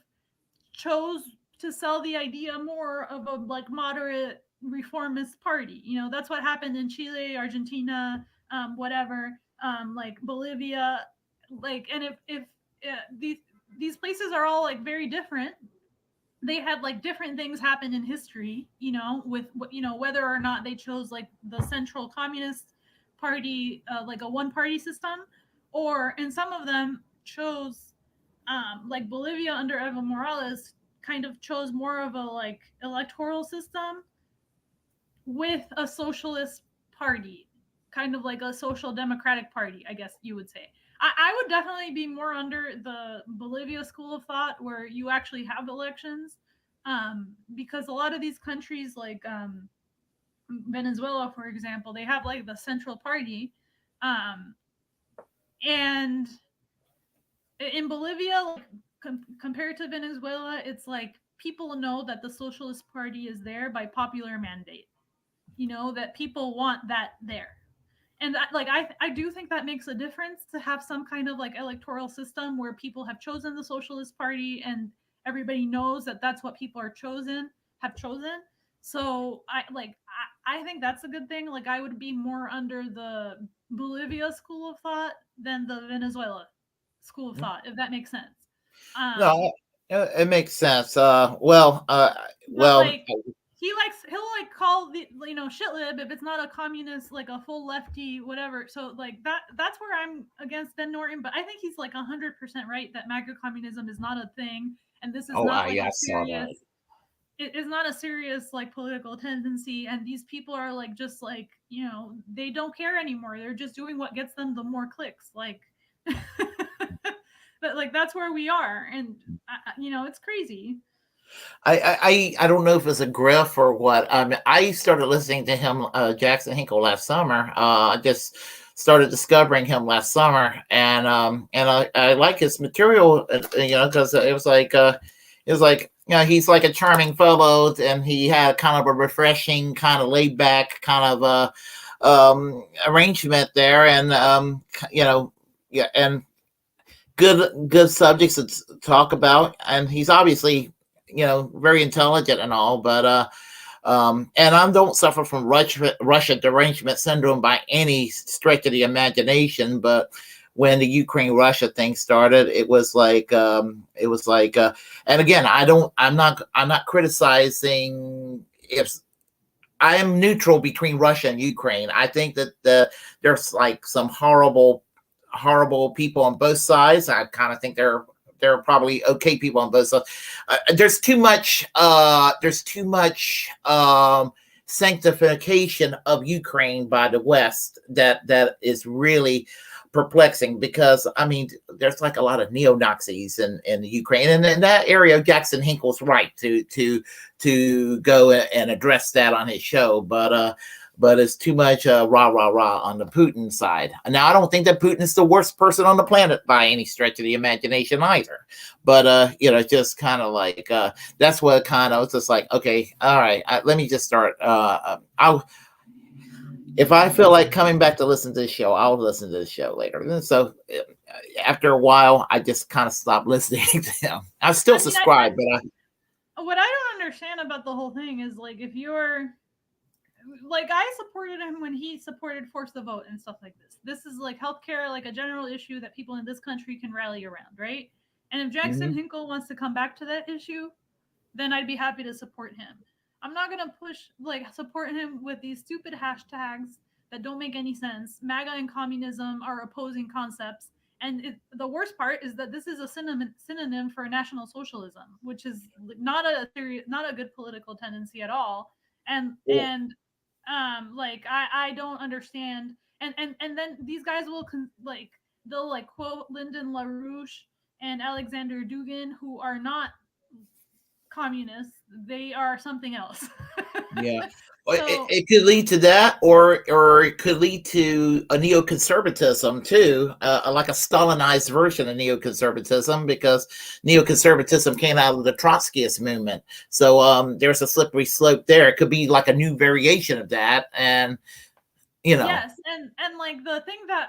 S2: chose to sell the idea more of a like moderate reformist party. That's what happened in Chile, Argentina, whatever, like Bolivia, like. And if these places are all like very different, they had like different things happen in history, with whether or not they chose like the central communist party, like a one party system, or and some of them chose like Bolivia under Evo Morales kind of chose more of a like electoral system with a socialist party, kind of like a social democratic party, I guess you would say. I would definitely be more under the Bolivia school of thought where you actually have elections, because a lot of these countries, like Venezuela, for example, they have like the central party, um, and in Bolivia, like compared to Venezuela, it's like people know that the Socialist Party is there by popular mandate. That people want that there. And I do think that makes a difference to have some kind of like electoral system where people have chosen the Socialist Party and everybody knows that that's what people are chosen have chosen. So I think that's a good thing. Like I would be more under the Bolivia school of thought than the Venezuela school of thought, if that makes sense. Um,
S1: No, it makes sense. Well,
S2: but he'll like call the shit lib if it's not a communist, like a full lefty whatever. So like that's where I'm against Ben Norton, but I think he's like 100% right that MAGA communism is not a thing, and this is
S1: oh,
S2: not like
S1: yeah,
S2: a
S1: I saw
S2: serious,
S1: that.
S2: it is not a serious like political tendency, and these people are like just like they don't care anymore, they're just doing what gets them the more clicks, like but like that's where we are, and it's crazy.
S1: I don't know if it's a grift or what. I started listening to him, Jackson Hinkle, last summer. I just started discovering him last summer, and I like his material, because it was like he's like a charming fellow, and he had kind of a refreshing, kind of laid back, kind of arrangement there, and yeah, and good subjects to talk about, and he's obviously very intelligent and all, but and I don't suffer from Russia derangement syndrome by any stretch of the imagination, but when the Ukraine Russia thing started, it was like and again, I'm not criticizing. If I am neutral between Russia and Ukraine, I think that there's like some horrible people on both sides. I kind of think there are probably okay people on both sides. There's too much. There's too much sanctification of Ukraine by the West that is really perplexing, because I mean there's like a lot of neo Nazis in the Ukraine, and in that area Jackson Hinkle's right to go and address that on his show, but it's too much rah rah rah on the Putin side. Now I don't think that Putin is the worst person on the planet by any stretch of the imagination either, but just kind of like that's what kind of, it's just like, okay, all right, let me just start. I'll If I feel like coming back to listen to the show, I'll listen to the show later. And so after a while, I just kind of stopped listening to him. I still
S2: I mean,
S1: subscribe, but
S2: what I don't understand about the whole thing is like if you're like I supported him when he supported force the vote and stuff like this. This is like healthcare, like a general issue that people in this country can rally around, right? And if Jackson
S1: mhm.
S2: Hinkle wants to come back to that issue, then I'd be happy to support him. I'm not gonna push like support him with these stupid hashtags that don't make any sense. MAGA and communism are opposing concepts, and the worst part is that this is a synonym for National Socialism, which is not a good political tendency at all. And like I don't understand. And then these guys will like they'll like quote Lyndon LaRouche and Alexander Dugin, who are not communists. They are something else.
S1: Yeah. Well,
S2: So
S1: it could lead to that, or it could lead to a neoconservatism too, like a Stalinized version of neoconservatism, because neoconservatism came out of the Trotskyist movement. So there's a slippery slope there. It could be like a new variation of that, and you know,
S2: yes, and like the thing that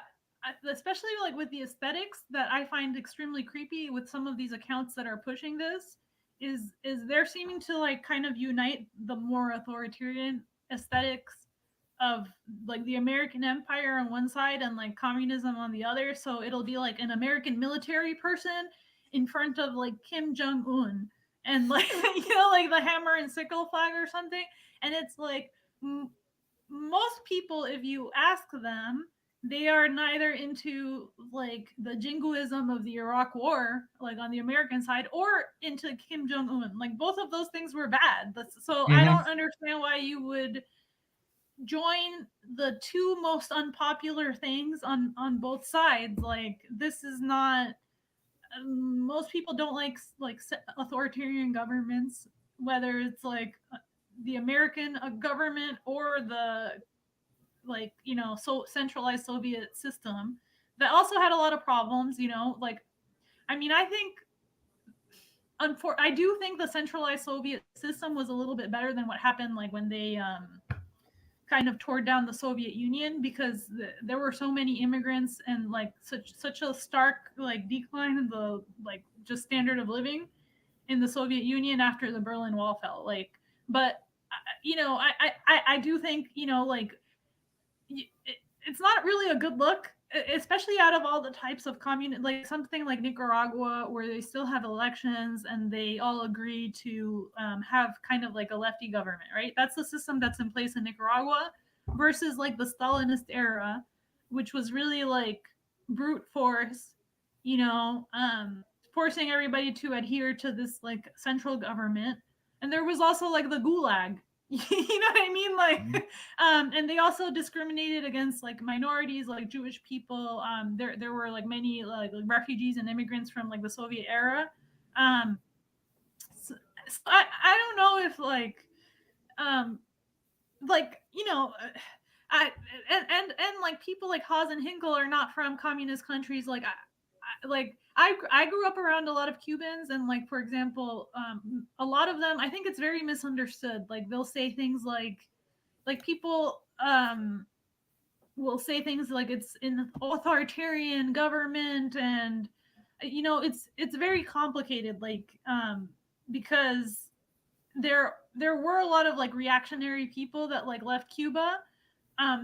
S2: especially like with the aesthetics that I find extremely creepy with some of these accounts that are pushing this is they're seeming to like kind of unite the more authoritarian aesthetics of like the American empire on one side and like communism on the other. So it'll be like an American military person in front of like Kim Jong Un and like like the hammer and sickle flag or something. And it's like most people, if you ask them, they are neither into like the jingoism of the Iraq War, like on the American side, or into Kim Jong Un. Like both of those things were bad. So I
S1: mhm.
S2: don't understand why you would join the two most unpopular things on both sides. Like this is not. Most people don't like authoritarian governments, whether it's like the American government or the like so centralized Soviet system that also had a lot of problems. Like I mean, I do think the centralized Soviet system was a little bit better than what happened like when they kind of tore down the Soviet Union, because there were so many immigrants and like such a stark like decline in the like just standard of living in the Soviet Union after the Berlin Wall fell. Like, but you know, I do think, you know, like it's not really a good look, especially out of all the types of communist, like something like Nicaragua, where they still have elections and they all agree to have kind of like a lefty government, right? That's the system that's in place in Nicaragua, versus like the Stalinist era, which was really like brute force, you know, forcing everybody to adhere to this like central government. And there was also like the Gulag. You know what I mean? Like, and they also discriminated against like minorities, like Jewish people. There were like many like refugees and immigrants from like the Soviet era. Um, so I don't know if like you know, I and like people like Haas and Hinkle are not from communist countries. Like I grew up around a lot of Cubans, and like for example, a lot of them, I think it's very misunderstood. Like they'll say things like people will say things like it's an authoritarian government, and you know it's very complicated. Like because there were a lot of like reactionary people that like left Cuba,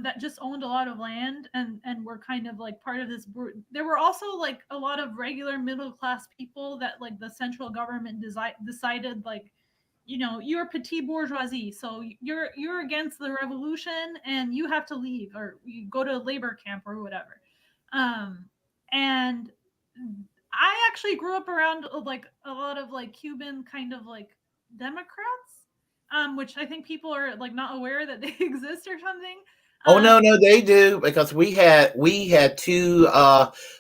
S2: that just owned a lot of land and were kind of like part of this. There were also like a lot of regular middle class people that like the central government decided like, you know, you're petit bourgeoisie, so you're against the revolution and you have to leave, or you go to labor camp or whatever. And I actually grew up around like a lot of like Cuban kind of like Democrats, which I think people are like not aware that they exist or something.
S1: Oh no, they do, because we had two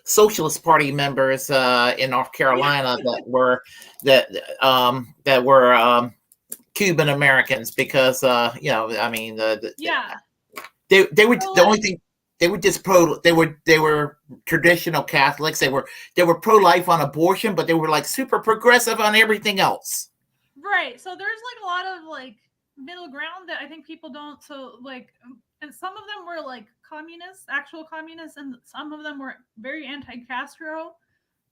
S1: Socialist Party members in North Carolina that were Cuban Americans, because you know, I mean,
S2: Yeah.
S1: they were
S2: So
S1: the only
S2: like,
S1: thing. They were just they were traditional Catholics. They were pro life on abortion, but they were like super progressive on everything else.
S2: right. So there's like a lot of like middle ground that I think people don't. So like, and some of them were like communists, actual communists, and some of them were very anti-Castro.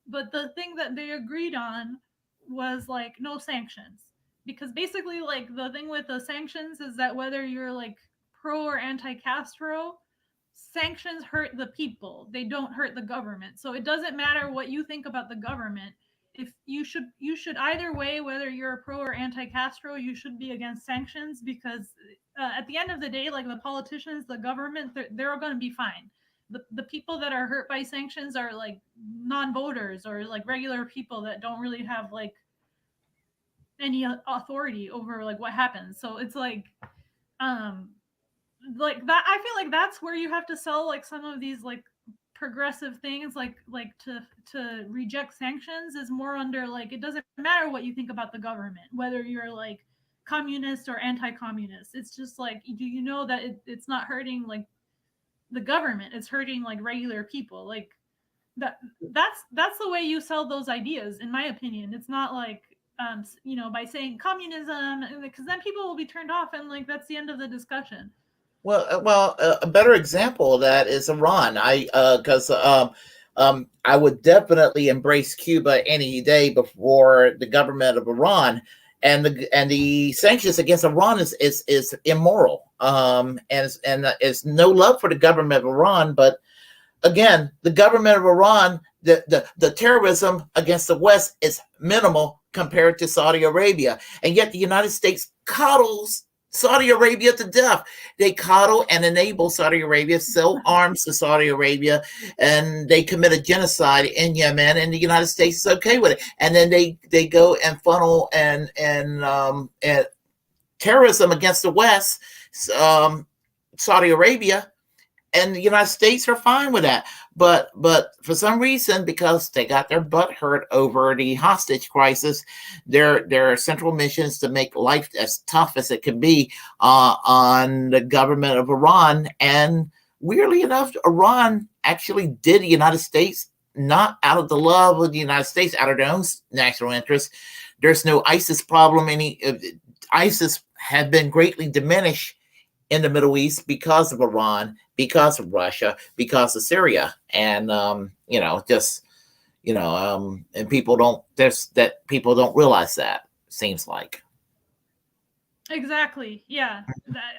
S2: But the thing that they agreed on was like no sanctions, because basically like the thing with the sanctions is that whether you're like pro or anti-Castro, sanctions hurt the people, they don't hurt the government. So it doesn't matter what you think about the government. If you should either way, whether you're pro or anti-Castro, you should be against sanctions, because at the end of the day, like the politicians, the government, they're going to be fine. The people that are hurt by sanctions are like non-voters or like regular people that don't really have like any authority over like what happens. So it's um like that, I feel like that's where you have to sell like some of these like progressive things, like to reject sanctions is more under like it doesn't matter what you think about the government, whether you're like communist or anti-communist. It's just like, do you know that it's not hurting like the government, it's hurting like regular people. Like that's the way you sell those ideas, in my opinion. It's not like you know, by saying communism, because then people will be turned off and like that's the end of the discussion.
S1: A better example of that is Iran. I would definitely embrace Cuba any day before the government of Iran, and the sanctions against Iran is immoral. And it's no love for the government of Iran, but again, the government of Iran, the terrorism against the West is minimal compared to Saudi Arabia, and yet the United States coddles Saudi Arabia to death. They coddle and enable Saudi Arabia, sell arms to Saudi Arabia, and they commit a genocide in Yemen, and the United States is okay with it. And then they go and funnel and terrorism against the West, Saudi Arabia, and the United States are fine with that. But for some reason, because they got their butt hurt over the hostage crisis, their central mission is to make life as tough as it can be on the government of Iran. And weirdly enough, Iran actually did the United States not out of the love of the United States, out of their own national interest. There's no ISIS problem. ISIS had been greatly diminished in the Middle East because of Iran, because of Russia, because of Syria, and just and people don't. There's that people don't realize that. Seems like.
S2: Exactly. Yeah.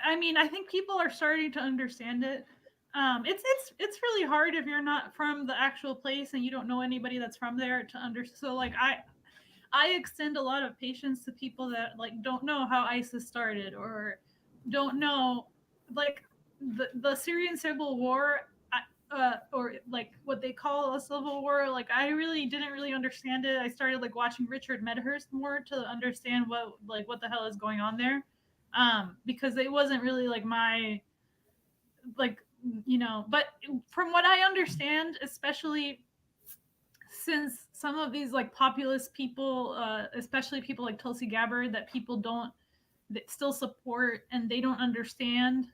S2: I mean, I think people are starting to understand it. It's really hard if you're not from the actual place and you don't know anybody that's from there to understand. So like I extend a lot of patience to people that like don't know how ISIS started or don't know like the Syrian civil war, or like what they call a civil war. Like I really didn't really understand it. I started like watching Richard Medhurst more to understand what the hell is going on there, because it wasn't really like my like But from what I understand, especially since some of these like populist people, especially people like Tulsi Gabbard, that people don't that still support and they don't understand.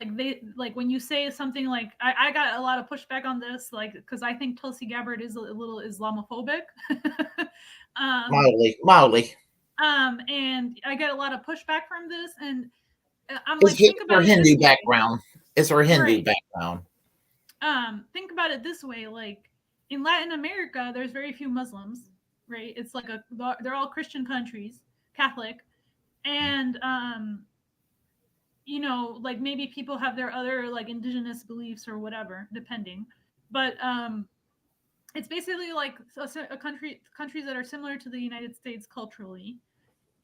S2: Like they like when you say something like I got a lot of pushback on this, like because I think Tulsi Gabbard is a little Islamophobic. um,
S1: Mildly.
S2: and I get a lot of pushback from this, and I'm
S1: It's,
S2: like, think
S1: it's her
S2: about it this
S1: Hindu
S2: way,
S1: background. It's her Hindu
S2: right?
S1: background.
S2: Think about it this way, like in Latin America there's very few Muslims, right? It's like they're all Christian countries, Catholic, and like maybe people have their other like indigenous beliefs or whatever, depending. But it's basically like a countries that are similar to the United States culturally,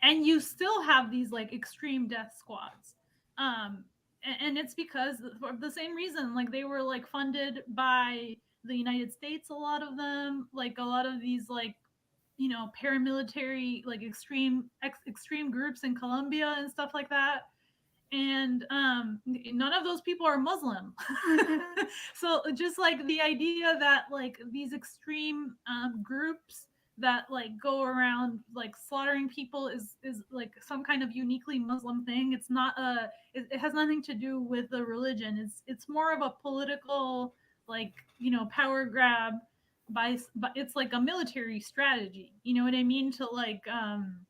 S2: and you still have these like extreme death squads. And it's because for the same reason, like they were like funded by the United States, a lot of them, like a lot of these like paramilitary like extreme groups in Colombia and stuff like that. And none of those people are Muslim. So just like the idea that like these extreme groups that like go around like slaughtering people is like some kind of uniquely Muslim thing. It's not it has nothing to do with the religion. It's more of a political like power grab but it's like a military strategy, you know what I mean, to like and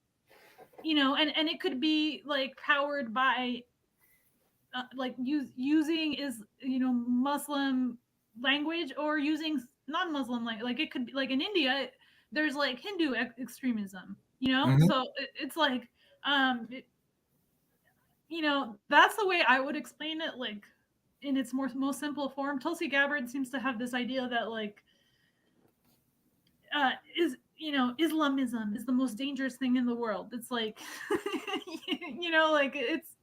S2: it could be like powered by like using is Muslim language or using non-Muslim language. Like it could be like in India there's like Hindu extremism,
S1: Hmm.
S2: so it's like it, that's the way I would explain it, like in its most simple form. Tulsi Gabbard seems to have this idea that like is Islamism is the most dangerous thing in the world. It's like like it's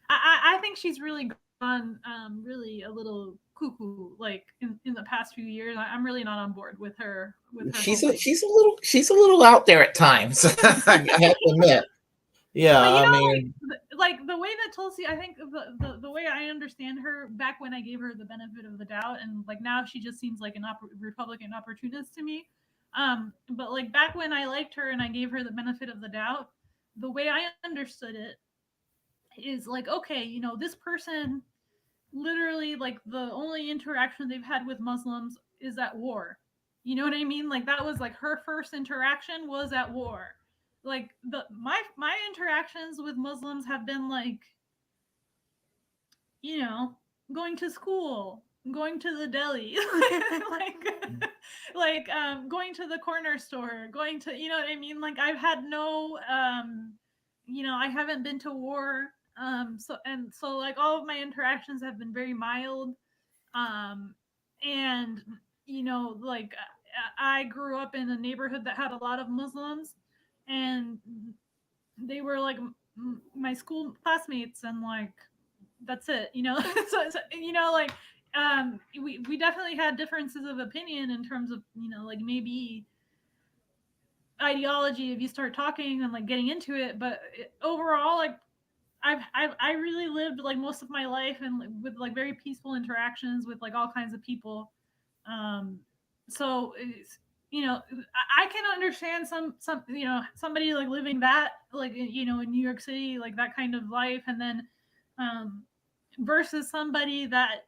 S2: I think she's really gone really a little cuckoo like in the past few years. I'm really not on board with her whole thing.
S1: She's a little out there at times. I have to admit. Yeah,
S2: But
S1: I mean,
S2: like the way that Tulsi, I think the way I understand her back when I gave her the benefit of the doubt, and like now she just seems like an Republican opportunist to me. But like back when I liked her and I gave her the benefit of the doubt, the way I understood it is like, okay, this person literally like the only interaction they've had with Muslims is at war. You know what I mean? Like that was like her first interaction was at war. Like my interactions with Muslims have been like, you know, going to school, going to the deli, like going to the corner store, going to, you know what I mean? Like I've had no I haven't been to war. So like all of my interactions have been very mild. Um and like I grew up in a neighborhood that had a lot of Muslims, and they were like my school classmates, and like that's it, so like we definitely had differences of opinion in terms of like maybe ideology if you start talking and like getting into it, but overall like I really lived like most of my life and with like very peaceful interactions with like all kinds of people. um so it's, I can understand some somebody like living that like in New York City, like that kind of life, and then um versus somebody that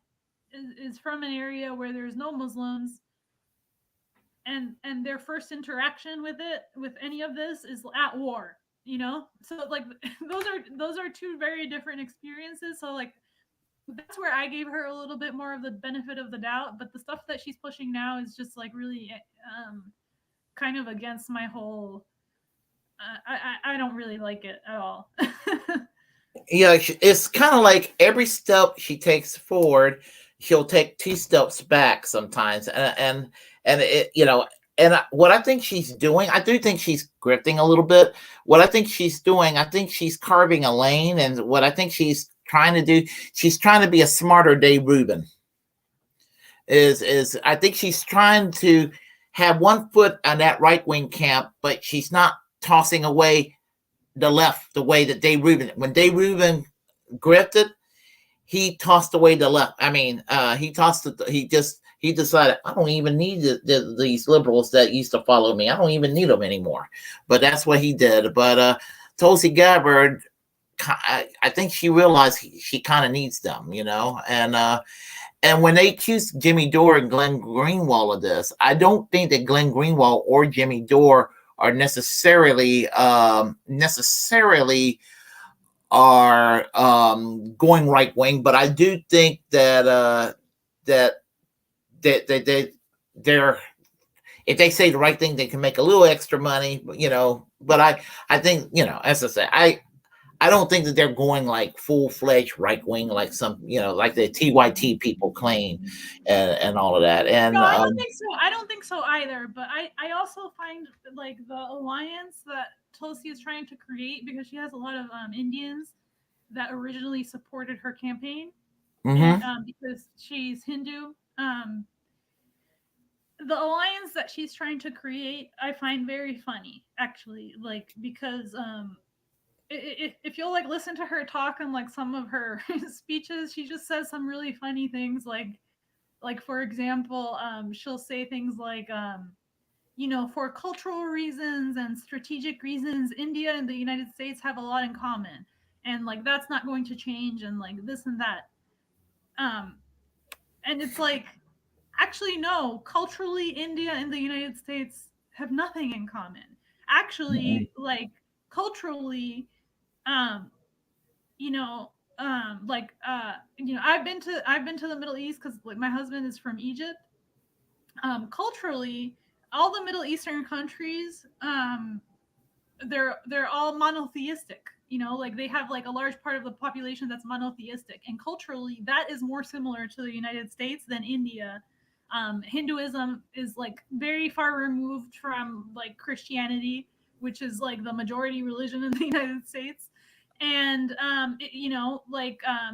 S2: is from an area where there's no Muslims, and their first interaction with any of this is at war. So like those are two very different experiences. So like that's where I gave her a little bit more of the benefit of the doubt, but the stuff that she's pushing now is just like really kind of against my whole I don't really like it at all.
S1: Yeah, it's kind of like every step she takes forward, she'll take two steps back sometimes, and it, what I think she's doing, I do think she's grifting a little bit. What I think she's doing, I think she's carving a lane, and what I think she's trying to do, she's trying to be a smarter Dave Rubin. Is I think she's trying to have one foot on that right wing camp, but she's not tossing away the left the way that Dave Rubin. When Dave Rubin grifted, he tossed away the left. I mean, he tossed it. He decided I don't even need these liberals that used to follow me. I don't even need them anymore. But that's what he did. But Tulsi Gabbard, I think she realized she kind of needs them, and when they accused Jimmy Dore and Glenn Greenwald of this, I don't think that Glenn Greenwald or Jimmy Dore are necessarily are going right wing, but I do think that they're if they say the right thing, they can make a little extra money, But I think as I say, I don't think that they're going like full-fledged right wing like some like the TYT people claim and all of that.
S2: No,
S1: And
S2: I don't think so. I don't think so either. But I also find like the alliance that Tulsi is trying to create, because she has a lot of Indians that originally supported her campaign, and
S1: mm-hmm.
S2: because she's Hindu, the alliance that she's trying to create, I find very funny actually. Like because if you'll like listen to her talk and like some of her speeches, she just says some really funny things. Like for example, she'll say things like for cultural reasons and strategic reasons, India and the United States have a lot in common, and like that's not going to change, and like this and that. Um, and it's like, actually, no, culturally, India and the United States have nothing in common. Actually, like culturally, um, you know, I've been to the Middle East because like my husband is from Egypt. Culturally, all the Middle Eastern countries, they're all monotheistic. Like they have like a large part of the population that's monotheistic, and culturally, that is more similar to the United States than India. Hinduism is like very far removed from like Christianity, which is like the majority religion in the United States. And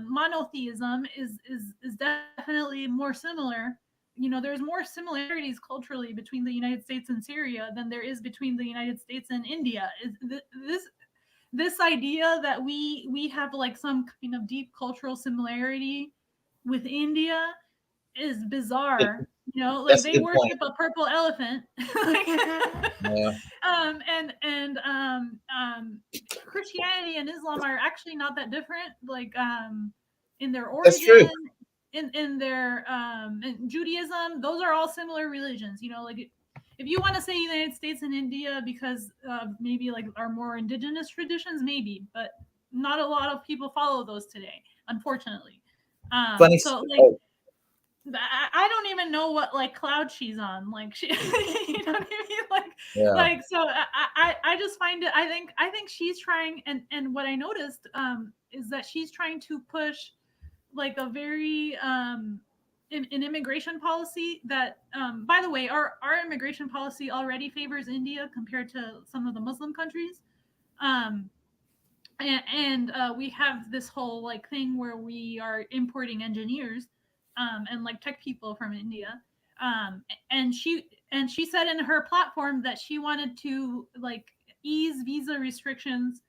S2: monotheism is definitely more similar. There's more similarities culturally between the United States and Syria than there is between the United States and India. This idea that we have like some kind of deep cultural similarity with India is bizarre. Like
S1: That's a
S2: they
S1: good point.
S2: worship a purple elephant. Like,
S1: Yeah,
S2: and Christianity and Islam are actually not that different. Like in their
S1: that's true.
S2: origin, in their in Judaism, those are all similar religions. Like if you want to say United States and India because maybe like our more indigenous traditions, maybe, but not a lot of people follow those today, unfortunately.
S1: Funny.
S2: So like
S1: Oh,
S2: I don't even know what like cloud she's on. Like she, you know what I mean?
S1: yeah.
S2: So I just find it. I think she's trying, and what I noticed is that she's trying to push like a very an immigration policy that by the way, our immigration policy already favors India compared to some of the Muslim countries. Um, and we have this whole like thing where we are importing engineers and like tech people from India. And she said in her platform that she wanted to like ease visa restrictions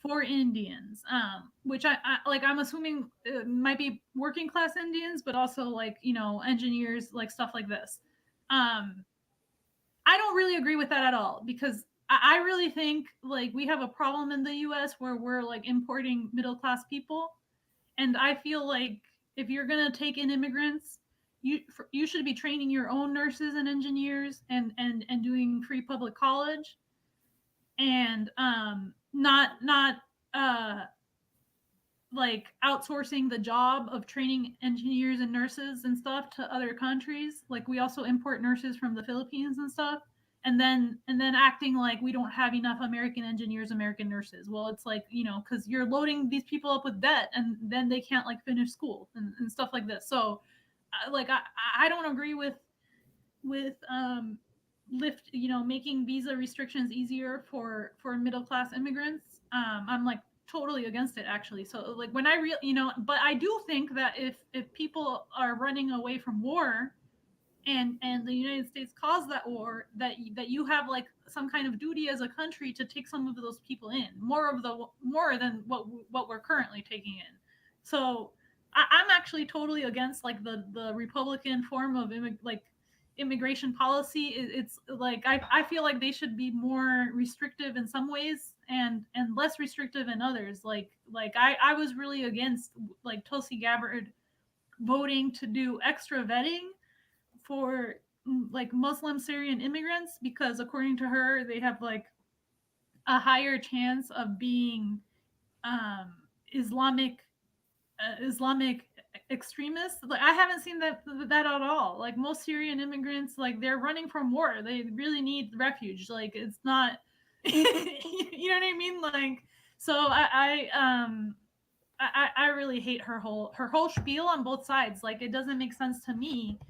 S2: for Indians, which I'm assuming might be working class Indians, but also like engineers, like stuff like this. Um, I don't really agree with that at all, because I really think like we have a problem in the US where we're like importing middle class people. And I feel like if you're going to take in immigrants, you should be training your own nurses and engineers and doing free public college. And not uh like outsourcing the job of training engineers and nurses and stuff to other countries. Like we also import nurses from the Philippines and stuff. And then acting like we don't have enough American engineers, American nurses. Well, it's like, because you're loading these people up with debt and then they can't like finish school and stuff like this. So like I don't agree with lift making visa restrictions easier for middle class immigrants. I'm like totally against it actually. So like when I but I do think that if people are running away from war and the United States caused that war, that you have like some kind of duty as a country to take some of those people in, more than what we're currently taking in. So I'm actually totally against like the Republican form of immigration policy. It's like I feel like they should be more restrictive in some ways and less restrictive in others. Like I was really against like Tulsi Gabbard voting to do extra vetting for like Muslim Syrian immigrants because according to her they have like a higher chance of being um Islamic Islamic extremists. Like I haven't seen that at all. Like most Syrian immigrants, like they're running from war. They really need refuge. Like it's not, you know what I mean? Like so, I really hate her whole spiel on both sides. Like it doesn't make sense to me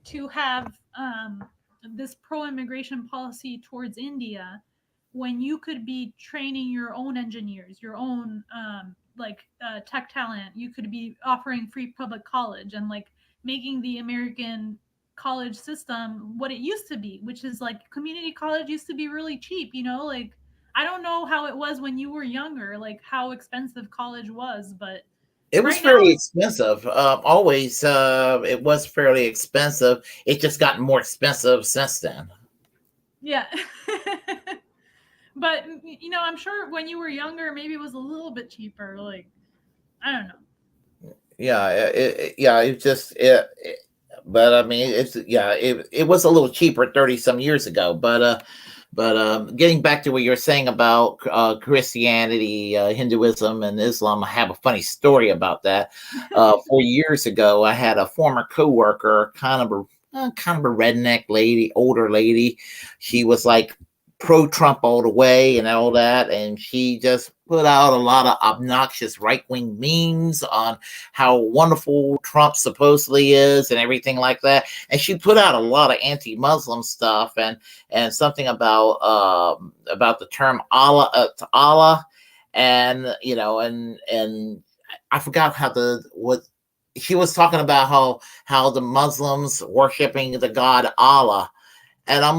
S2: to have this pro-immigration policy towards India when you could be training your own engineers, your own tech talent. You could be offering free public college and like making the American college system what it used to be, which is like community college used to be really cheap. Like I don't know how it was when you were younger, like how expensive college was, but
S1: It was
S2: right now
S1: fairly expensive. Always, it was fairly expensive. It just gotten more expensive since then.
S2: yeah. But I'm sure when you were younger, maybe it was a little bit cheaper. Like I don't know.
S1: Yeah, yeah, it just but I mean, it was a little cheaper 30 some years ago. But getting back to what you're saying about Christianity, Hinduism, and Islam, I have a funny story about that. 4 years ago, I had a former coworker, kind of a redneck lady, older lady. She was like pro Trump all the way and all that, and she just put out a lot of obnoxious right wing memes on how wonderful Trump supposedly is and everything like that. And she put out a lot of anti Muslim stuff and something about the term Allah to Allah, and and I forgot how the what she was talking about how the Muslims worshiping the God Allah, and I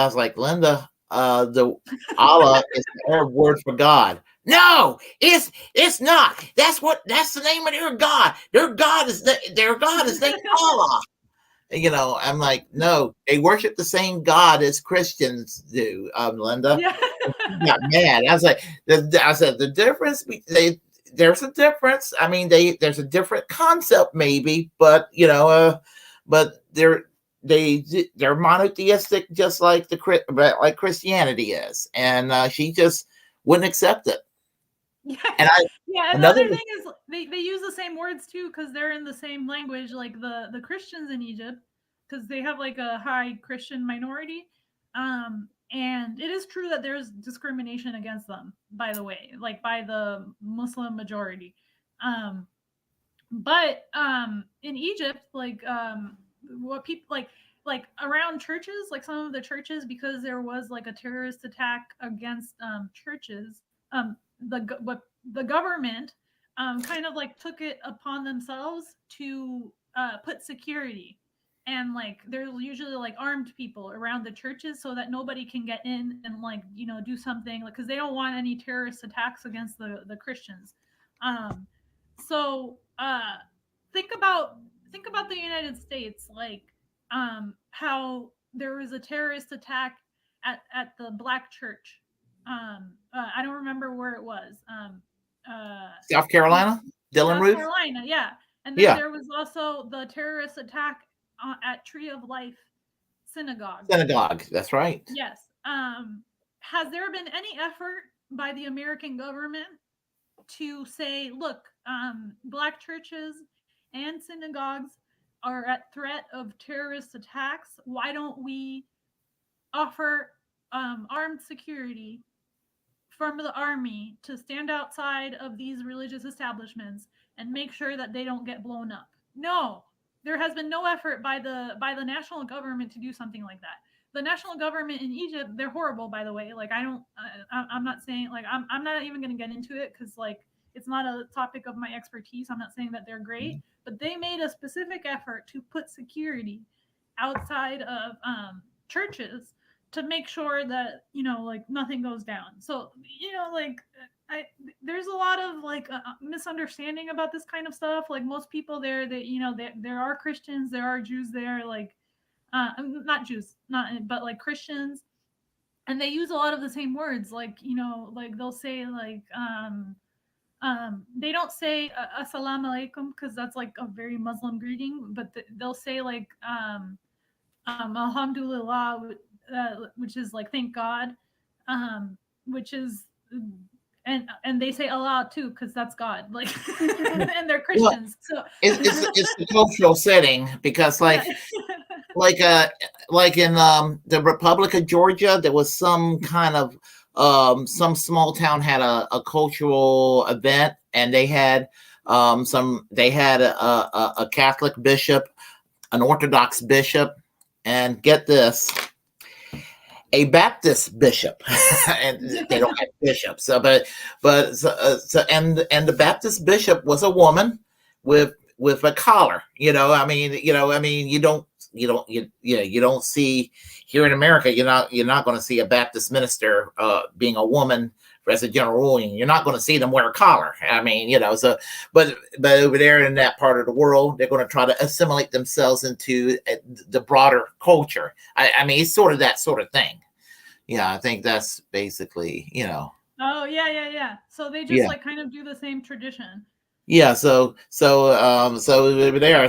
S1: was like, Linda, the Allah is the Arab word for God. No, it's not. That's the name of their God. Their God is named Allah. I'm like, no, they worship the same God as Christians do, Linda.
S2: Yeah.
S1: And she got mad. I said the difference. There's a difference. I mean, there's a different concept, maybe, but but they're monotheistic, just like like Christianity is, and she just wouldn't accept it.
S2: Yeah.
S1: And
S2: Yeah, and the
S1: another
S2: other thing is they use the same words too because they're in the same language, like the Christians in Egypt, because they have like a high Christian minority. And it is true that there's discrimination against them, by the way, like by the Muslim majority. Um, but in Egypt, like what people like around churches, like some of the churches, because there was like a terrorist attack against churches. What the government kind of like took it upon themselves to put security, and like there's usually like armed people around the churches so that nobody can get in and like do something, like because they don't want any terrorist attacks against the Christians. um so think about the United States, like how there was a terrorist attack at the black church. I don't remember where it was. Uh
S1: South Carolina, Dylan
S2: South
S1: Roof,
S2: Carolina, yeah. And then
S1: yeah,
S2: there was also the terrorist attack at Tree of Life synagogue.
S1: synagogue. That's right.
S2: Yes. Has there been any effort by the American government to say, look, black churches and synagogues are at threat of terrorist attacks. Why don't we offer armed security from the army to stand outside of these religious establishments and make sure that they don't get blown up? No, there has been no effort by the national government to do something like that. The national government in Egypt, they're horrible, by the way. Like, I don't, I'm not saying, like, I'm not even going to get into it because, like, it's not a topic of my expertise. I'm not saying that they're great, but they made a specific effort to put security outside of churches to make sure that, you know, like, nothing goes down. So, you know, like, I there's a lot of, like, misunderstanding about this kind of stuff. Like, most people there, that, you know, there are Christians, there are Jews there, like, not Jews, not, but like Christians, and they use a lot of the same words. Like, you know, like, they'll say, like, they don't say assalamu alaikum because that's like a very Muslim greeting, but they'll say, like, alhamdulillah, which is like thank God, which is, and they say Allah too because that's God, like, and they're
S1: Well,
S2: Christians, so
S1: it's the cultural setting because
S2: yeah.
S1: like uh like in the Republic of Georgia, there was some kind of some small town had a cultural event, and they had a Catholic bishop, an Orthodox bishop, and get this, a Baptist bishop, and they don't have bishops. So, and the Baptist bishop was a woman with a collar. You don't see here in America. You're not going to see a Baptist minister being a woman as a general rule. You're not going to see them wear a collar. But over there in that part of the world, they're going to try to assimilate themselves into the broader culture. I mean, it's sort of that sort of thing. Yeah, I think that's basically,
S2: Oh, yeah. So they just,
S1: yeah,
S2: like, kind of do the same tradition.
S1: yeah. So over there,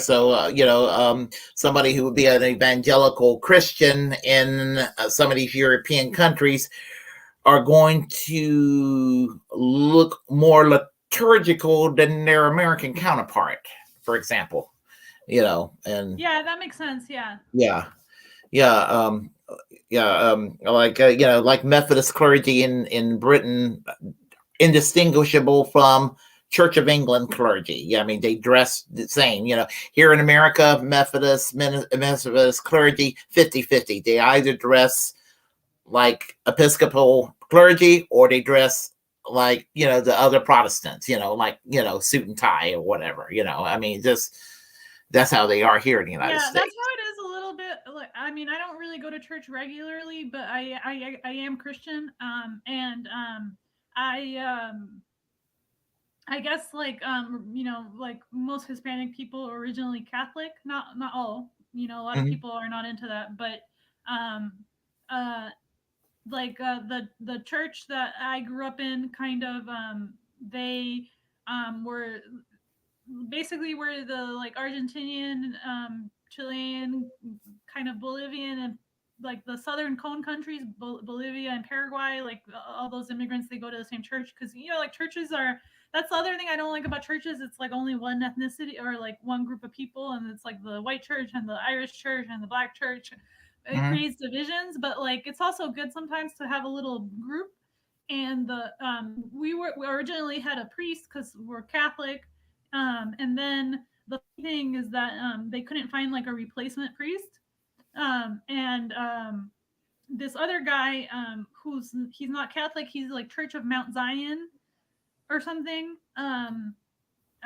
S1: somebody who would be an evangelical Christian in some of these European countries are going to look more liturgical than their American counterpart, for example. And
S2: Yeah, that makes sense. Yeah.
S1: yeah, yeah. Like Methodist clergy in Britain, indistinguishable from Church of England clergy. Yeah, I mean, they dress the same. Here in America, Methodist clergy 50-50. They either dress like Episcopal clergy, or they dress like the other Protestants. Like suit and tie or whatever. I mean, just that's how they are here in the United
S2: Yeah, that's
S1: States.
S2: how it is a little bit. Like, I mean, I don't really go to church regularly, but I am Christian. And I I guess, like, you know, like, most Hispanic people are originally Catholic. Not all. You know, a lot of
S1: Mhm.
S2: people are not into that, but um uh like, the church that I grew up in, kind of, they were basically where the, like, Argentinian, Chilean, kind of Bolivian, and like the southern cone countries, Bolivia and Paraguay, like, all those immigrants, they go to the same church because, you know, like, churches are. That's the other thing I don't like about churches. It's like only one ethnicity or like one group of people, and it's like the white church and the Irish church and the black church. It
S1: Mhm.
S2: creates divisions, but, like, it's also good sometimes to have a little group. And we originally had a priest because we're Catholic, and then the thing is that they couldn't find, like, a replacement priest, and this other guy, he's not Catholic, he's like Church of Mount Zion or something. I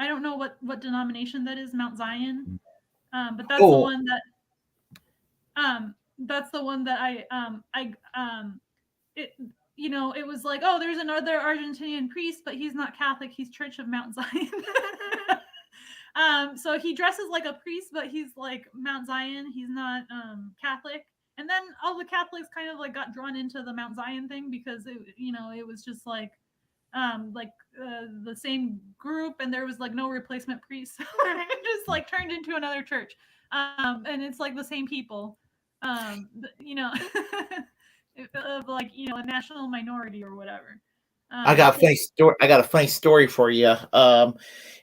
S2: don't know what denomination that is, Mount Zion, but
S1: Oh,
S2: that's the one that it you know, it was like, oh, there's another Argentinian priest, but he's not Catholic, he's Church of Mount Zion. So he dresses like a priest, but he's like Mount Zion, he's not Catholic. And then all the Catholics kind of, like, got drawn into the Mount Zion thing because it was just the same group, and there was, like, no replacement priest. It just, like, turned into another church, and it's like the same people, you know, of, like, a national minority or whatever.
S1: I got a
S2: So
S1: funny story. I got a funny story for you. Yeah.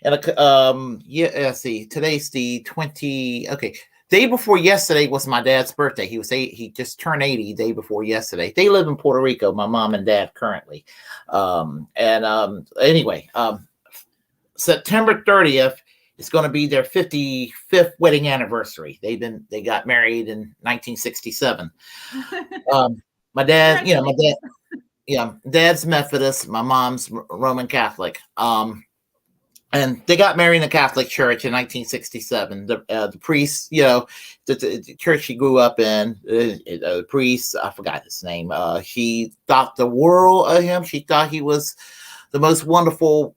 S1: Let's see. Today's the 20. Okay, day before yesterday was my dad's birthday. He was he just turned 80 day before yesterday. They live in Puerto Rico. My mom and dad currently. Anyway, September 30th is going to be their 55th wedding anniversary. They got married in 1967. My dad, my dad.
S2: congratulations.
S1: Yeah, dad's Methodist, my mom's Roman Catholic. And they got married in the Catholic Church in 1967. The priest, the church he grew up in, the priest, I forgot his name. She thought the world of him. She thought he was the most wonderful.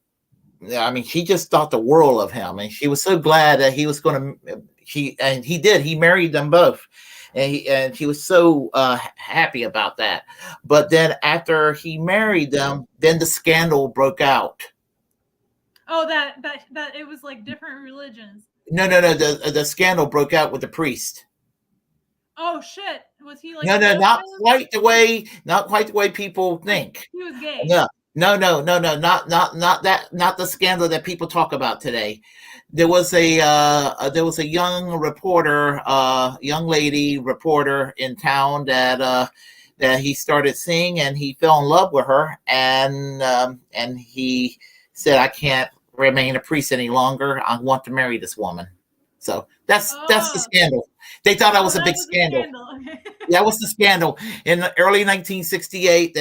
S1: I mean, she just thought the world of him, and she was so glad that he was going to. He did. He married them both, and he was so happy about that. But then after he married them, then the scandal broke out.
S2: Oh, that it was like different religions.
S1: No. The scandal broke out with the priest.
S2: Oh shit! Was he like
S1: No,
S2: a
S1: not
S2: pedophile?
S1: not quite the way people think.
S2: He was gay.
S1: No, not that, not the scandal that people talk about today. There was a young reporter, young lady reporter in town that he started seeing, and he fell in love with her, and he said, "I can't remain a priest any longer. I want to marry this woman." So that's the
S2: Oh,
S1: scandal. They thought that was a
S2: that
S1: big
S2: was a
S1: scandal.
S2: scandal. Okay.
S1: That was the scandal in the early 1968.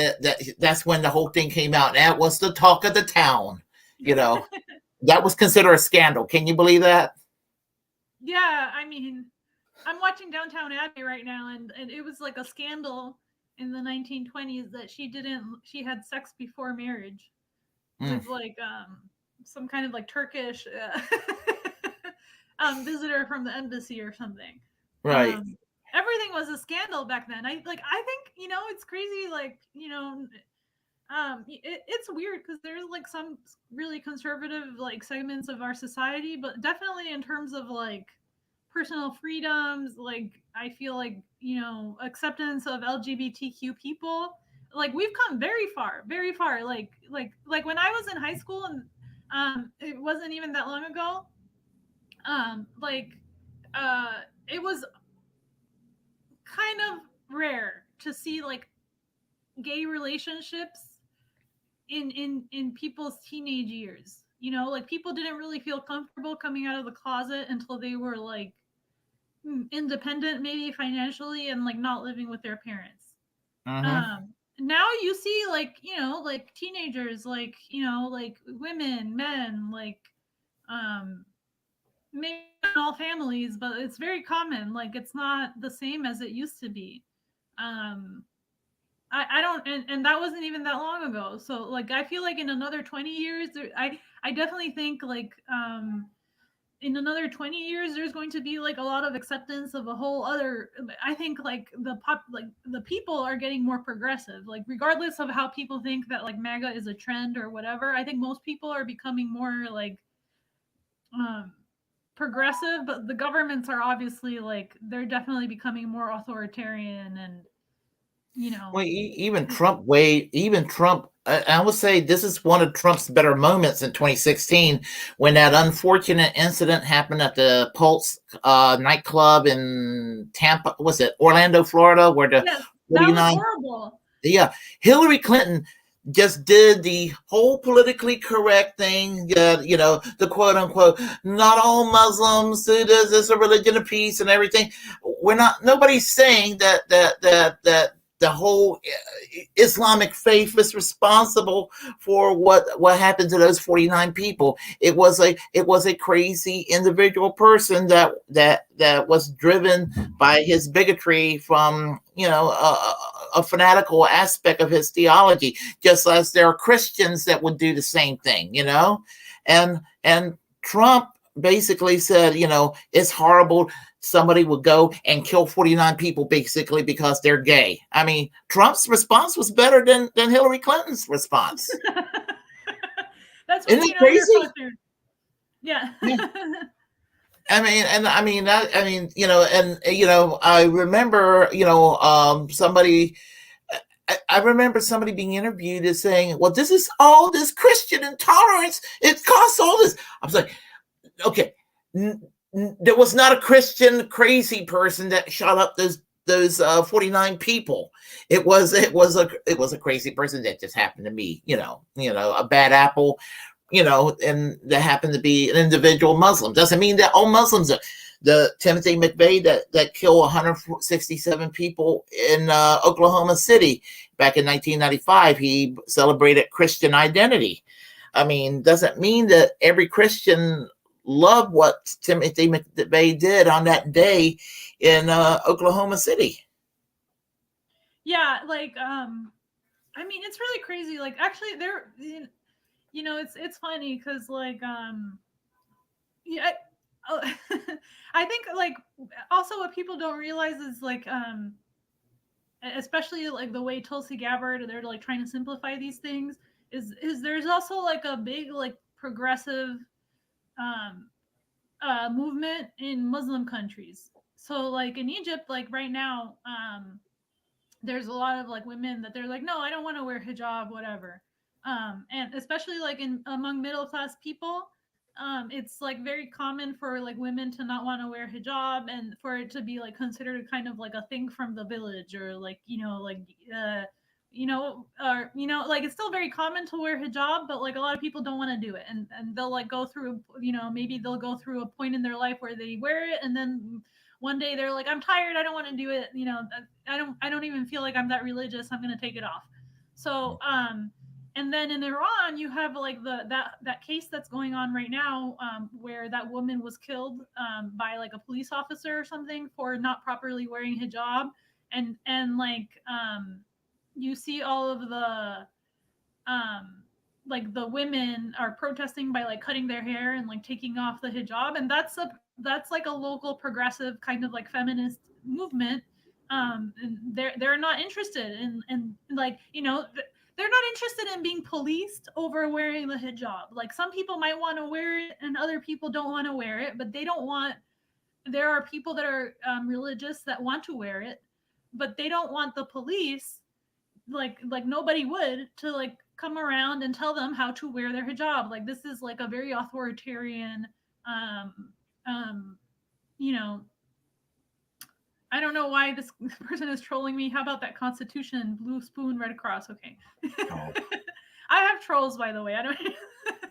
S1: That's when the whole thing came out. That was the talk of the town. That was considered a scandal. Can you believe that?
S2: Yeah, I mean, I'm watching Downtown Abbey right now, and it was like a scandal in the 1920s that she had sex before marriage with like some kind of like Turkish visitor from the embassy or something.
S1: Right.
S2: Everything was a scandal back then. I think it's crazy. Like it's weird because there's like some really conservative like segments of our society, but definitely in terms of like personal freedoms, like I feel like acceptance of LGBTQ people, like we've come very far, very far. Like when I was in high school, and it wasn't even that long ago. Like it was kind of rare to see like gay relationships in people's teenage years. Like people didn't really feel comfortable coming out of the closet until they were like independent, maybe financially, and like not living with their parents. Now you see like teenagers, like like women, men, like maybe not all families, but it's very common. Like it's not the same as it used to be. um I don't, and that wasn't even that long ago. So like I feel like in another 20 years I definitely think like in another 20 years there's going to be like a lot of acceptance of a whole other. I think like the people are getting more progressive, like regardless of how people think that like MAGA is a trend or whatever. I think most people are becoming more like um progressive, but the governments are obviously like they're definitely becoming more authoritarian. And
S1: Well, even Trump, even Trump, I would say this is one of Trump's better moments in 2016 when that unfortunate incident happened at the Pulse nightclub in Tampa, was it Orlando, Florida, where the
S2: yes, that was
S1: 49,
S2: horrible.
S1: yeah, Hillary Clinton just did the whole politically correct thing, the quote unquote, not all Muslims, this is a religion of peace and everything. Nobody's saying that the whole Islamic faith is responsible for what happened to those 49 people. It was a crazy individual person that was driven by his bigotry from a fanatical aspect of his theology, just as there are Christians that would do the same thing, and Trump basically said, it's horrible somebody would go and kill 49 people basically because they're gay. I mean, Trump's response was better than Hillary Clinton's response.
S2: That's
S1: Isn't
S2: when
S1: it crazy?
S2: you're fucked. Yeah.
S1: I remember, somebody, I remember somebody being interviewed as saying, well, this is all this Christian intolerance. It costs all this. I was like, okay, there was not a Christian crazy person that shot up those 49 people. It was a crazy person that just happened to be, a bad apple, and that happened to be an individual Muslim. Doesn't mean that all Muslims are. The Timothy McVeigh that killed 167 people in Oklahoma City back in 1995, he celebrated Christian identity. I mean, doesn't mean that every Christian loved what Timothy McVeigh did on that day in Oklahoma City.
S2: Yeah, like I mean, it's really crazy. Like, actually, it's funny because like yeah. I think like also what people don't realize is like especially like the way Tulsi Gabbard, they're like trying to simplify these things, is there's also like a big like progressive um movement in Muslim countries. So like in Egypt, like right now, there's a lot of like women that they're like, no, I don't want to wear hijab, whatever. And especially like in among middle class people, it's like very common for like women to not want to wear hijab and for it to be like considered kind of like a thing from the village or like uh, like it's still very common to wear hijab, but like a lot of people don't want to do it, and they'll like go through maybe they'll go through a point in their life where they wear it, and then one day they're like, I'm tired, I don't want to do it, I don't even feel like I'm that religious, I'm going to take it off. So and then in Iran you have like that case that's going on right now, where that woman was killed by like a police officer or something for not properly wearing hijab, and like you see all of the um like the women are protesting by like cutting their hair and like taking off the hijab, and that's like a local progressive kind of like feminist movement. And they're not interested in like they're not interested in being policed over wearing the hijab. Like some people might want to wear it and other people don't want to wear it, but they don't want there are people that are religious that want to wear it, but they don't want the police, like nobody would, to like come around and tell them how to wear their hijab. Like this is like a very authoritarian um um you know I don't know why this person is trolling me. How about that Constitution, blue spoon, red cross? Okay.
S1: Oh,
S2: I have trolls, by the way. I don't.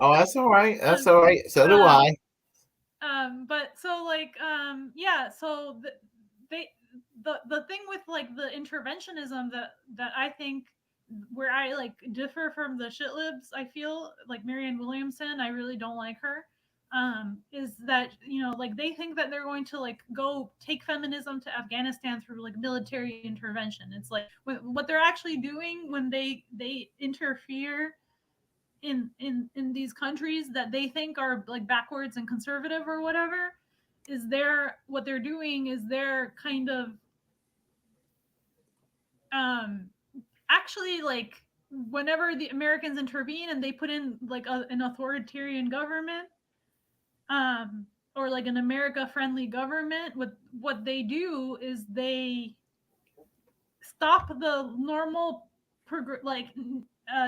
S1: oh, that's all right. That's
S2: um,
S1: all right. So do
S2: um,
S1: I.
S2: but so like yeah. So they the thing with like the interventionism that I think where I like differ from the shitlibs, I feel like Marianne Williamson, I really don't like her. Is that like they think that they're going to like go take feminism to Afghanistan through like military intervention. It's like what they're actually doing when they interfere in these countries that they think are like backwards and conservative or whatever, is they're what they're doing is they're kind of um actually like whenever the Americans intervene and they put in like an authoritarian government, um or like an America friendly government, what they do is they stop the normal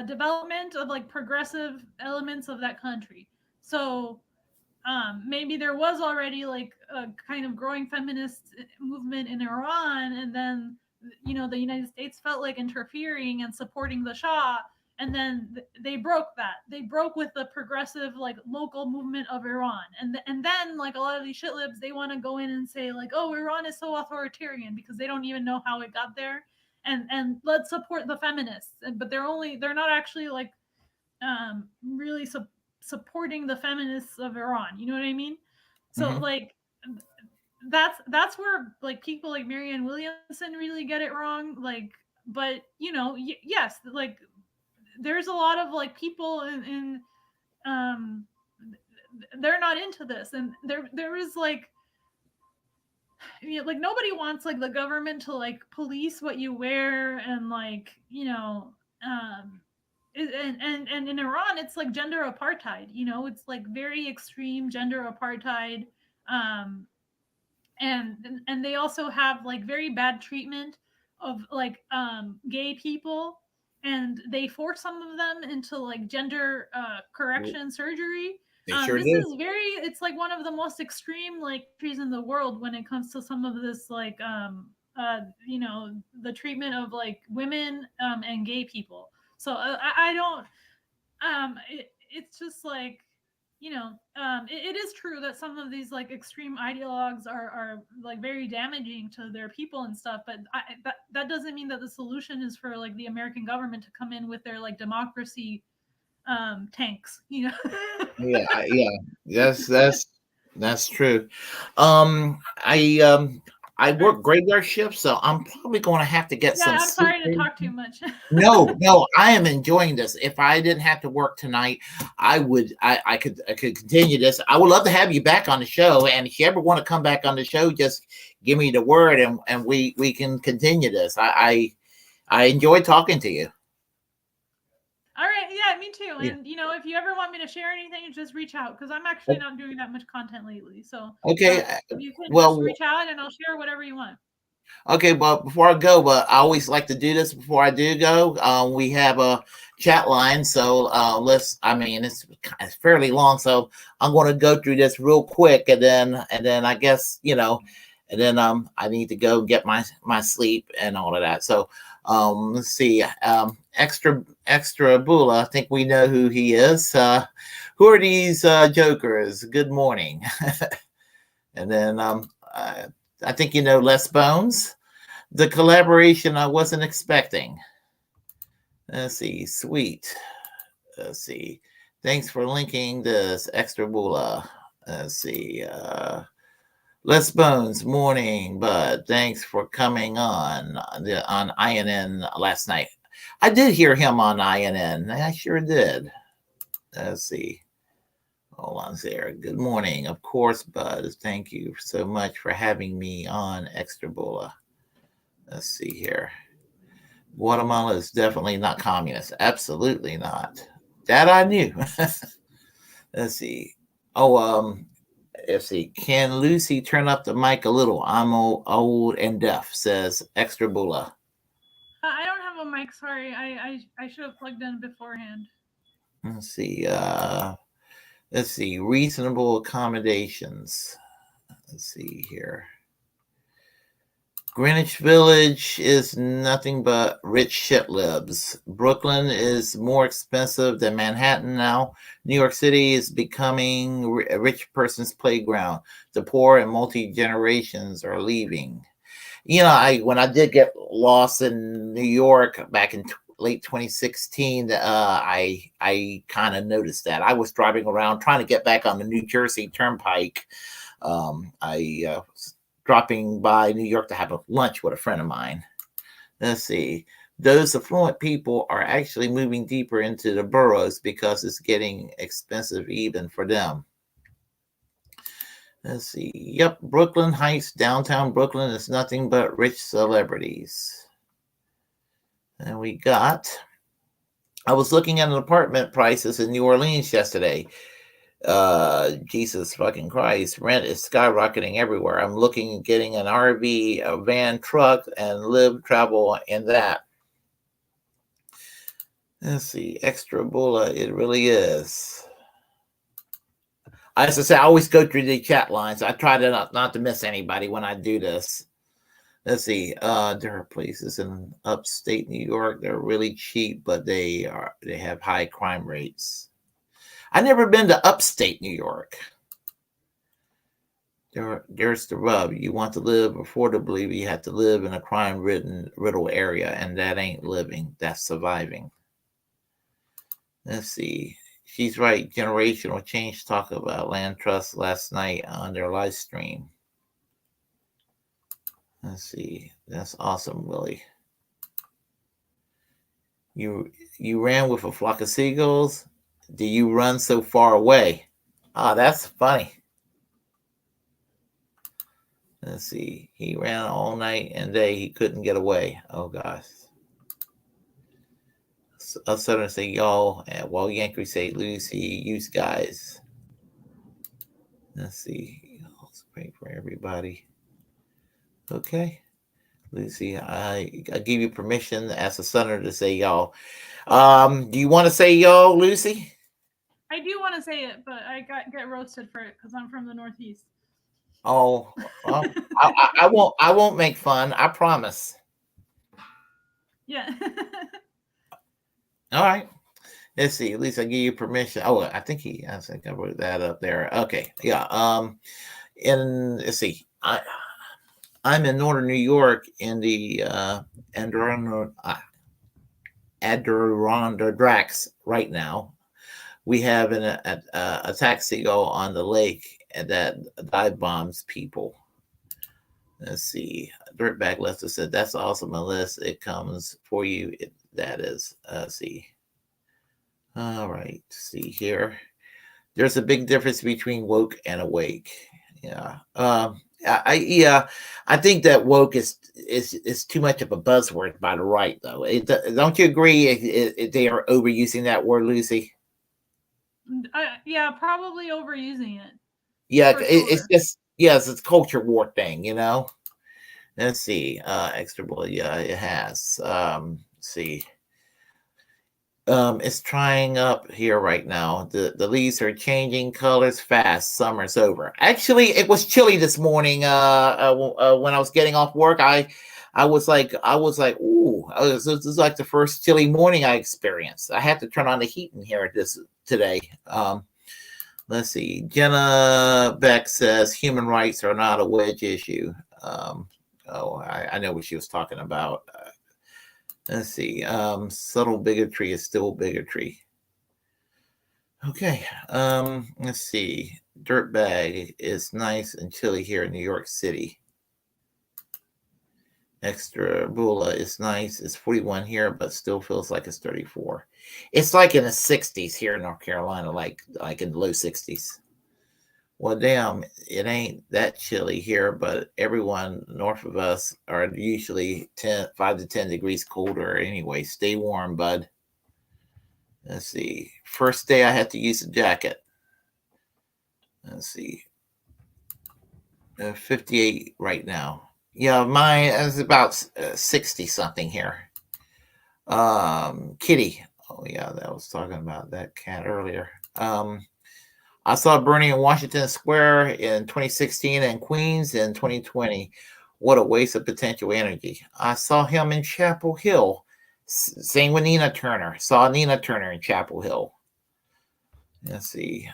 S2: development of like progressive elements of that country. So maybe there was already like a kind of growing feminist movement in Iran, and then the United States felt like interfering and supporting the Shah, and then they broke that. They broke with the progressive like local movement of Iran, and then like a lot of these shitlibs, they want to go in and say like, oh, Iran is so authoritarian because they don't even know how it got there, and let's support the feminists, but they're not actually like really supporting the feminists of Iran. You know what I mean? So
S1: Mm-hmm.
S2: like that's where like people like Marianne Williamson really get it wrong. Like, but yes, like there's a lot of like people in um they're not into this, and there is like like nobody wants like the government to like police what you wear, and like um and in Iran it's like gender apartheid, it's like very extreme gender apartheid. um and they also have like very bad treatment of like gay people, and they force some of them into like gender correction surgery.
S1: They sure
S2: This
S1: do.
S2: is it's like one of the most extreme like countries in the world when it comes to some of this like the treatment of like women and gay people. So I don't it's just like it is true that some of these like extreme ideologues are like very damaging to their people and stuff, but that doesn't mean that the solution is for like the American government to come in with their like democracy tanks, you know.
S1: Yeah, that's true. I
S2: Or-
S1: work graveyard shift, so I'm probably going to have to get
S2: yeah,
S1: some
S2: I'm
S1: sleep.
S2: sorry to talk too much.
S1: No, I am enjoying this. If I didn't have to work tonight, I could continue this. I would love to have you back on the show. And if you ever want to come back on the show, just give me the word, and we can continue this. I enjoy talking to you.
S2: All right, yeah, me too.
S1: Yeah.
S2: And if you ever want me to share anything, just reach out because I'm actually not doing that much content lately. So
S1: Okay.
S2: you can just
S1: Well,
S2: reach out and I'll share whatever you want.
S1: okay, but before I go, but I always like to do this before I do go. We have a chat line, so I mean, it's fairly long, so I'm going to go through this real quick, and then I guess and then I need to go get my sleep and all of that. So let's see, extra Bula. I think we know who he is. Who are these jokers? Good morning, and then I think Les Bones. The collaboration I wasn't expecting. Let's see. Sweet. Let's see. Thanks for linking this extra bula. Let's see. Les Bones, morning, bud. Thanks for coming on INN last night. I did hear him on INN. I sure did. Let's see. Hold on there. Good morning. Of course, bud. Thank you so much for having me on Extra Bula. Let's see here. Guatemala is definitely not communist. Absolutely not. That I knew. Let's see. Oh, let's see. Can Lucy turn up the mic a little? I'm old and deaf, says Extra Bula.
S2: I don't have a mic. Sorry, I should have plugged in beforehand.
S1: Let's see. Let's see. Reasonable accommodations. Let's see here. Greenwich Village is nothing but rich shit libs. Brooklyn is more expensive than Manhattan now. New York City is becoming a rich person's playground. The poor and multi-generations are leaving. When I did get lost in New York back in late 2016, I kind of noticed that. I was driving around trying to get back on the New Jersey Turnpike. I dropping by New York to have a lunch with a friend of mine. Let's see. Those affluent people are actually moving deeper into the boroughs because it's getting expensive even for them. Let's see. Yep, Brooklyn Heights, downtown Brooklyn is nothing but rich celebrities. And I was looking at apartment prices in New Orleans yesterday. Jesus fucking Christ, rent is skyrocketing everywhere. I'm looking at getting an RV, a van, truck, and travel in that. Let's see, extra bulla, it really is. As I say, I always go through the chat lines. I try to not to miss anybody when I do this. Let's see, there are places in upstate New York. They're really cheap, but they have high crime rates. I've never been to upstate New York. There's the rub. You want to live affordably, but you have to live in a crime-ridden riddle area, and that ain't living. That's surviving. Let's see. She's right. Generational change. Talk about land trust last night on their live stream. Let's see. That's awesome, Willie. You ran with a flock of seagulls. Do you run so far away? Ah, that's funny. Let's see. He ran all night and day. He couldn't get away. Oh, gosh. A Southern say y'all, and while Yankee say Lucy, use guys. Let's see. Let's pray for everybody. Okay. Lucy, I give you permission as a senator to say y'all. Do you want to say y'all, Lucy?
S2: I do want to say it, but get roasted for it because I'm from the Northeast.
S1: Oh, well, I won't. I won't make fun. I promise.
S2: Yeah.
S1: All right. Let's see. At least I give you permission. Oh, I think I wrote that up there. Okay. Yeah. And let's see. I'm in northern New York in the Adirondacks right now. We have a taxi go on the lake that dive bombs people. Let's see. Dirtbag-Left said, "That's awesome unless it comes for you." That is. Let's see. All right. See here. There's a big difference between woke and awake. Yeah. Yeah. I think that woke is too much of a buzzword by the right, though. Don't you agree? They are overusing that word, Lucy.
S2: Yeah, probably overusing it.
S1: Yeah,
S2: For
S1: it's
S2: sure.
S1: just yes, it's culture war thing, you know. Let's see. Extra bullet, yeah, it has. Let's see. It's trying up here right now. The leaves are changing colors fast. Summer's over. Actually, it was chilly this morning. When I was getting off work, I was like, ooh, this is like the first chilly morning I experienced. I had to turn on the heat in here today. Let's see. Jenna Beck says human rights are not a wedge issue. I know what she was talking about. Let's see. Subtle bigotry is still bigotry. Okay. Let's see. Dirtbag is nice and chilly here in New York City. Extra Bula is nice. It's 41 here, but still feels like it's 34. It's like in the 60s here in North Carolina, like in the low 60s. Well, damn, it ain't that chilly here, but everyone north of us are usually 5 to 10 degrees colder anyway. Stay warm, bud. Let's see. First day I had to use a jacket. Let's see. 58 right now. Yeah, mine is about 60 something here. Kitty. Oh, yeah, that was talking about that cat earlier. I saw Bernie in Washington Square in 2016 and Queens in 2020. What a waste of potential energy. I saw him in Chapel Hill. Same with Nina Turner. Saw Nina Turner in Chapel Hill. Let's see.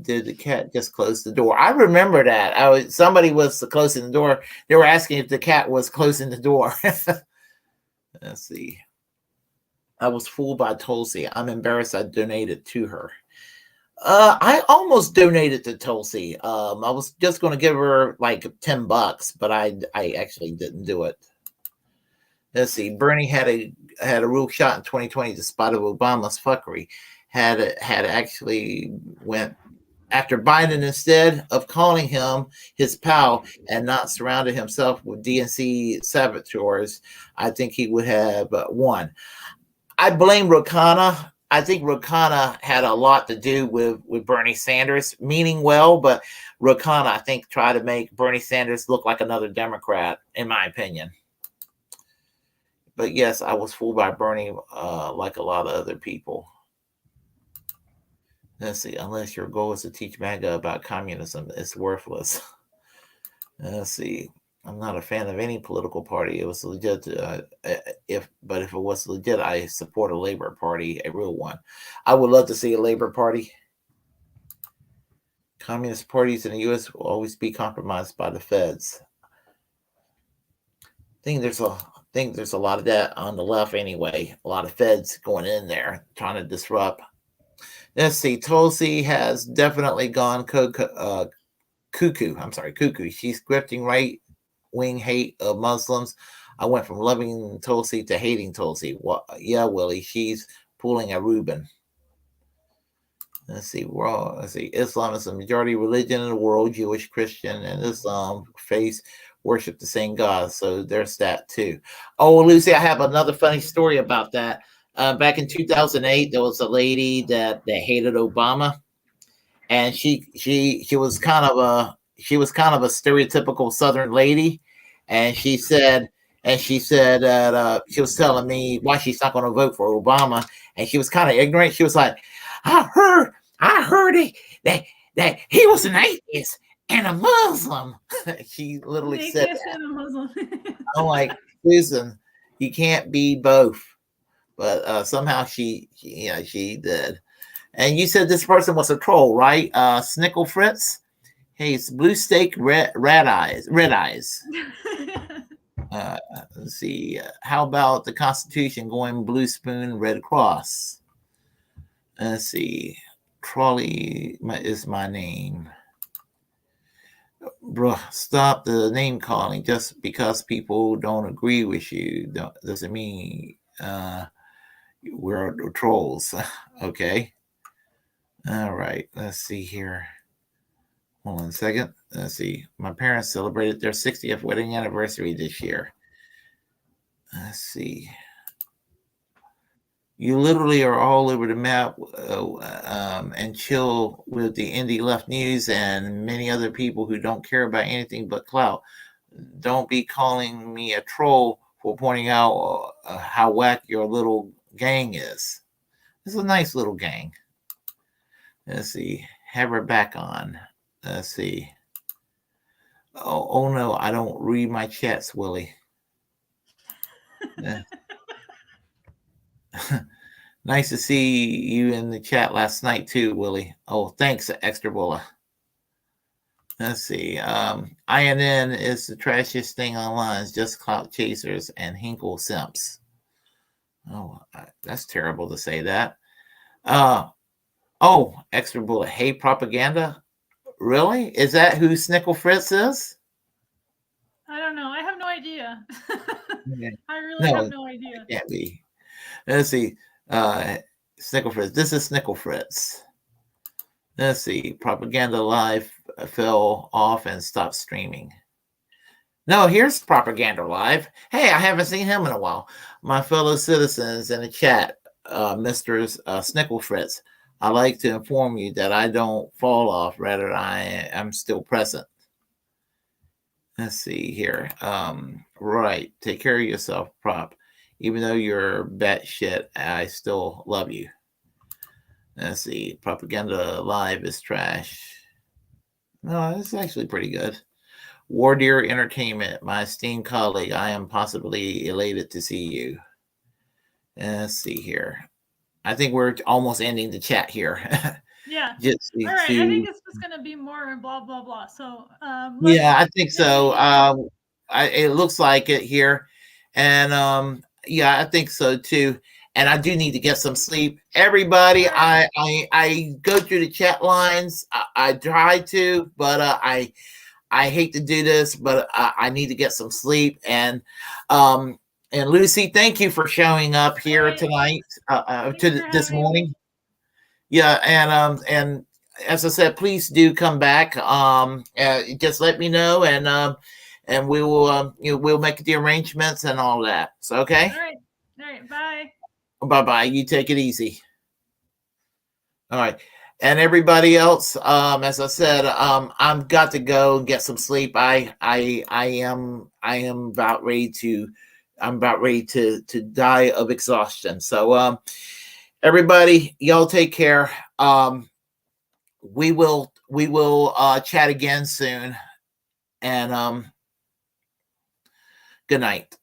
S1: Did the cat just close the door? I remember that. Somebody was closing the door. They were asking if the cat was closing the door. Let's see. I was fooled by Tulsi. I'm embarrassed I donated to her. I almost donated to Tulsi. I was just going to give her like $10, but I actually didn't do it. Let's see. Bernie had a real shot in 2020, despite of Obama's fuckery. Had actually went after Biden instead of calling him his pal and not surrounded himself with DNC saboteurs. I think he would have won. I blame Rokana. I think Rokana had a lot to do with Bernie Sanders, meaning well, but Rokana, I think, tried to make Bernie Sanders look like another Democrat, in my opinion. But yes, I was fooled by Bernie like a lot of other people. Let's see, unless your goal is to teach MAGA about communism, it's worthless. Let's see. I'm not a fan of any political party. It was legit. If it was legit, I support a Labor Party, a real one. I would love to see a Labor Party. Communist parties in the U.S. will always be compromised by the feds. I think there's a lot of that on the left anyway. A lot of feds going in there trying to disrupt. Let's see. Tulsi has definitely gone cuckoo. I'm sorry, cuckoo. She's scripting right-wing hate of Muslims. I went from loving Tulsi to hating Tulsi. Yeah, Willie, she's pulling a Reuben. Let's see. Islam is the majority religion in the world. Jewish, Christian, and Islam face worship the same God. So there's that too. Oh, Lucy, I have another funny story about that. Back in 2008, there was a lady that hated Obama, and she was kind of a stereotypical Southern lady, and she said, and she said that she was telling me why she's not going to vote for Obama, and she was kind of ignorant. She was like, I heard it, that he was an atheist and a Muslim." She literally
S2: They
S1: said
S2: can't
S1: that.
S2: stand a Muslim.
S1: I'm like, "Susan, you can't be both." But somehow she did. And you said this person was a troll, right? Snickle Fritz. Hey, it's blue steak, red eyes. Uh, let's see. How about the Constitution going blue spoon, red cross? Let's see. Trolley is my name. Bruh, stop the name calling. Just because people don't agree with you doesn't mean we're trolls. Okay. All right. Let's see here. Hold on a second. Let's see. My parents celebrated their 60th wedding anniversary this year. Let's see. You literally are all over the map and chill with the indie left news and many other people who don't care about anything but clout. Don't be calling me a troll for pointing out how whack your little gang is. It's a nice little gang. Let's see. Have her back on. Let's see. Oh no, I don't read my chats, Willie. Nice to see you in the chat last night too, Willie. Oh, thanks, Extra Bulla. Let's see. INN is the trashiest thing online. It's just clout chasers and Hinkle simps. Oh, that's terrible to say that. Oh, Extra Bulla. Hey, propaganda. Really? Is that who Snickle Fritz is?
S2: I don't know. I have no idea.
S1: Okay.
S2: I really have no idea.
S1: It can't be. Let's see. Snickle Fritz. This is Snickle Fritz. Let's see. Propaganda Live fell off and stopped streaming. No, here's Propaganda Live. Hey, I haven't seen him in a while. My fellow citizens in the chat, Mr. Snickle Fritz, I like to inform you that I don't fall off. Rather, I am still present. Let's see here. Right. Take care of yourself, Prop. Even though you're batshit, I still love you. Let's see. Propaganda Live is trash. No, it's actually pretty good. War Deer Entertainment, my esteemed colleague, I am possibly elated to see you. Let's see here. I think we're almost ending the chat here.
S2: Yeah. All right. I think it's just going to be more blah, blah, blah. So,
S1: yeah, I think so. It looks like it here. And yeah, I think so too. And I do need to get some sleep. Everybody, I go through the chat lines. I try to, but I hate to do this, but I need to get some sleep. And Lucy, thank you for showing up here tonight, this morning. Yeah, and as I said, please do come back. Just let me know, and we will we'll make the arrangements and all that. So okay.
S2: All right. Bye.
S1: Bye. You take it easy. All right. And everybody else, as I said, I've got to go get some sleep. I am about ready to die of exhaustion. So everybody, y'all take care. We will chat again soon. And good night.